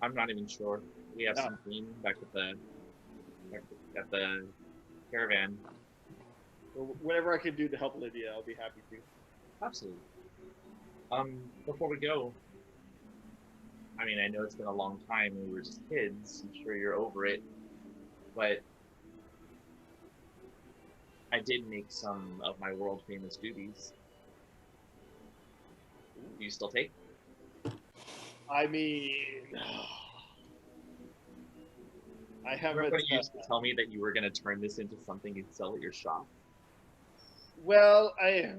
I'm not even sure. We have something back at the caravan. Whatever I can do to help Lydia, I'll be happy to. Absolutely. Before we go, I mean, I know it's been a long time and we were just kids. I'm sure you're over it, but I did make some of my world famous duties. Do you still take? I mean, I haven't. Remember you used to tell me that you were going to turn this into something you'd sell at your shop? Well, I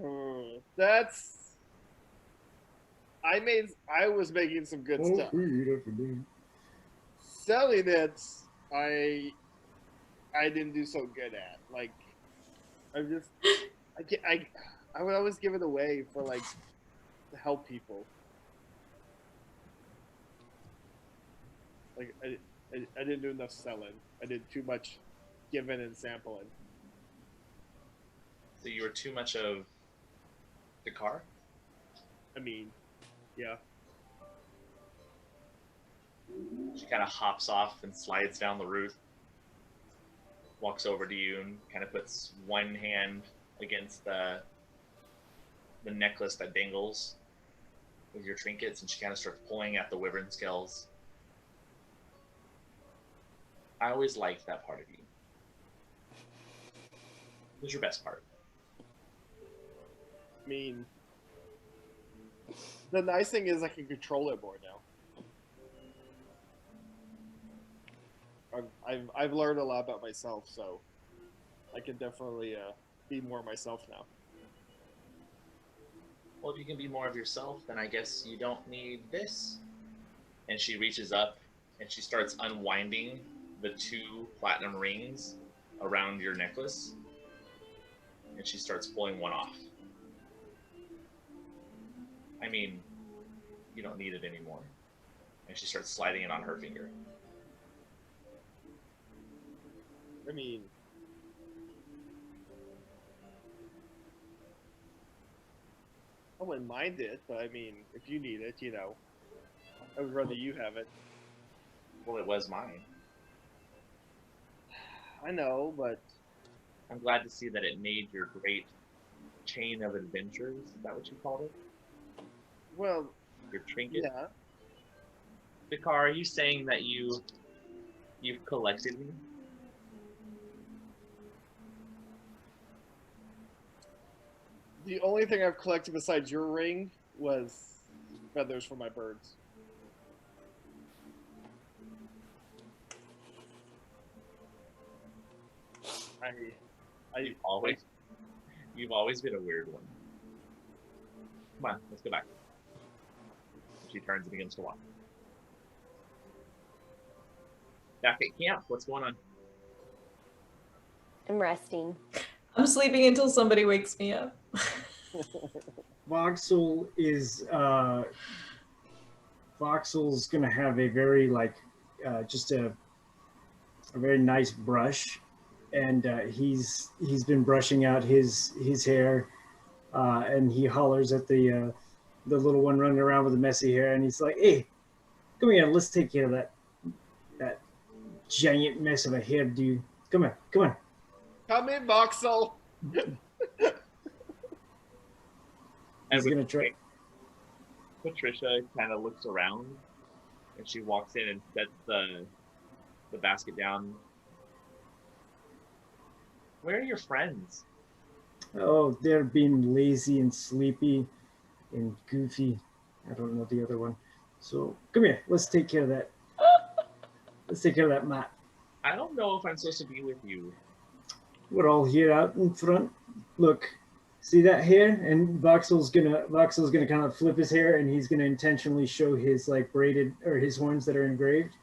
was making some good stuff. Selling it, I didn't do so good at. Like, I would always give it away for like to help people. Like I didn't do enough selling. I did too much giving and sampling. So you were too much of the car? I mean, yeah. She kind of hops off and slides down the roof, walks over to you and kind of puts one hand against the necklace that dangles with your trinkets, and she kind of starts pulling at the wyvern scales. I always liked that part of you. It was your best part. I mean, the nice thing is I can control it more now. I've learned a lot about myself, so I can definitely be more myself now. Well, if you can be more of yourself, then I guess you don't need this. And she reaches up and she starts unwinding the 2 platinum rings around your necklace. And she starts pulling one off. I mean, you don't need it anymore. And she starts sliding it on her finger. I mean, I wouldn't mind it, but I mean, if you need it, you know, I would rather you have it. Well, it was mine. I know, but I'm glad to see that it made your great chain of adventures. Is that what you called it? well, Your trinket? yeah. Vicar, are you saying that you've collected me? The only thing I've collected besides your ring was feathers for my birds. You've always been a weird one. Come on, let's go back. She turns and begins to walk. Back at camp, what's going on? I'm resting. I'm sleeping until somebody wakes me up. Voxel's gonna have a very just a very nice brush, and he's been brushing out his hair, and he hollers at the little one running around with the messy hair, and he's like, "Hey, come here, let's take care of that giant mess of a hairdo. Come on, come on." Come in, Voxel. He's gonna try. Patricia kind of looks around, and she walks in and sets the basket down Where are your friends? Oh, they're being lazy and sleepy and goofy. I don't know the other one. So come here. Let's take care of that. Let's take care of that mat. I don't know if I'm supposed to be with you. We're all here out in front. Look, see that hair? And Voxel's gonna kind of flip his hair, and he's gonna intentionally show his like braided or his horns that are engraved.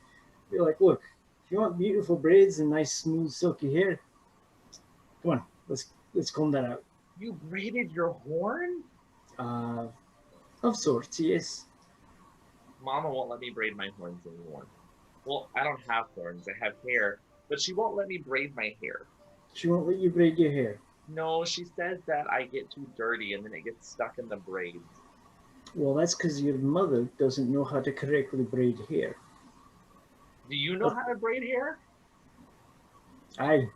Be like, look, if you want beautiful braids and nice smooth silky hair, come on, let's comb that out. You braided your horn? Of sorts, yes. Mama won't let me braid my horns anymore. Well, I don't have horns. I have hair, but she won't let me braid my hair. She won't let you braid your hair. No, she says that I get too dirty and then it gets stuck in the braids. Well, that's because your mother doesn't know how to correctly braid hair. Do you know how to braid hair? Aye.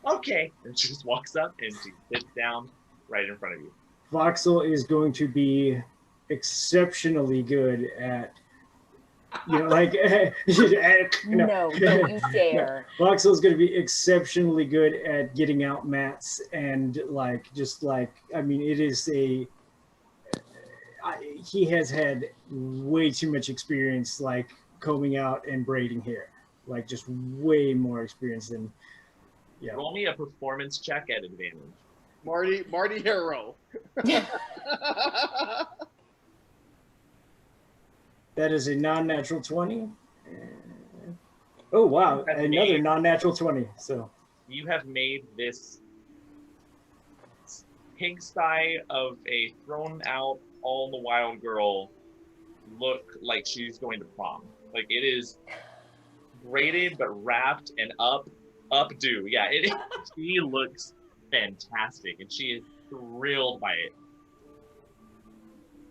Okay. And she just walks up and she sits down right in front of you. Voxel is going to be exceptionally good at, like, No, don't you dare. Voxel is going to be exceptionally good at getting out mats and it is he has had way too much experience like combing out and braiding hair, like just way more experience than, yeah. Roll me a performance check at advantage. Marty Hero. That is a non-natural 20. Oh, wow. Another non-natural 20. So You have made this pigsty of a thrown out all in the wild girl look like she's going to prom. Like it is braided but wrapped and updo. Yeah, she looks fantastic and she is thrilled by it.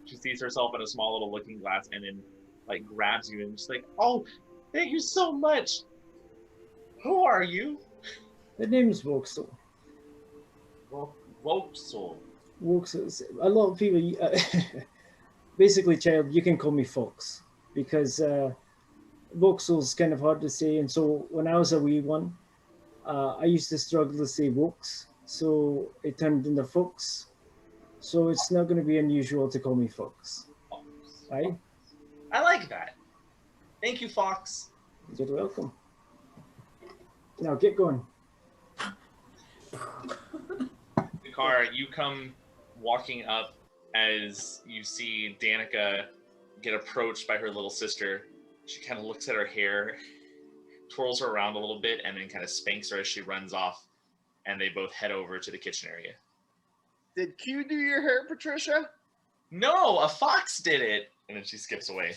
She sees herself in a small little looking glass and then like grabs you and she's like, "Oh, thank you so much. Who are you?" the name is Voxel. Voxel. Voxel. A lot of people, basically, child, you can call me Fox because Voxel's kind of hard to say. And so when I was a wee one, I used to struggle to say Vox, so it turned into Fox. So it's not going to be unusual to call me Fox. Right? I like that. Thank you, Fox. You're welcome. Now get going. Car, you come walking up as you see Danica get approached by her little sister. She kind of looks at her hair, twirls her around a little bit, and then kind of spanks her as she runs off. And they both head over to the kitchen area. Did Q do your hair, Patricia? No, a fox did it. And then she skips away.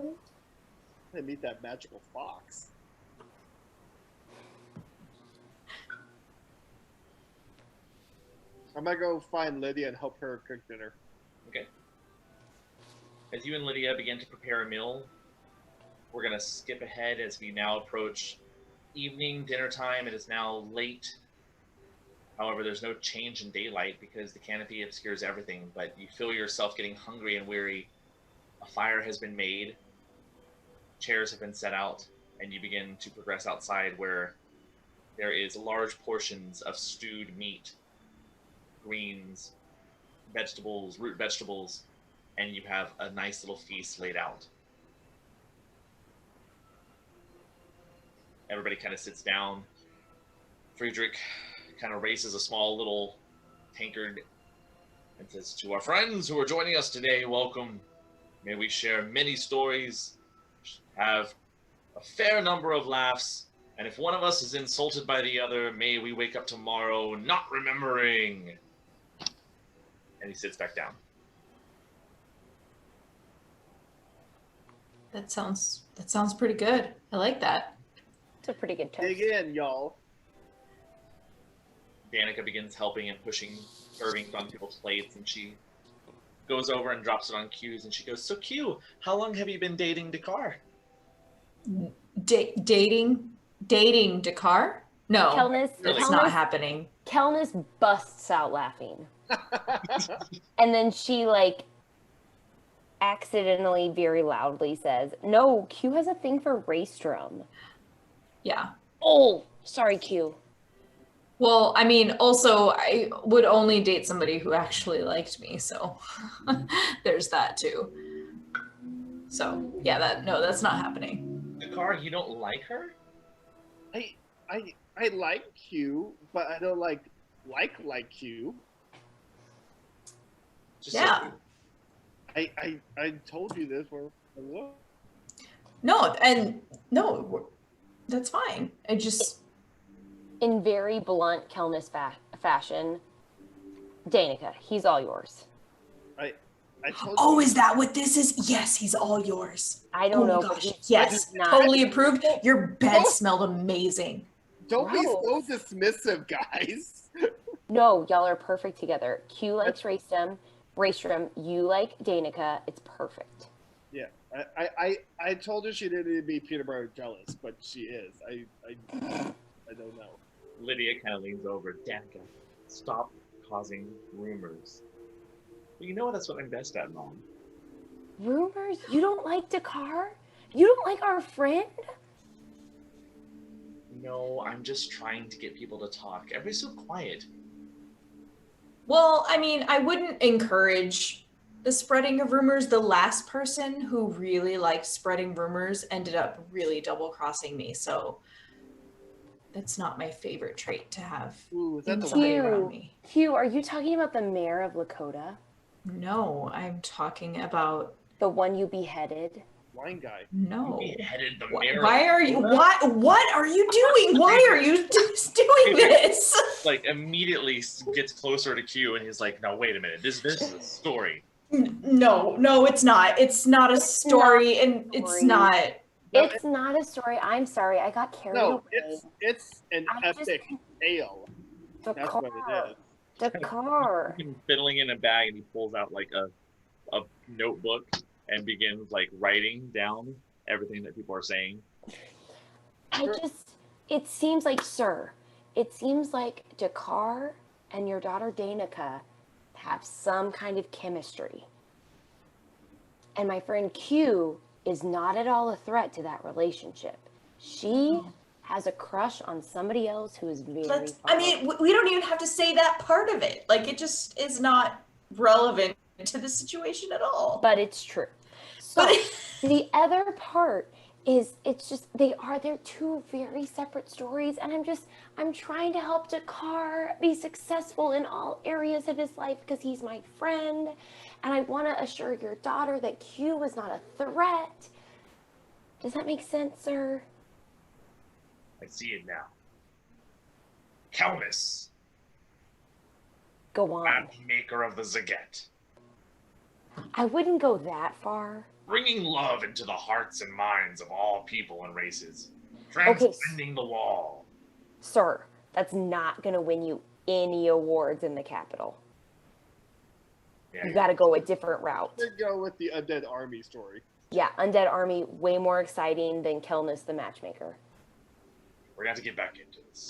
I meet that magical fox. I'm gonna go find Lydia and help her cook dinner. Okay. As you and Lydia begin to prepare a meal, we're going to skip ahead as we now approach evening, dinner time. It is now late. However, there's no change in daylight because the canopy obscures everything, but you feel yourself getting hungry and weary. A fire has been made, chairs have been set out, and you begin to progress outside where there is large portions of stewed meat, greens, vegetables, root vegetables, and you have a nice little feast laid out. Everybody kind of sits down. Friedrich kind of raises a small little tankard and says, "To our friends who are joining us today, welcome. May we share many stories, have a fair number of laughs, and if one of us is insulted by the other, may we wake up tomorrow not remembering." And he sits back down. That sounds pretty good. I like that. It's a pretty good toast. Dig in, y'all. Danica begins helping and pushing servings on people's plates, and she goes over and drops it on Q's, and she goes, "So Q, how long have you been dating Dakar?" Dating Dakar? No, it's not happening. Kelnis busts out laughing. And then she like accidentally very loudly says, "No, Q has a thing for race drum." Yeah. Oh, sorry, Q. Well, I mean, also, I would only date somebody who actually liked me, so there's that too. So, yeah, that's not happening. Dakar, you don't like her? I like Q, but I don't like Q. Just Yeah. I told you this. No, and no, that's fine. I just, In very blunt Kelnis fashion, Danica, he's all yours. I told oh, you. is that what this is? Yes, he's all yours. I don't Oh know, my but gosh, he's yes, not. totally approved. Your bed No. smelled amazing. Don't be so Gross. dismissive, guys. No, y'all are perfect together. Q likes Raystrom. You like Danica. It's perfect. Yeah, I told her she didn't need to be peanut butter jealous, but she is. I don't know. Lydia kind of leans over. Danica, stop causing rumors. Well, you know that's what I'm best at, Mom. Rumors? You don't like Dakar? You don't like our friend? No, I'm just trying to get people to talk. Everybody's so quiet. Well, I mean, I wouldn't encourage the spreading of rumors. The last person who really liked spreading rumors ended up really double crossing me. So that's not my favorite trait to have. Ooh, is that the somebody one? around me. Q, are you talking about the mayor of Lakota? No, I'm talking about The one you beheaded? Wine guy? no. You beheaded the Wh- mayor. Why are you? What are you doing? Why are you doing this? Like immediately gets closer to Q, and he's like, "No, wait a minute. This is a story." No, it's not. It's not a story, and it's story. not. No, It's not a story. I'm sorry. I got carried No, away. it's an I just- epic tale. That's what it is. Dakar. He's fiddling in a bag, and he pulls out like a notebook and begins like writing down everything that people are saying. It seems like, sir, it seems like Dakar and your daughter Danica have some kind of chemistry. And my friend Q is not at all a threat to that relationship. She has a crush on somebody else who is very I mean, we don't even have to say that part of it. Like, it just is not relevant to the situation at all. But it's true. So But the other part is they're two very separate stories, and I'm trying to help Dakar be successful in all areas of his life because he's my friend, and I want to assure your daughter that Q is not a threat. Does that make sense, sir? I see it now. Kelnis, Go on. matchmaker of the Zaget, I wouldn't go that far. bringing love into the hearts and minds of all people and races, transcending the wall. Sir, that's not going to win you any awards in the Capitol. Yeah, You got to go a different route. Let's go with the Undead Army story. Yeah, Undead Army, way more exciting than Kelnis the Matchmaker. we're gonna have to get back into this.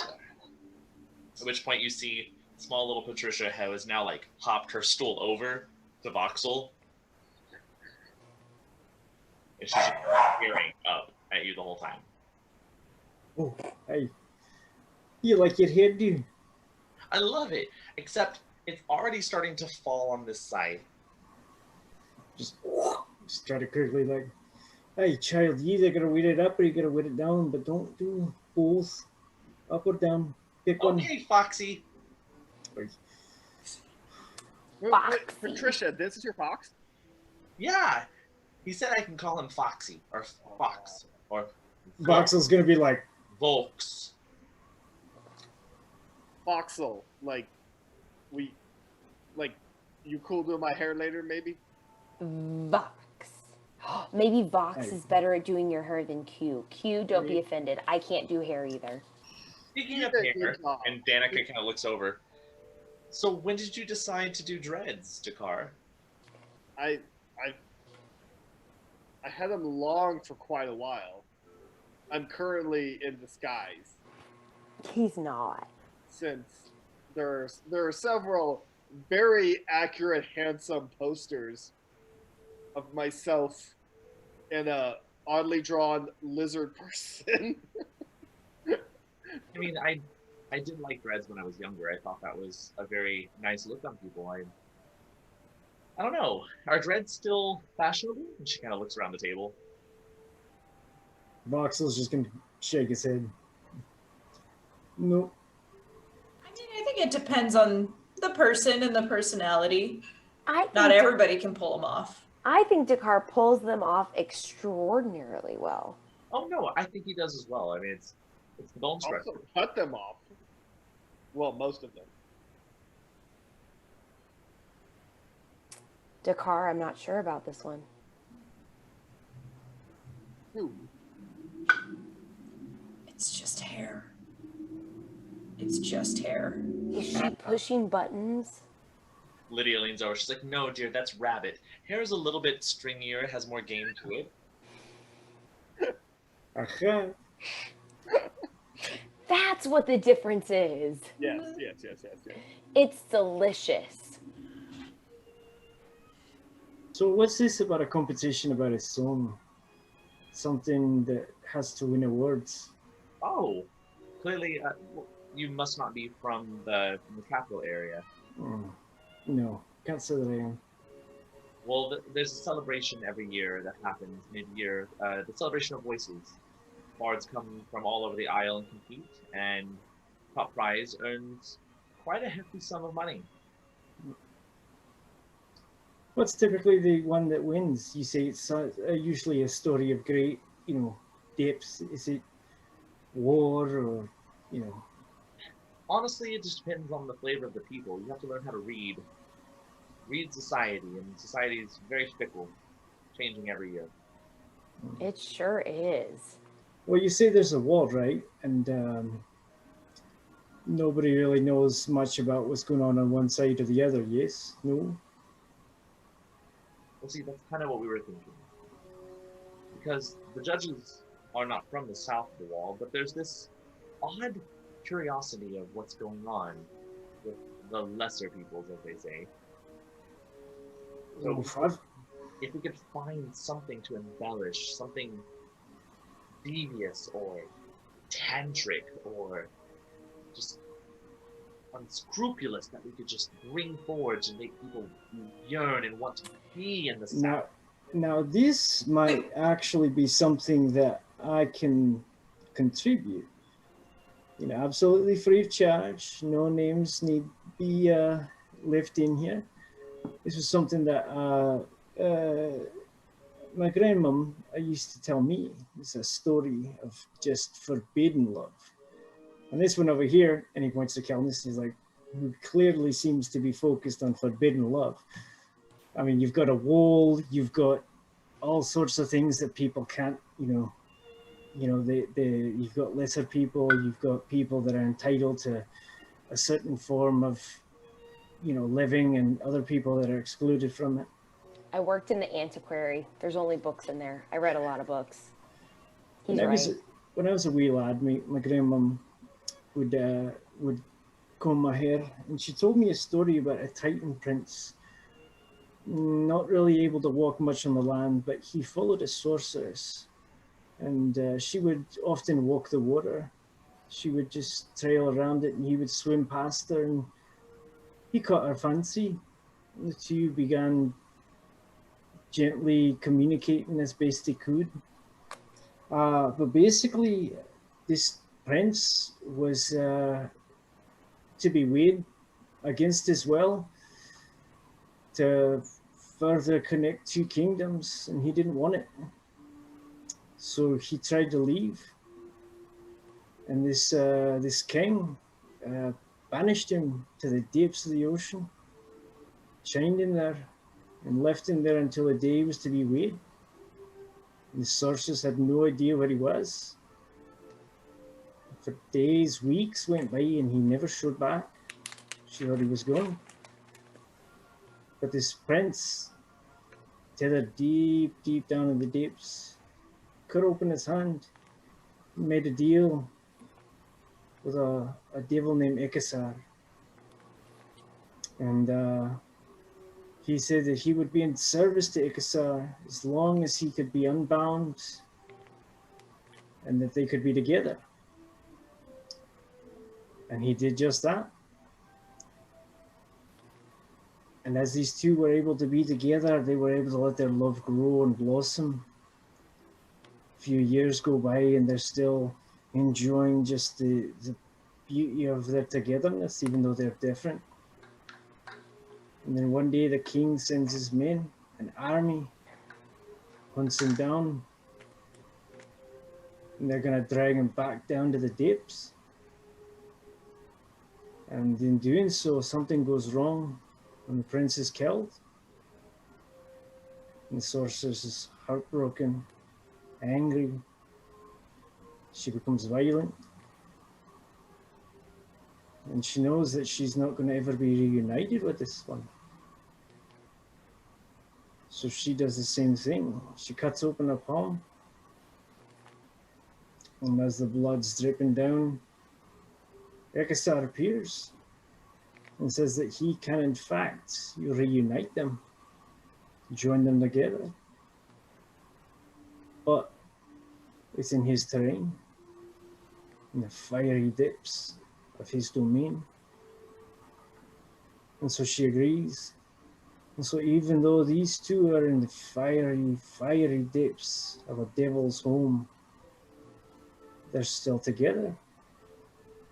At which point you see small little Patricia who has now like hopped her stool over to Voxel. And she's just staring up at you the whole time. Oh, hey. You like it here, dude? I love it, except it's already starting to fall on this side. Just try to quickly like, hey, child, you either gotta weight it up or you gotta weight it down, but don't do both. Up or down. Pick one. Okay, Foxy. Foxy. Patricia, this is your fox? Yeah, he said I can call him Foxy or Fox or Voxel's gonna be like, Volks. Voxel. You cool doing my hair later, maybe? Vox. Maybe Vox is better at doing your hair than Q. Q, don't be offended. I can't do hair either. Speaking of Good hair, job. and Danica kind of looks over. So when did you decide to do dreads, Dakar? I had them long for quite a while. I'm currently in disguise He's not. since there are several very accurate, handsome posters of myself and a oddly drawn lizard person. I mean, I did like dreads when I was younger. I thought that was a very nice look on people. I don't know. Are dreads still fashionable? And she kind of looks around the table. Voxel's just gonna shake his head. Nope. I mean, I think it depends on the person and the personality. I Not think everybody can pull them off. I think Dakar pulls them off extraordinarily well. Oh no, I think he does as well. I mean, it's the bone structure. Also cut them off. Well, most of them. Dakar, I'm not sure about this one. Who? It's just hair. It's just hair. Is she pushing buttons? Lydia leans over. She's like, "No, dear, that's rabbit. Hair is a little bit stringier. It has more game to it." Aha. That's what the difference is. Yes. It's delicious. So what's this about a competition about a song? Something that has to win awards. Oh, clearly, you must not be from the capital area. No, can't say that I am. Well, there's a celebration every year that happens mid-year. The celebration of voices. Bards come from all over the Isle and compete, and top prize earns quite a hefty sum of money. What's typically the one that wins? You say it's usually a story of great, depths. Is it war or, Honestly, it just depends on the flavor of the people. You have to learn how to read society, and society is very fickle, changing every year. It sure is. Well, you say there's a war, right? And nobody really knows much about what's going on one side or the other, yes? No? Well, see, that's kind of what we were thinking. Because the judges are not from the south of the wall, but there's this odd curiosity of what's going on with the lesser peoples, as they say. So, if we could find something to embellish, something devious or tantric or just unscrupulous that we could just bring forward to make people yearn and want to be in the south. Now this might actually be something that I can contribute. Absolutely free of charge. No names need be left in here. This was something that my grandmom used to tell me. It's a story of just forbidden love. And this one over here, and he points to Kelnis, he's like, who clearly seems to be focused on forbidden love. I mean, you've got a wall, you've got all sorts of things that people can't, you've got lesser people, you've got people that are entitled to a certain form of, living, and other people that are excluded from it. I worked in the antiquary. There's only books in there. I read a lot of books. He's When right. I was a wee lad, my grandmom would comb my hair, and she told me a story about a Titan prince, not really able to walk much on the land, but he followed a sorceress, and she would often walk the water. She would just trail around it, and he would swim past her, and he caught her fancy. The two began gently communicating as best they could. But basically, this prince was to be weighed against his will to further connect two kingdoms, and he didn't want it. So he tried to leave, and this king banished him to the depths of the ocean, chained him there, and left him there until the day was to be weighed. And the sorceress had no idea where he was. For days, weeks went by, and he never showed back. She thought he was gone. But this prince, tethered deep, deep down in the depths, cut open his hand, made a deal with a devil named Ikasar. And he said that he would be in service to Ikasar as long as he could be unbound, and that they could be together. And he did just that. And as these two were able to be together, they were able to let their love grow and blossom. A few years go by and they're still enjoying just the beauty of their togetherness, even though they're different. And then one day the king sends his men, an army, hunts him down, and they're going to drag him back down to the depths. And in doing so, something goes wrong, and the prince is killed. And the sorceress is heartbroken, angry. She becomes violent. And she knows that she's not going to ever be reunited with this one. So she does the same thing. She cuts open a palm. And as the blood's dripping down, Ekasar appears and says that he can, in fact, reunite them, join them together. But it's in his terrain, in the fiery depths of his domain. And so she agrees. And so even though these two are in the fiery depths of a devil's home, they're still together,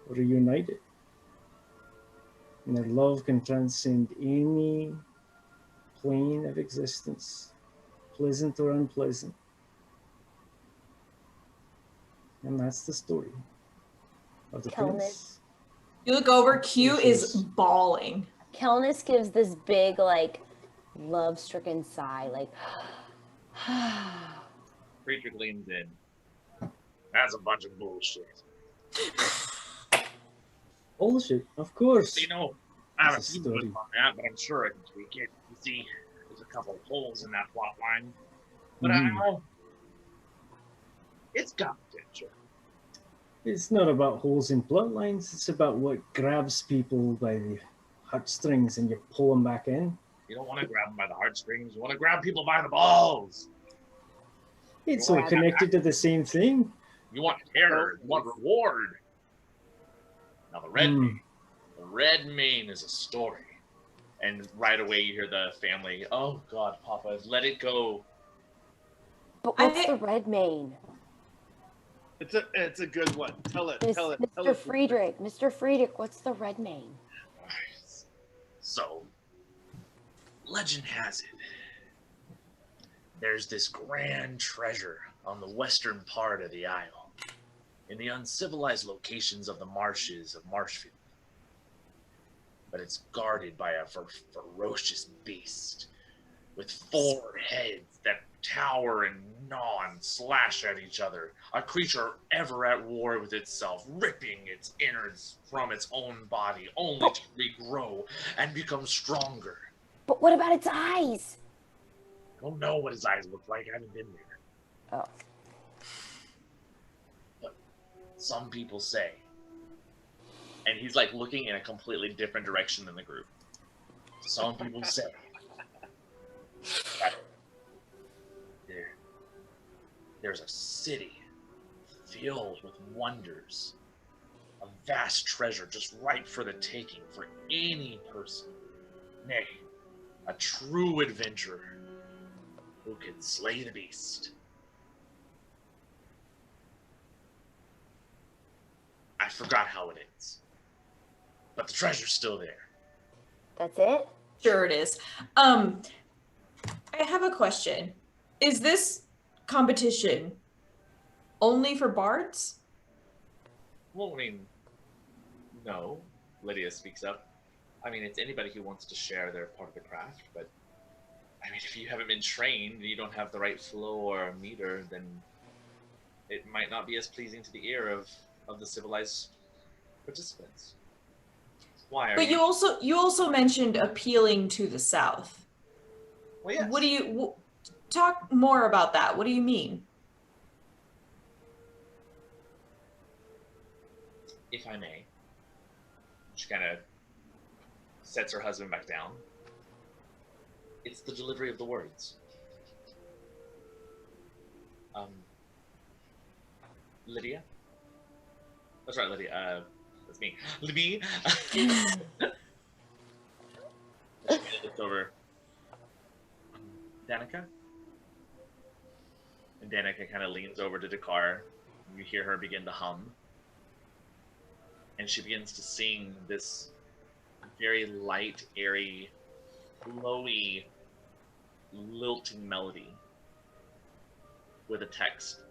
reunited. And their love can transcend any plane of existence, pleasant or unpleasant. And that's the story of the prince. You look over, Q is bawling. Kelnis gives this big, like, love-stricken sigh, like, Friedrich leans in. That's a bunch of bullshit. Bullshit, of course. You know, I haven't It's a seen story. much on that, but I'm sure I can tweak it. You see, there's a couple of holes in that plot line. But I don't know. It's got potential. It's not about holes in plot lines. It's about what grabs people by the heartstrings and you pull them back in. You don't want to grab them by the heartstrings. You want to grab people by the balls. It's You all want connected to the same thing. You want terror. You want reward. Now the red mane is a story. And right away you hear the family, oh God, Papa, let it go. but what's the red mane? It's a good one. Tell it. Mr. Friedrich, what's the red mane? So, legend has it, there's this grand treasure on the western part of the Isle, in the uncivilized locations of the marshes of Marshfield. But it's guarded by a ferocious beast with 4 heads that tower and gnaw and slash at each other. A creature ever at war with itself, ripping its innards from its own body, only to regrow and become stronger. But what about its eyes? I don't know what his eyes look like. I haven't been there. Oh. But some people say, and he's like looking in a completely different direction than the group. Some people say that there's a city filled with wonders, a vast treasure just ripe for the taking for any person, nay, a true adventurer who can slay the beast. I forgot how it ends, but the treasure's still there. That's it? Sure it is. I have a question. Is this competition only for bards? Well, I mean, no. Lydia speaks up. I mean, it's anybody who wants to share their part of the craft, but I mean, if you haven't been trained, you don't have the right flow or meter, then it might not be as pleasing to the ear of the civilized participants. Why? But you also mentioned appealing to the South. Well, yes. What do you talk more about that? What do you mean? If I may, she kind of sets her husband back down. It's the delivery of the words. Lydia? That's right, Lydia. That's me. Libby. She looks over. Danica? And Danica kind of leans over to Dakar. You hear her begin to hum. And she begins to sing this very light, airy, flowy, lilting melody with a text.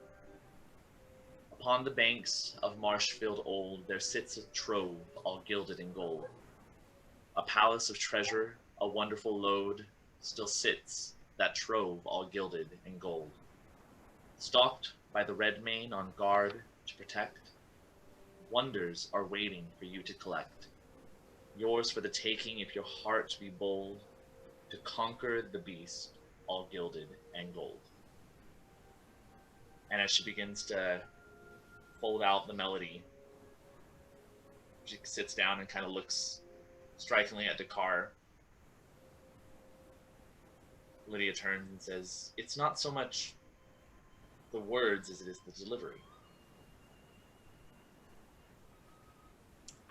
Upon the banks of Marshfield old, there sits a trove all gilded in gold. A palace of treasure, a wonderful load, still sits that trove all gilded in gold. Stalked by the red mane on guard to protect, wonders are waiting for you to collect. Yours for the taking if your heart be bold, to conquer the beast all gilded and gold. And as she begins to fold out the melody, she sits down and kind of looks strikingly at Dakar. Lydia turns and says, "It's not so much the words as it is the delivery."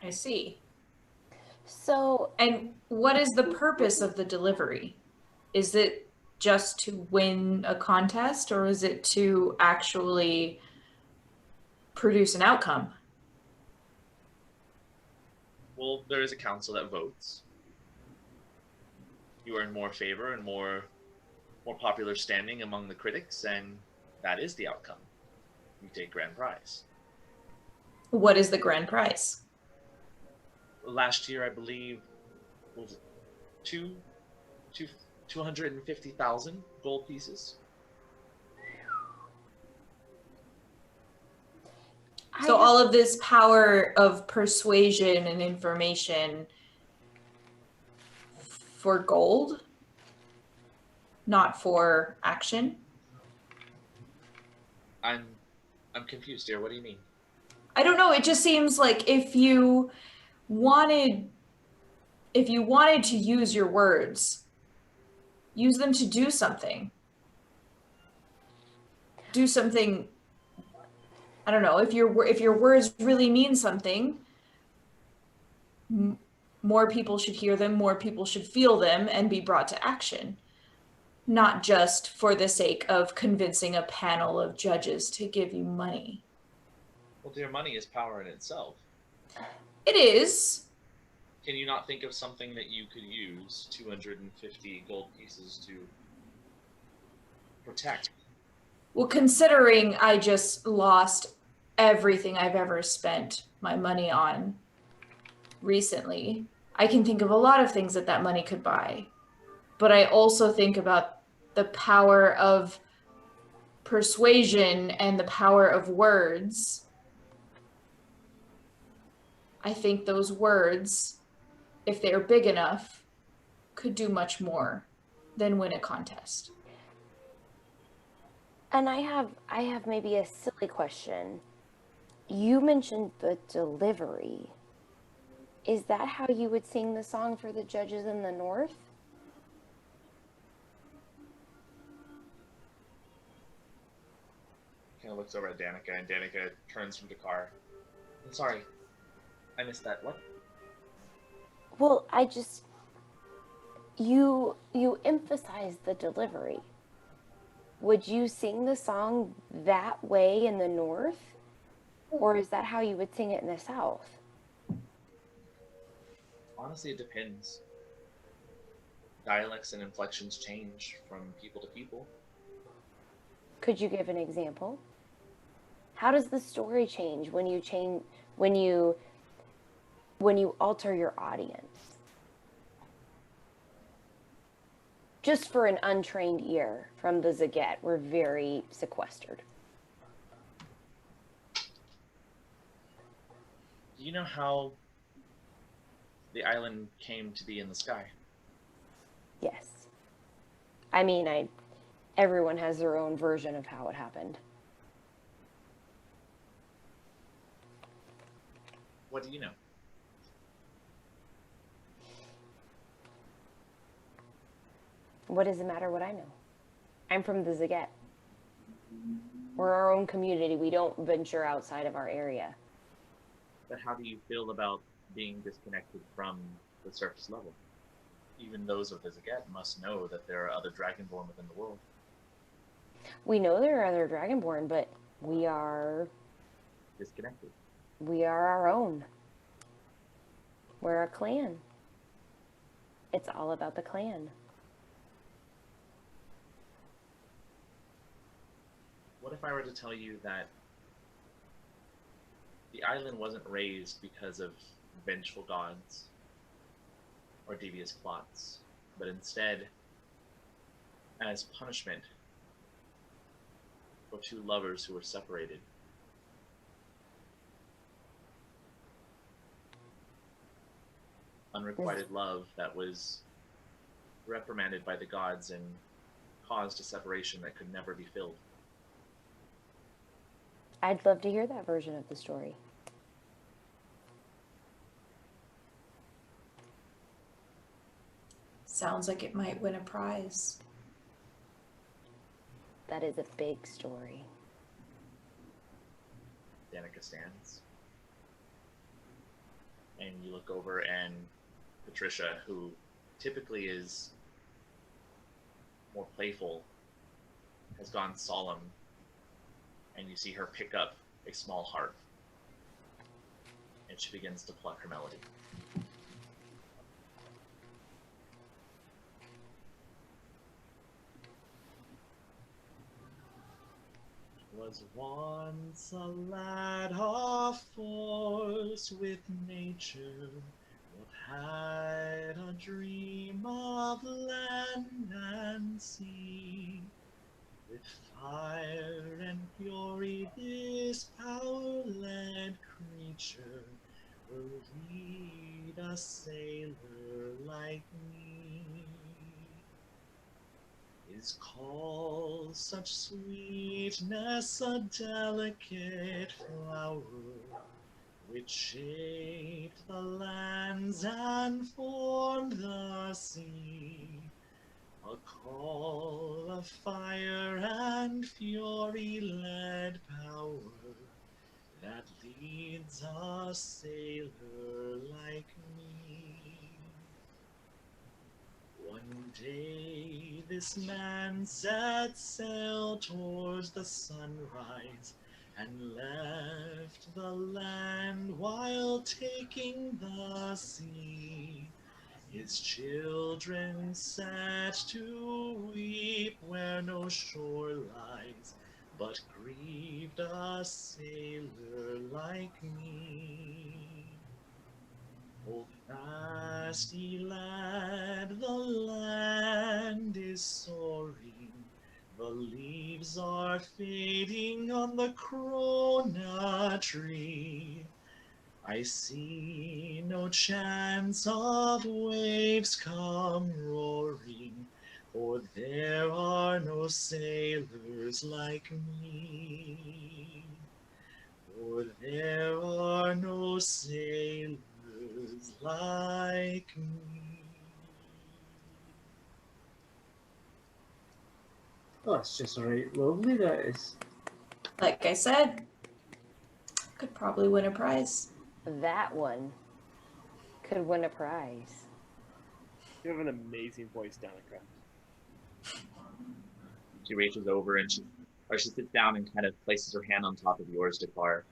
I see. So, And what is the purpose of the delivery? Is it just to win a contest, or is it to actually produce an outcome? Well, there is a council that votes. You are in more favor and more popular standing among the critics, and that is the outcome. You take grand prize. What is the grand prize? Last year, I believe, was it 250,000 gold pieces. So all of this power of persuasion and information for gold, not for action? I'm confused, dear. What do you mean? I don't know. It just seems like if you wanted to use your words, use them to do something. Do something. I don't know. If your words really mean something, more people should hear them, more people should feel them and be brought to action. Not just for the sake of convincing a panel of judges to give you money. Well, dear, money is power in itself. It is. Can you not think of something that you could use 250 gold pieces to protect? Well, considering I just lost everything I've ever spent my money on recently, I can think of a lot of things that money could buy. But I also think about the power of persuasion and the power of words. I think those words, if they are big enough, could do much more than win a contest. And I have maybe a silly question. You mentioned the delivery. Is that how you would sing the song for the judges in the north? Kind of looks over at Danica, and Danica turns from Dakar. I'm sorry, I missed that. What? Well, you emphasize the delivery. Would you sing the song that way in the north? Or is that how you would sing it in the south? Honestly, it depends. Dialects and inflections change from people to people. Could you give an example? How does the story change when you alter your audience? Just for an untrained ear from the Zaget, we're very sequestered. Do you know how the island came to be in the sky? Yes. I mean, everyone has their own version of how it happened. What do you know? What does it matter what I know? I'm from the Zaget. We're our own community. We don't venture outside of our area. But how do you feel about being disconnected from the surface level? Even those of the Zaget must know that there are other Dragonborn within the world. We know there are other Dragonborn, but we are Disconnected. our own. We're a clan. It's all about the clan. What if I were to tell you that the island wasn't raised because of vengeful gods or devious plots, but instead as punishment for two lovers who were separated? Unrequited love that was reprimanded by the gods and caused a separation that could never be filled. I'd love to hear that version of the story. Sounds like it might win a prize. That is a big story. Danica stands. And you look over and Patricia, who typically is more playful, has gone solemn, and you see her pick up a small harp, and she begins to pluck her melody. Was once a lad of force with nature, what had a dream of land and sea. With fire and fury this power-led creature will lead a sailor like me. His call such sweetness, a delicate flower, which shaped the lands and formed the sea. A call of fire and fury-led power that leads a sailor like me. One day this man set sail towards the sunrise and left the land while taking the sea. His children sat to weep where no shore lies, but grieved a sailor like me. Hold fast, ye lad, the land is soaring, the leaves are fading on the corona tree. I see no chance of waves come roaring, for there are no sailors like me. For there are no sailors like me. Oh, it's just right. Lovely, that is. Like I said, could probably win a prize. That one could win a prize. You have an amazing voice, Danica. She reaches over and she sits down and kind of places her hand on top of yours, Dakar,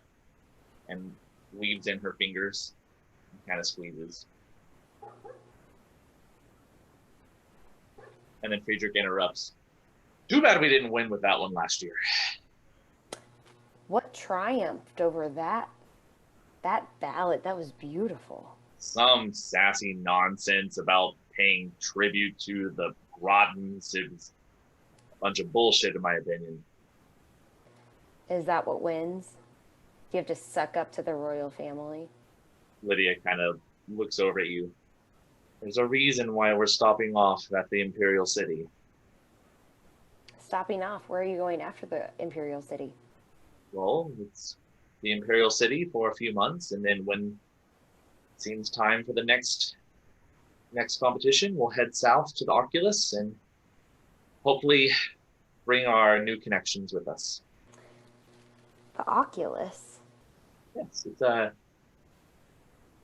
and weaves in her fingers and kind of squeezes. And then Friedrich interrupts. Too bad we didn't win with that one last year. What triumphed over that ballad? That was beautiful. Some sassy nonsense about paying tribute to the Grottons. It was a bunch of bullshit, in my opinion. Is that what wins? Do you have to suck up to the royal family? Lydia kind of looks over at you. There's a reason why we're stopping off at the Imperial City. Stopping off, where are you going after the Imperial City? Well, it's the Imperial City for a few months, and then when it seems time for the next competition, we'll head south to the Oculus and hopefully bring our new connections with us. The Oculus? Yes, it's a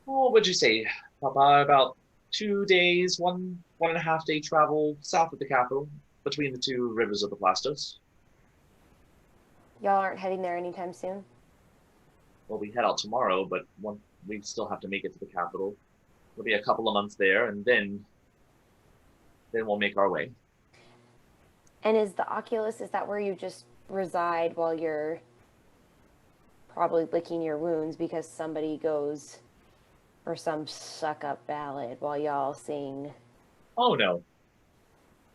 what would you say, Papa? About 2 days, 1.5 day travel south of the capital, between the two rivers of the Plastos. Y'all aren't heading there anytime soon? Well, we head out tomorrow, but we still have to make it to the capital. It'll be a couple of months there, and then we'll make our way. And is the Oculus, is that where you just reside while you're probably licking your wounds because somebody goes for some suck-up ballad while y'all sing? Oh, no.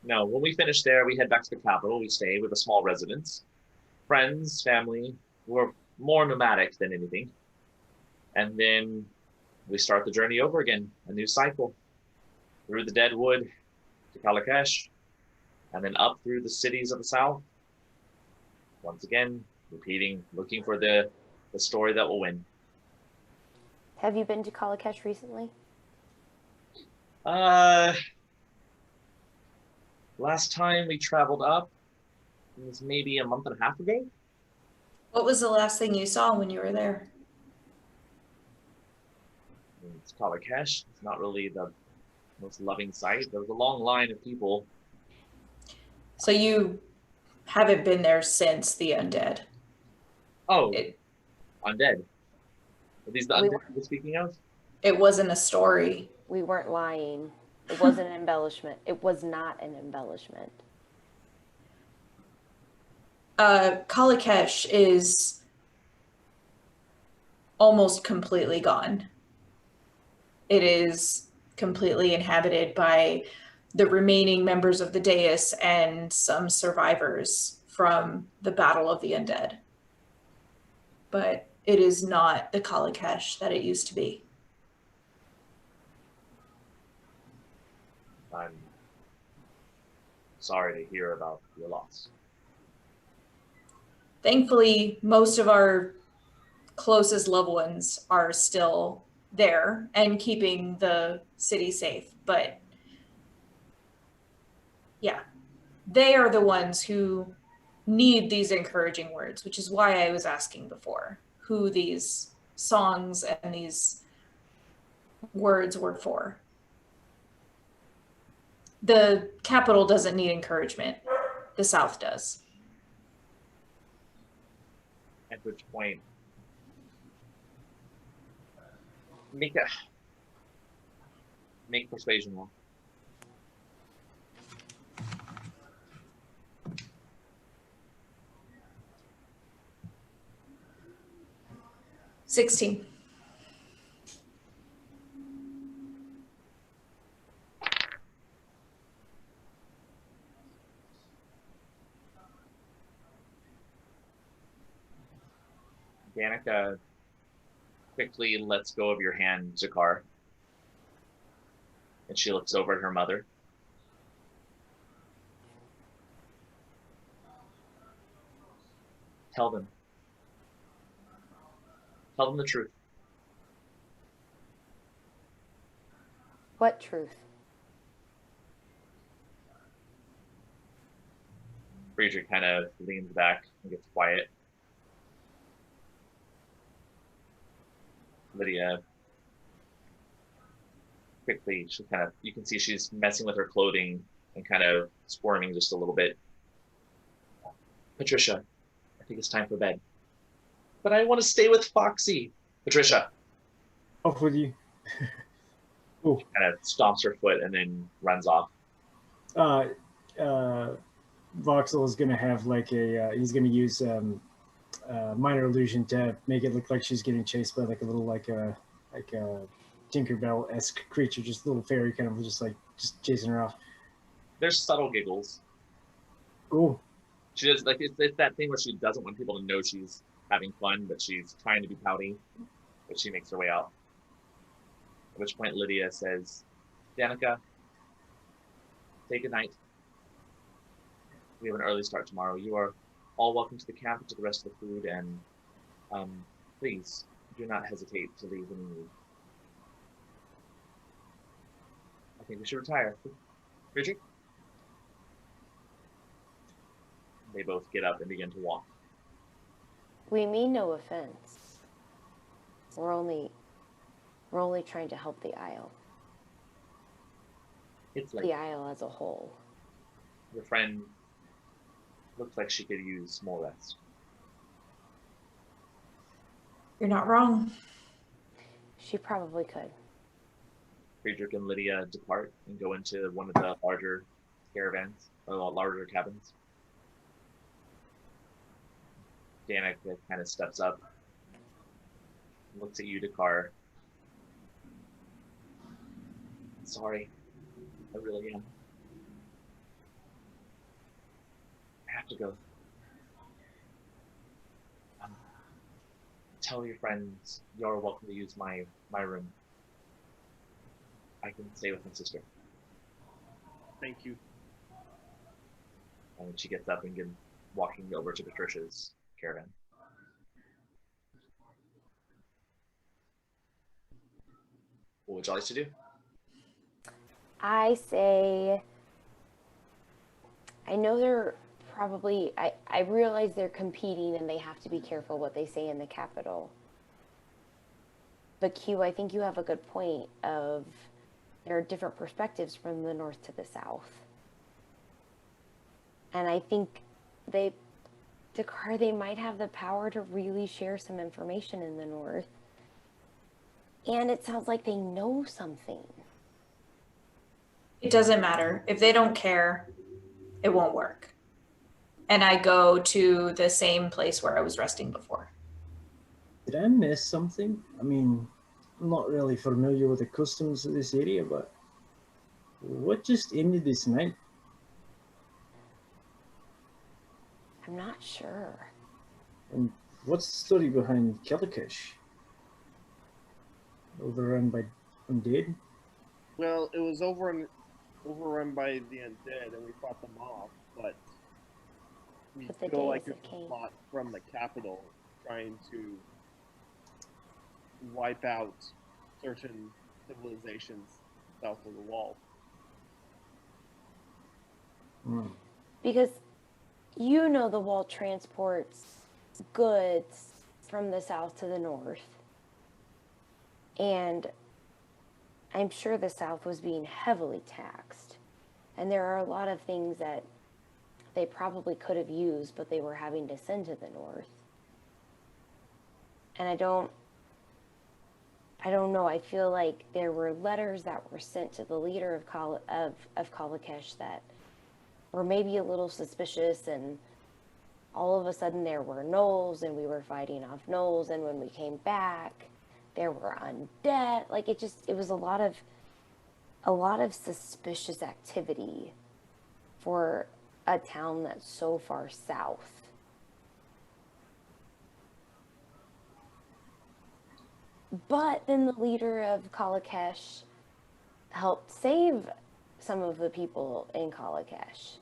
No, when we finish there, we head back to the capital. We stay with a small residence. Friends, family. We're more nomadic than anything. And then we start the journey over again, a new cycle. Through the Deadwood to Kalakesh, and then up through the cities of the south. Once again, repeating, looking for the story that will win. Have you been to Kalakesh recently? Last time we traveled up was maybe a month and a half ago. What was the last thing you saw when you were there? It's Kalakesh. It's not really the most loving sight. There was a long line of people. So you haven't been there since the undead. Oh, undead. Are these the We undead we're speaking of? It wasn't a story. We weren't lying. It wasn't an embellishment. It was not an embellishment. Kalakesh is almost completely gone. It is completely inhabited by the remaining members of the dais and some survivors from the Battle of the Undead. But it is not the Kalakesh that it used to be. I'm sorry to hear about your loss. Thankfully, most of our closest loved ones are still there and keeping the city safe. But yeah, they are the ones who need these encouraging words, which is why I was asking before who these songs and these words were for. The capital doesn't need encouragement. The South does. At which point, make persuasion roll. $16. Danica quickly lets go of your hand, Zakar. And she looks over at her mother. Tell them. Tell them the truth. What truth? Friedrich kind of leans back and gets quiet. Lydia quickly, you can see she's messing with her clothing and kind of squirming just a little bit. Patricia, I think it's time for bed. But I want to stay with Foxy. Patricia. Off with you. Oh. She kind of stomps her foot and then runs off. Voxel is going to have like he's going to use minor illusion to make it look like she's getting chased by like a little like a Tinkerbell-esque creature, just a little fairy kind of just chasing her off. There's subtle giggles. Cool. She does like it's that thing where she doesn't want people to know she's having fun, but she's trying to be pouty, but she makes her way out. At which point Lydia says, Danica, say goodnight. We have an early start tomorrow. You are all welcome to the camp and to the rest of the food, and please do not hesitate to leave when you need. I think we should retire. Richard? They both get up and begin to walk. We mean no offense. We're only We're only trying to help the Isle. It's like The Isle as a whole. your friend looks like she could use more rest. You're not wrong. She probably could. Friedrich and Lydia depart and go into one of the larger caravans, or larger cabins. Danica kind of steps up, looks at you, Dakar. Sorry, I really am. I have to go. Tell your friends you're welcome to use my room. I can stay with my sister. Thank you. And she gets up and begins walking over to Patricia's caravan. What would you like to do? I say, I know they're probably, I realize they're competing and they have to be careful what they say in the Capitol. But Q, I think you have a good point of there are different perspectives from the north to the south. And I think Dakar, they might have the power to really share some information in the north. And it sounds like they know something. It doesn't matter. If they don't care, it won't work. And I go to the same place where I was resting before. Did I miss something? I mean, I'm not really familiar with the customs of this area, but what just ended this night? I'm not sure. And what's the story behind Killikish? Overrun by undead? Well, it was overrun by the undead, and we fought them off, but we But the feel like days it's it came. fought from the capital, trying to wipe out certain civilizations south of the wall. Hmm. Because you know the wall transports goods from the south to the north. And I'm sure the south was being heavily taxed. And there are a lot of things that they probably could have used, but they were having to send to the north. And I don't know. I feel like there were letters that were sent to the leader of Kalakesh that were maybe a little suspicious, and all of a sudden there were gnolls and we were fighting off gnolls, and when we came back there were undead. Like it was a lot of suspicious activity for a town that's so far south. But then the leader of Kalakesh helped save some of the people in Kalakesh.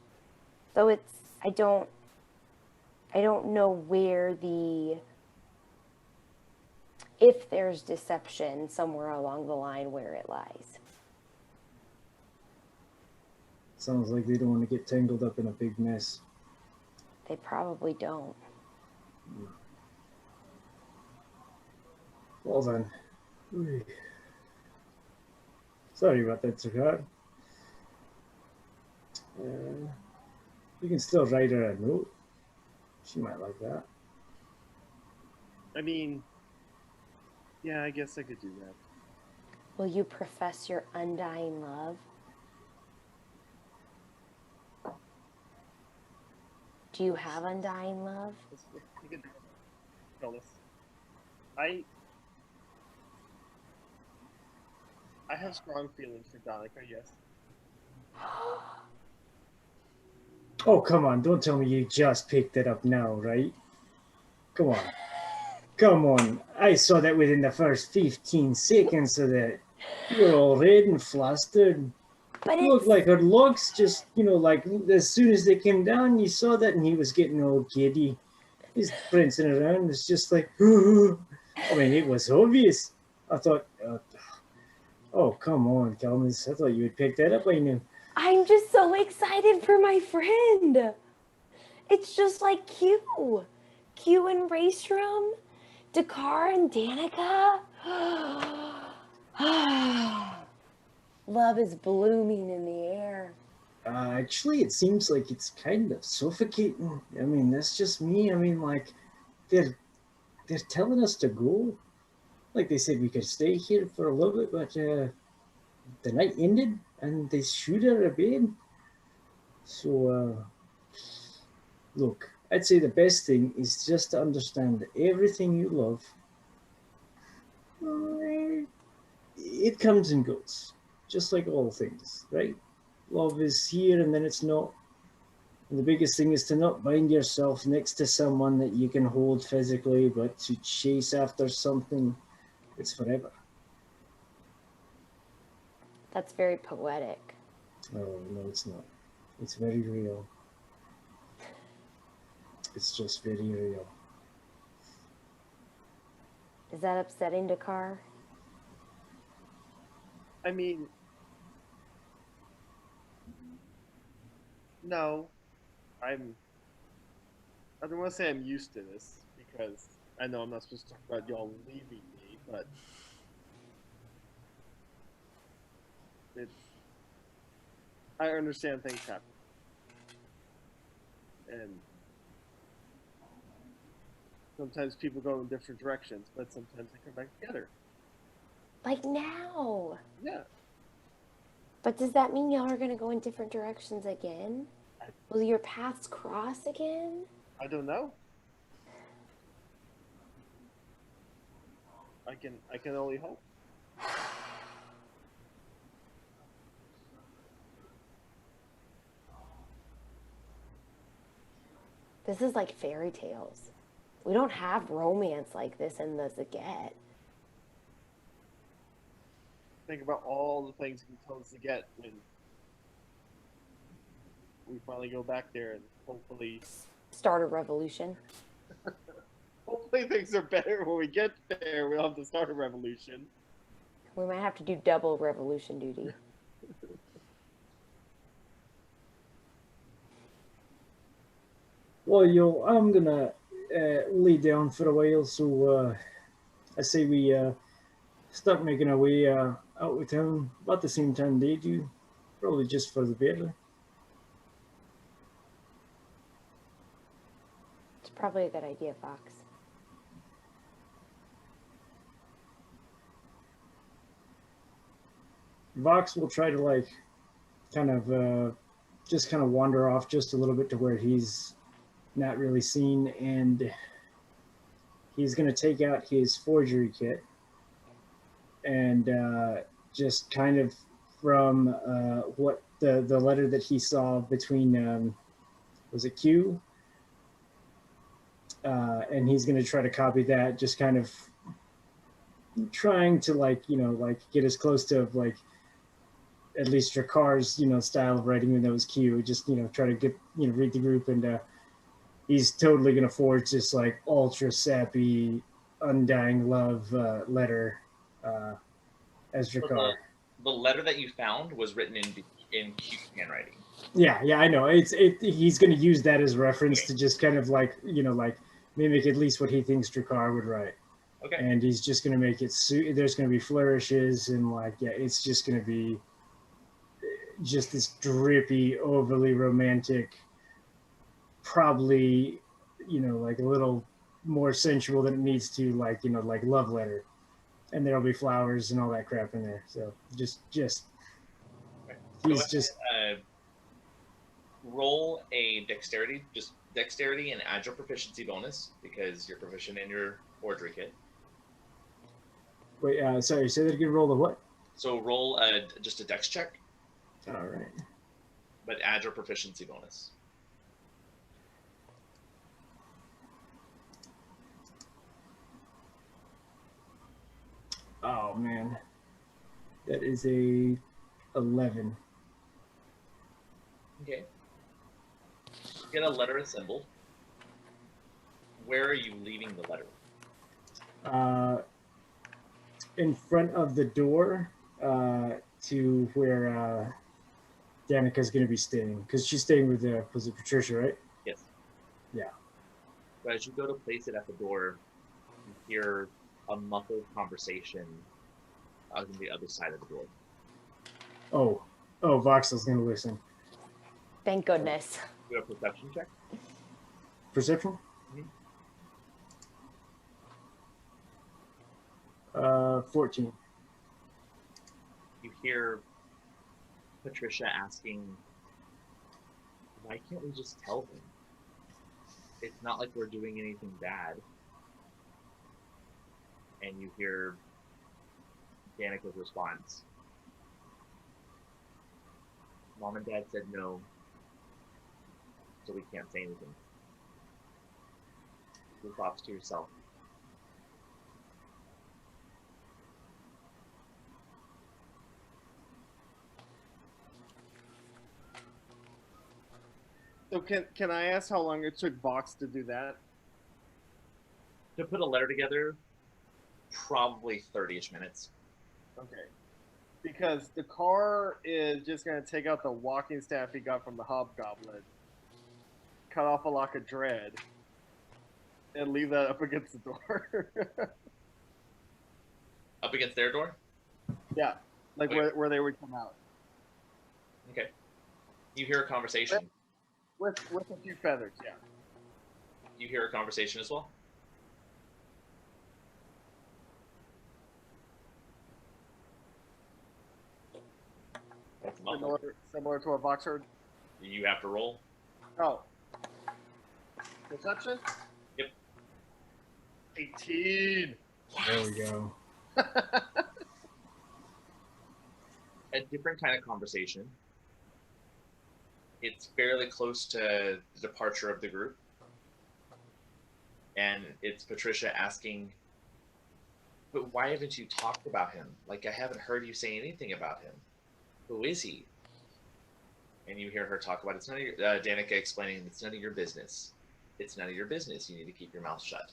So I don't know where if there's deception somewhere along the line where it lies. Sounds like they don't want to get tangled up in a big mess. They probably don't. Well then. Sorry about that, Sakar. You can still write her a note. She might like that. I mean, yeah, I guess I could do that. Will you profess your undying love? Do you have undying love? We could kill this. I have strong feelings for Danica, yes. Oh, come on. Don't tell me you just picked it up now, right? Come on. Come on. I saw that within the first 15 seconds of that. You were all red and flustered. But It looked like her looks just, like as soon as they came down, you saw that, and he was getting all giddy. He's prancing around. It's just like, I mean, it was obvious. I thought, oh, come on, Calmus. I thought you would pick that up by now. I'm just so excited for my friend. It's just like Q and Raystrom, Dakar and Danica. Love is blooming in the air. Actually, it seems like it's kind of suffocating. I mean, that's just me. I mean, like, they're telling us to go. Like they said, we could stay here for a little bit, but the night ended and they shoot out of bed. So, look, I'd say the best thing is just to understand that everything you love, it comes and goes, just like all things, right? Love is here and then it's not. And the biggest thing is to not bind yourself next to someone that you can hold physically, but to chase after something that's forever. That's very poetic. Oh, no, it's not. It's very real. It's just very real. Is that upsetting to Carr? I mean, no. I don't want to say I'm used to this because I know I'm not supposed to talk about y'all leaving me, but I understand things happen. And sometimes people go in different directions, but sometimes they come back together. Like now. Yeah. But does that mean y'all are going to go in different directions again? Will your paths cross again? I don't know. I can only hope. This is like fairy tales. We don't have romance like this in the Zaget. Think about all the things he told us to get when we finally go back there and hopefully Start a revolution. hopefully things are better when we get there. We'll have to start a revolution. We might have to do double revolution duty. Well, yo, I'm gonna lay down for a while, so I say we start making our way out of town about the same time they do, probably just for the better. It's probably a good idea, Fox. Vox will try to like kind of just kind of wander off just a little bit to where he's not really seen, and he's going to take out his forgery kit and just kind of from what the letter that he saw between was it Q, and he's going to try to copy that, just kind of trying to like like get as close to like at least Drakar's style of writing when that was Q, just try to get read the group, and he's totally gonna forge this like ultra sappy undying love letter as Drakar. The letter that you found was written in Q handwriting. Yeah, I know. He's gonna use that as reference to just kind of like like mimic at least what he thinks Drakar would write. Okay. And he's just gonna make it. There's gonna be flourishes and like it's just gonna be just this drippy, overly romantic, probably like a little more sensual than it needs to, like like love letter, and there'll be flowers and all that crap in there. So just he's just roll a dexterity, just dexterity and add your proficiency bonus because you're proficient in your forgery kit. wait. Sorry. Say that again. Roll the what? So roll just a dex check, All right. but add your proficiency bonus. Oh man, that is a 11. Okay. Get a letter assembled. Where are you leaving the letter? In front of the door to where Danica's going to be staying, because she's staying with was it Patricia, right? Yes. Yeah. But as you go to place it at the door, you hear a muffled conversation on the other side of the door. Oh, Voxel's gonna listen. Thank goodness. Do a perception check. Perception? Mm-hmm. 14. You hear Patricia asking, why can't we just tell him? It's not like we're doing anything bad. And you hear Danica's response. Mom and Dad said no, so we can't say anything. Your thoughts to yourself. So can I ask how long it took Vox to do that? To put a letter together, probably 30-ish minutes. Okay. Because the car is just going to take out the walking staff he got from the hobgoblin, cut off a lock of dread, and leave that up against the door. Up against their door? Yeah, like Okay. where they would come out. Okay. You hear a conversation. With a few feathers, yeah. You hear a conversation as well? That's muffled. Similar to a Vox heard. You have to roll. Oh. Perception? Yep. 18. There we go. A different kind of conversation. It's fairly close to the departure of the group. And it's Patricia asking, but why haven't you talked about him? Like, I haven't heard you say anything about him. Who is he? And you hear her talk about it's none of your, Danica explaining it's none of your business. It's none of your business. You need to keep your mouth shut.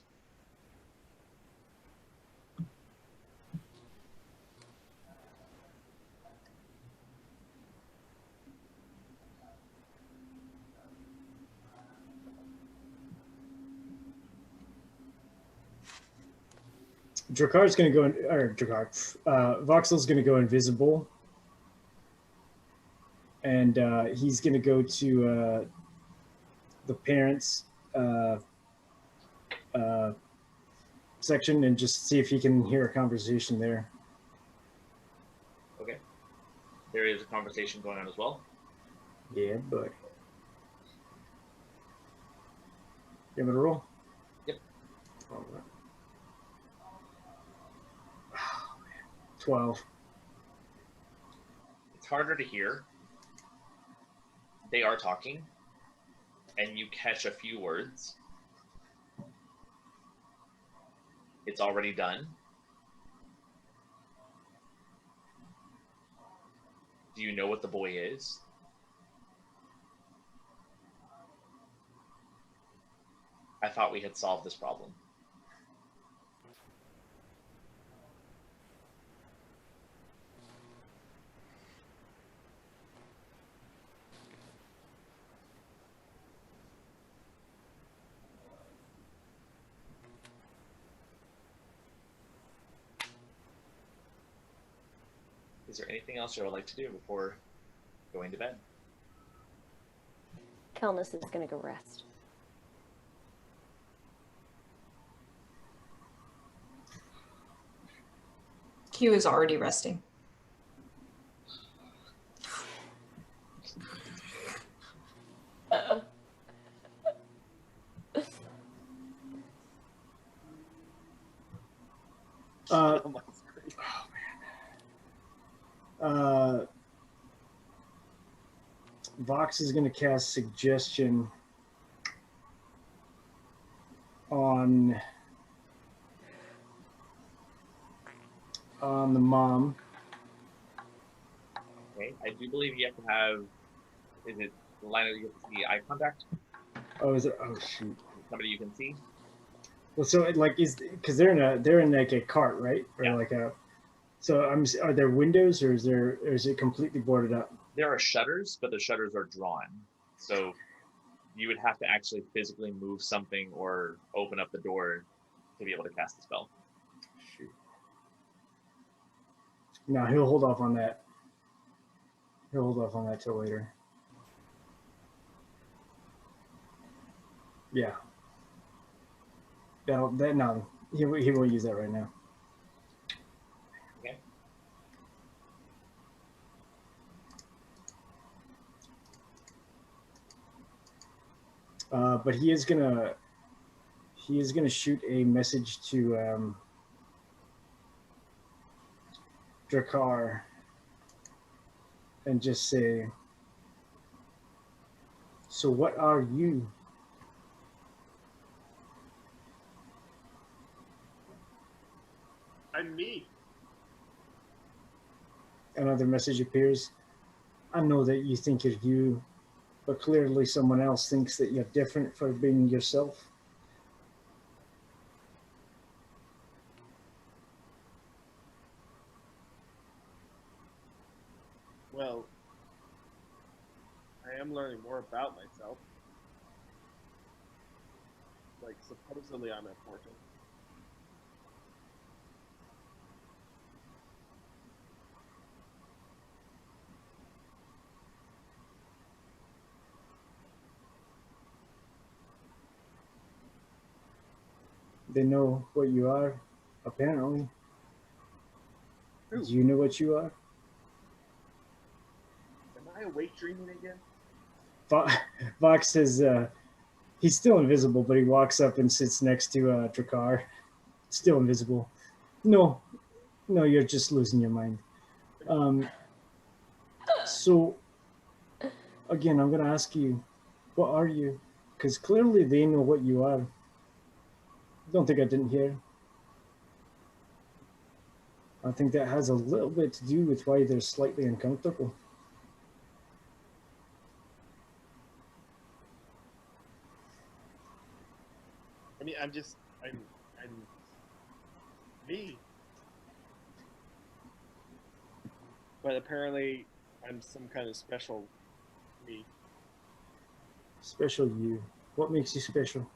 Drakar's gonna go in, or Drakar, Voxel's gonna go invisible, and he's gonna go to the parents section and just see if he can hear a conversation there. Okay. There is a conversation going on as well. Yeah, buddy. You want me to roll? Yep. All right. 12. It's harder to hear. They are talking, and you catch a few words. It's already done. Do you know what the boy is? I thought we had solved this problem. Is there anything else you would like to do before going to bed? Kelnus is going to go rest. Q is already resting. Oh my screen. Vox is going to cast suggestion on the mom. Okay, I do believe you have to have, is it the line of you have to see eye contact? Oh, is it? Oh, shoot. Somebody you can see? Well, so it like is because they're in like a cart, right? Or Yeah. like a. So are there windows or is it completely boarded up? There are shutters, but the shutters are drawn. So you would have to actually physically move something or open up the door to be able to cast the spell. Shoot. No, he'll hold off on that. He'll hold off on that till later. Yeah. That no, he won't use that right now. Okay. But he is gonna shoot a message to Drakkar and just say, "So what are you?" I'm me. Another message appears. I know that you think you're you, but clearly someone else thinks that you're different for being yourself. Well, I am learning more about myself. Like, supposedly I'm important. They know what you are, apparently. Who? Do you know what you are? Am I awake dreaming again? Vox says he's still invisible, but he walks up and sits next to Drakkar. Still invisible. No, you're just losing your mind. So, again, I'm going to ask you, what are you? Because clearly they know what you are. Don't think I didn't hear. I think that has a little bit to do with why they're slightly uncomfortable. I mean, I'm me. But apparently, I'm some kind of special me. Special you. What makes you special?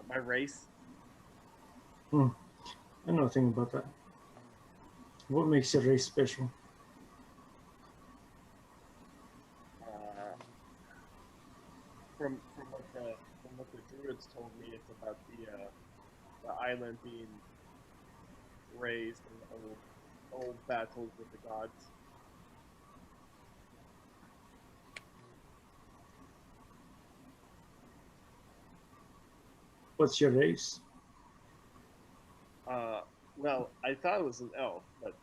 My race. I know nothing about that. What makes your race special? From what the druids told me, it's about the island being raised in old battles with the gods. What's your race? Well, I thought it was an elf, but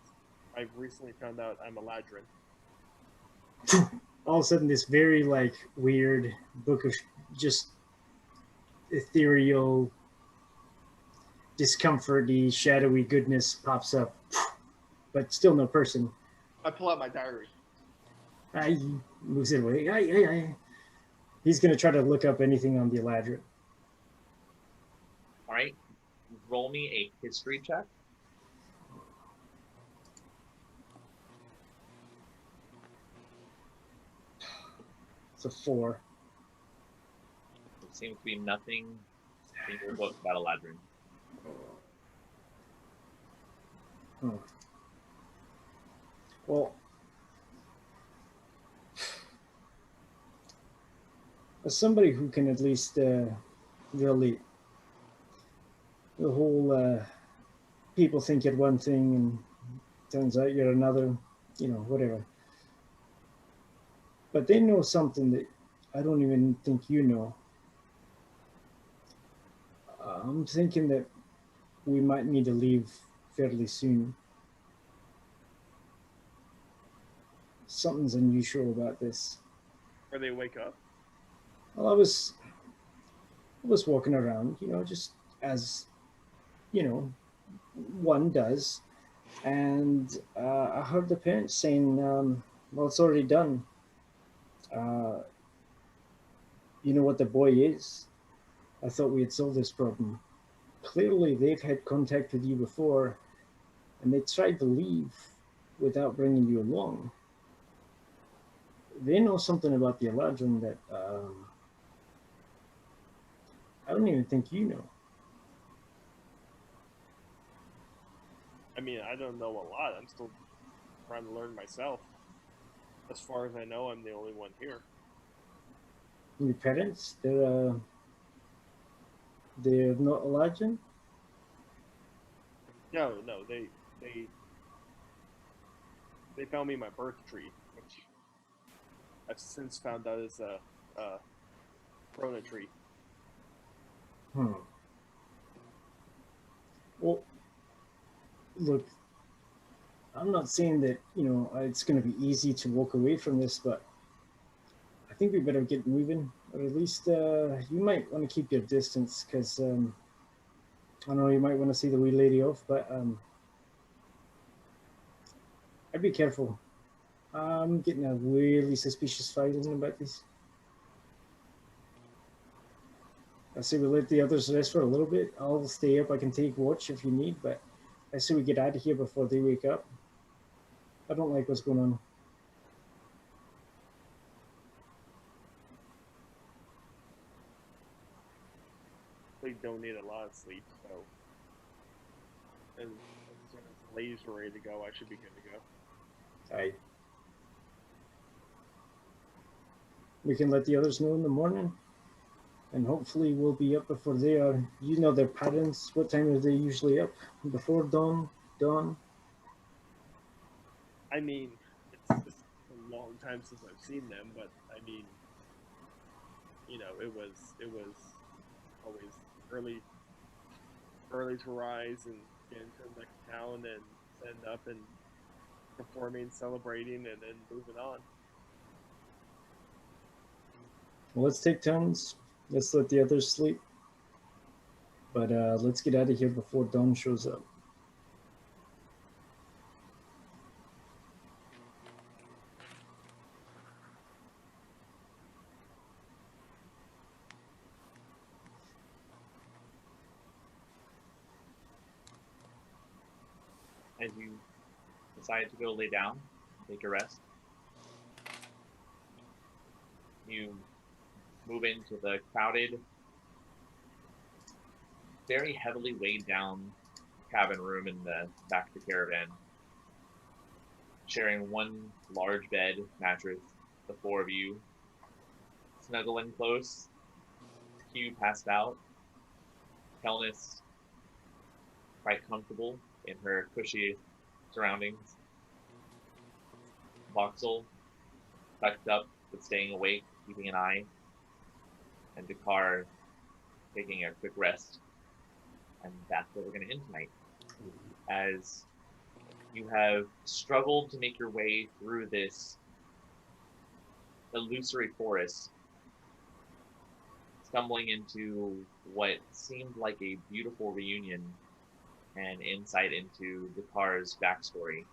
I've recently found out I'm a ladrin. All of a sudden, this very like weird book of just ethereal, discomforty, shadowy goodness pops up, but still no person. I pull out my diary. He moves it away. He's gonna try to look up anything on the Eladrin. All right. Roll me a history check. It's a 4. There seems to be nothing in your book about Eladrin. Well, as somebody who can at least relate the whole people think you're one thing and turns out you're another, whatever. But they know something that I don't even think you know. I'm thinking that we might need to leave fairly soon. Something's unusual about this. Or they wake up. Well, I was walking around, just as, one does. And I heard the parents saying, well, it's already done. You know what the boy is? I thought we had solved this problem. Clearly, they've had contact with you before, and they tried to leave without bringing you along. They know something about the Eladrin that I don't even think you know. mean, I don't know a lot. I'm still trying to learn myself. As far as I know, I'm the only one here. Your parents, they're not a legend? No, they found me my birth tree, which I've since found out is a Corona tree. Hmm. Well, look, I'm not saying that, it's going to be easy to walk away from this, but I think we better get moving, or at least you might want to keep your distance, because I don't know, you might want to see the wee lady off, but I'd be careful. I'm getting a really suspicious feeling about this. I say we let the others rest for a little bit. I'll stay up. I can take watch if you need, but I say we get out of here before they wake up. I don't like what's going on. They don't need a lot of sleep, so. And as soon as the ladies are ready to go, I should be good to go. Aye. We can let the others know in the morning, and hopefully we'll be up before they are. You know their patterns. What time are they usually up? Before dawn? Dawn? I mean, it's a long time since I've seen them, but I mean, it was always early to rise and get into the next town and end up and performing, celebrating, and then moving on. Well, let's take turns. Let's let the others sleep. But let's get out of here before dawn shows up. As you decide to go lay down, take a rest, you move into the crowded, very heavily weighed down cabin room in the back of the caravan, sharing one large bed, mattress, the four of you, snuggling close, Hugh passed out, Kelnis quite comfortable in her cushy surroundings, Voxel tucked up but staying awake, keeping an eye, and Dakar taking a quick rest. And that's where we're going to end tonight. As you have struggled to make your way through this illusory forest, stumbling into what seemed like a beautiful reunion and insight into Dakar's backstory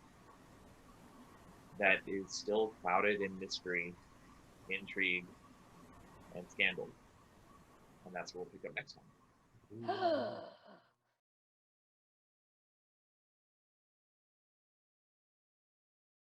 that is still clouded in mystery, intrigue, and scandal. And that's where we'll pick up next time.